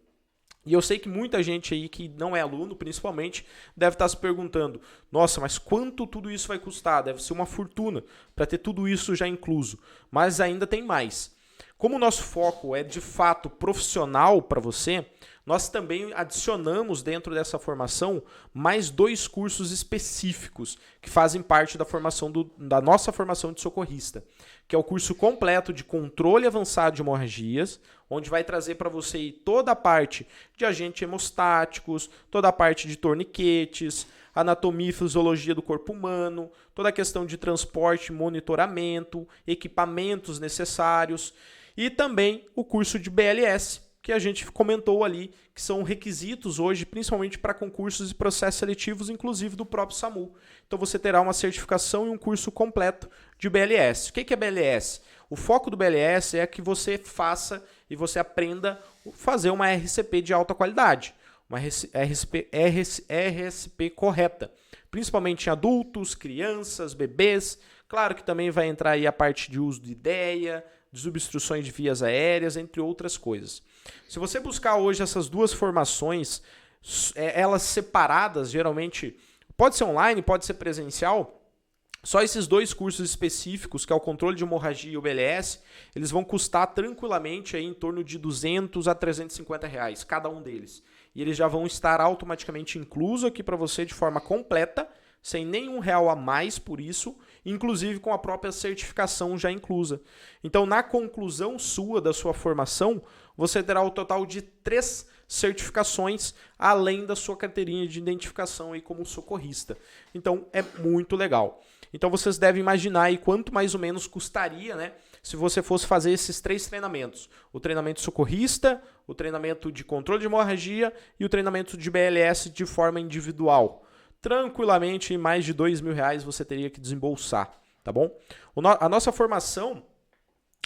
A: E eu sei que muita gente aí que não é aluno, principalmente, deve estar se perguntando, nossa, mas quanto tudo isso vai custar? Deve ser uma fortuna para ter tudo isso já incluso. Mas ainda tem mais. Como o nosso foco é de fato profissional para você, nós também adicionamos dentro dessa formação mais 2 cursos específicos que fazem parte da formação da nossa formação de socorrista, que é o curso completo de controle avançado de hemorragias, onde vai trazer para você toda a parte de agentes hemostáticos, toda a parte de torniquetes, anatomia e fisiologia do corpo humano, toda a questão de transporte, monitoramento, equipamentos necessários e também o curso de BLS, que a gente comentou ali, que são requisitos hoje, principalmente para concursos e processos seletivos, inclusive do próprio SAMU. Então você terá uma certificação e um curso completo de BLS. O que é BLS? O foco do BLS é que você faça e você aprenda a fazer uma RCP de alta qualidade, uma RCP correta, principalmente em adultos, crianças, bebês. Claro que também vai entrar aí a parte de uso de ideia, desobstruções de vias aéreas, entre outras coisas. Se você buscar hoje essas duas formações, elas separadas, geralmente, pode ser online, pode ser presencial, só esses dois cursos específicos, que é o controle de hemorragia e o BLS, eles vão custar tranquilamente aí em torno de R$200 a R$350, cada um deles. E eles já vão estar automaticamente inclusos aqui para você de forma completa, sem nenhum real a mais por isso, inclusive com a própria certificação já inclusa. Então, na conclusão sua da sua formação, você terá o total de 3 certificações, além da sua carteirinha de identificação aí como socorrista. Então, é muito legal. Então, vocês devem imaginar aí quanto mais ou menos custaria, né, se você fosse fazer esses 3 treinamentos. O treinamento socorrista, o treinamento de controle de hemorragia e o treinamento de BLS de forma individual. Tranquilamente, em mais de R$2.000 você teria que desembolsar, tá bom? A nossa formação,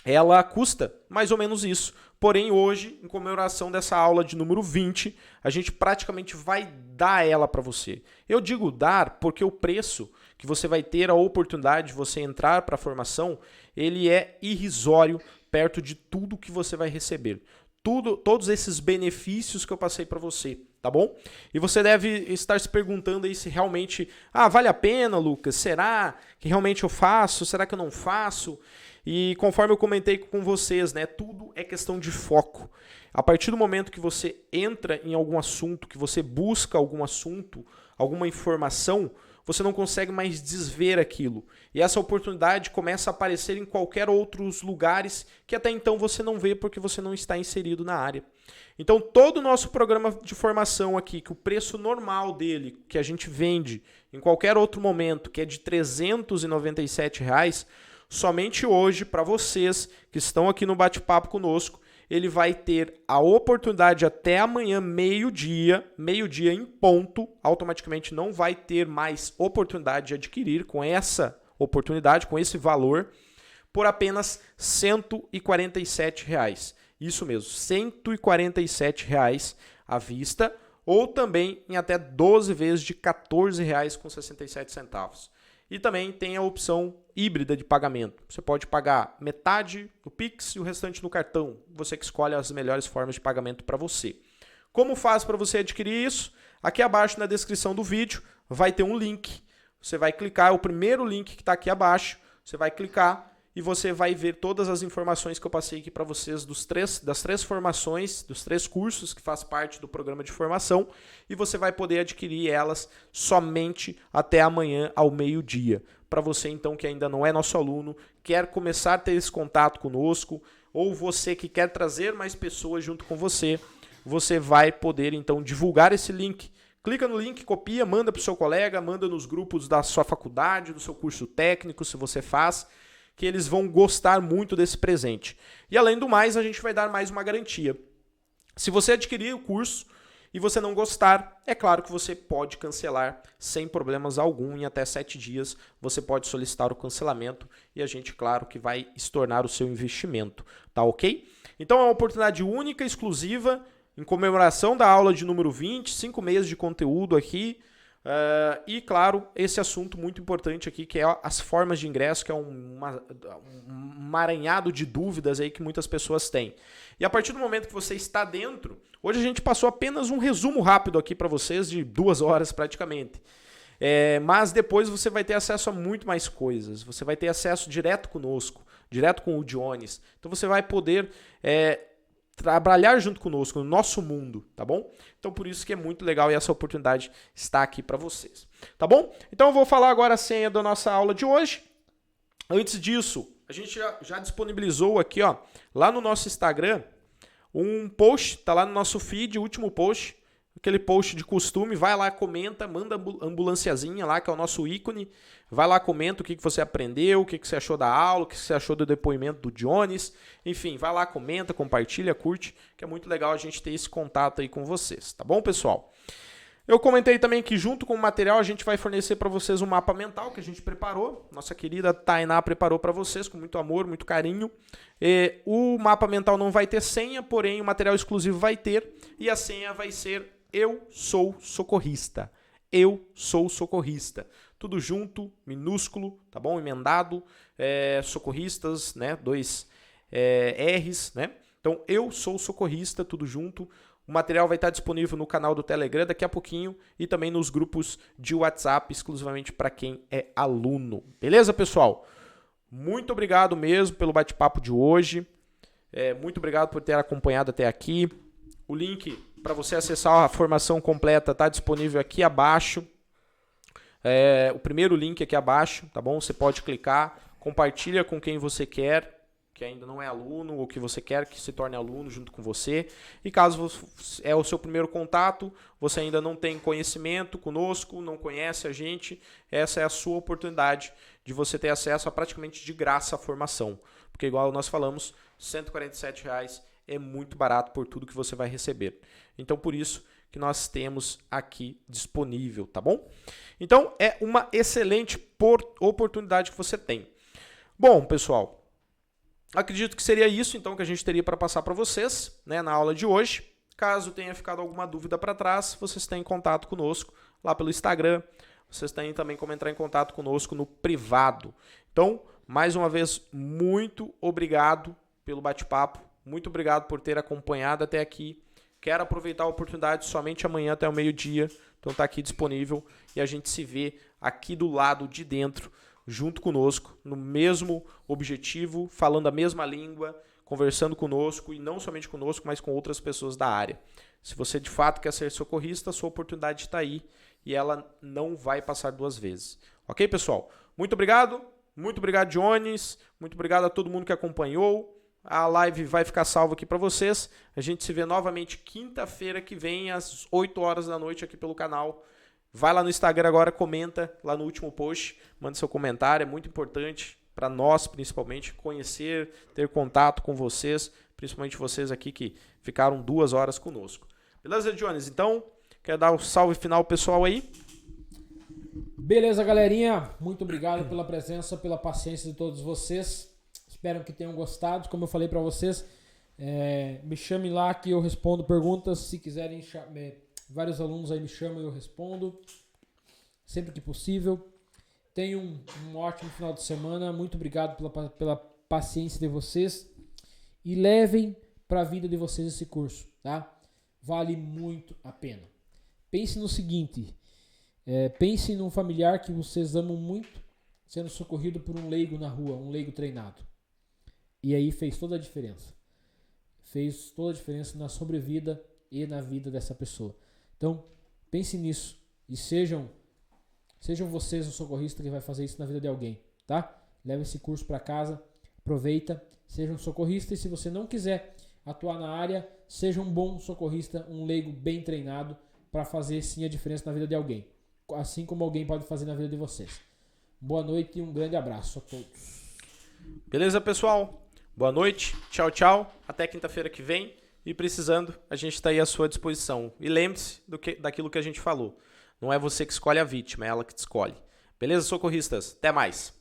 A: ela custa mais ou menos isso. Porém, hoje, em comemoração dessa aula de número 20, a gente praticamente vai dar ela para você. Eu digo dar porque o preço que você vai ter a oportunidade de você entrar para a formação, ele é irrisório perto de tudo que você vai receber. Todos esses benefícios que eu passei para você, tá bom? E você deve estar se perguntando aí se realmente, vale a pena, Lucas? Será que realmente eu faço? Será que eu não faço? E conforme eu comentei com vocês, né, tudo é questão de foco. A partir do momento que você entra em algum assunto, que você busca algum assunto, alguma informação, você não consegue mais desver aquilo. E essa oportunidade começa a aparecer em qualquer outros lugares que até então você não vê porque você não está inserido na área. Então, todo o nosso programa de formação aqui, que o preço normal dele, que a gente vende em qualquer outro momento, que é de R$397, somente hoje, para vocês que estão aqui no bate-papo conosco, ele vai ter a oportunidade até amanhã, meio-dia em ponto, automaticamente não vai ter mais oportunidade de adquirir com essa oportunidade, com esse valor, por apenas R$147. Isso mesmo, R$147 à vista, ou também em até 12 vezes de R$14,67. E também tem a opção híbrida de pagamento. Você pode pagar metade no Pix e o restante no cartão. Você que escolhe as melhores formas de pagamento para você. Como faz para você adquirir isso? Aqui abaixo na descrição do vídeo vai ter um link. Você vai clicar, é o primeiro link que está aqui abaixo. Você vai clicar e você vai ver todas as informações que eu passei aqui para vocês das 3 formações, dos 3 cursos que faz parte do programa de formação, e você vai poder adquirir elas somente até amanhã ao meio-dia. Para você então que ainda não é nosso aluno, quer começar a ter esse contato conosco, ou você que quer trazer mais pessoas junto com você, você vai poder então divulgar esse link. Clica no link, copia, manda para o seu colega, manda nos grupos da sua faculdade, do seu curso técnico, se você faz, que eles vão gostar muito desse presente. E além do mais, a gente vai dar mais uma garantia. Se você adquirir o curso e você não gostar, é claro que você pode cancelar sem problemas algum. Em até 7 dias você pode solicitar o cancelamento e a gente, claro, que vai estornar o seu investimento. Tá ok? Então é uma oportunidade única, exclusiva, em comemoração da aula de número 20, 5 meses de conteúdo aqui. E, claro, esse assunto muito importante aqui, que é as formas de ingresso, que é um emaranhado de dúvidas aí que muitas pessoas têm. E a partir do momento que você está dentro, hoje a gente passou apenas um resumo rápido aqui para vocês, de 2 horas praticamente. Mas depois você vai ter acesso a muito mais coisas, você vai ter acesso direto conosco, direto com o Jones. Então você vai poder trabalhar junto conosco, no nosso mundo, tá bom? Então por isso que é muito legal e essa oportunidade está aqui para vocês, tá bom? Então eu vou falar agora a senha da nossa aula de hoje. Antes disso, a gente já disponibilizou aqui, lá no nosso Instagram, um post, tá lá no nosso feed, o último post, aquele post de costume, vai lá, comenta, manda a ambulanciazinha lá, que é o nosso ícone, vai lá, comenta o que você aprendeu, o que você achou da aula, o que você achou do depoimento do Jones, enfim, vai lá, comenta, compartilha, curte, que é muito legal a gente ter esse contato aí com vocês, tá bom, pessoal? Eu comentei também que junto com o material a gente vai fornecer para vocês um mapa mental que a gente preparou. Nossa querida Tainá preparou para vocês com muito amor, muito carinho. O mapa mental não vai ter senha, porém o material exclusivo vai ter. E a senha vai ser Eu Sou Socorrista. Eu Sou Socorrista. Tudo junto, minúsculo, tá bom? Emendado. Socorristas, né? 2 R's, né? Então, Eu Sou Socorrista, tudo junto. O material vai estar disponível no canal do Telegram daqui a pouquinho e também nos grupos de WhatsApp, exclusivamente para quem é aluno. Beleza, pessoal? Muito obrigado mesmo pelo bate-papo de hoje. Muito obrigado por ter acompanhado até aqui. O link para você acessar a formação completa está disponível aqui abaixo. O primeiro link aqui abaixo, tá bom? Você pode clicar, compartilha com quem você quer, que ainda não é aluno ou que você quer que se torne aluno junto com você. E caso é o seu primeiro contato, você ainda não tem conhecimento conosco, não conhece a gente, essa é a sua oportunidade de você ter acesso a praticamente de graça a formação. Porque igual nós falamos, R$ 147 é muito barato por tudo que você vai receber. Então por isso que nós temos aqui disponível, tá bom? Então é uma excelente oportunidade que você tem. Bom, pessoal, acredito que seria isso, então, que a gente teria para passar para vocês, né, na aula de hoje. Caso tenha ficado alguma dúvida para trás, vocês têm contato conosco lá pelo Instagram. Vocês têm também como entrar em contato conosco no privado. Então, mais uma vez, muito obrigado pelo bate-papo. Muito obrigado por ter acompanhado até aqui. Quero aproveitar a oportunidade somente amanhã até o meio-dia. Então, está aqui disponível e a gente se vê aqui do lado de dentro, junto conosco, no mesmo objetivo, falando a mesma língua, conversando conosco, e não somente conosco, mas com outras pessoas da área. Se você de fato quer ser socorrista, a sua oportunidade está aí e ela não vai passar duas vezes. Ok, pessoal? Muito obrigado, Jones, muito obrigado a todo mundo que acompanhou. A live vai ficar salva aqui para vocês. A gente se vê novamente quinta-feira que vem, às 8 horas da noite aqui pelo canal. Vai lá no Instagram agora, comenta lá no último post, manda seu comentário, é muito importante para nós, principalmente, conhecer, ter contato com vocês, principalmente vocês aqui que ficaram 2 horas conosco. Beleza, Jones? Então, quer dar um salve final pessoal aí?
E: Beleza, galerinha. Muito obrigado pela presença, pela paciência de todos vocês. Espero que tenham gostado. Como eu falei para vocês, me chame lá que eu respondo perguntas. Se quiserem vários alunos aí me chamam e eu respondo sempre que possível. Tenham um ótimo final de semana. Muito obrigado pela paciência de vocês. E levem para a vida de vocês esse curso, tá? Vale muito a pena. Pense no seguinte. Pense num familiar que vocês amam muito sendo socorrido por um leigo na rua, um leigo treinado. E aí fez toda a diferença. Fez toda a diferença na sobrevida e na vida dessa pessoa. Então, pense nisso e sejam vocês o socorrista que vai fazer isso na vida de alguém, tá? Leve esse curso para casa, aproveita, seja um socorrista e se você não quiser atuar na área, seja um bom socorrista, um leigo bem treinado para fazer sim a diferença na vida de alguém, assim como alguém pode fazer na vida de vocês. Boa noite e um grande abraço a todos.
A: Beleza, pessoal? Boa noite, tchau, tchau, até quinta-feira que vem. E precisando, a gente está aí à sua disposição. E lembre-se daquilo que a gente falou. Não é você que escolhe a vítima, é ela que te escolhe. Beleza, socorristas? Até mais.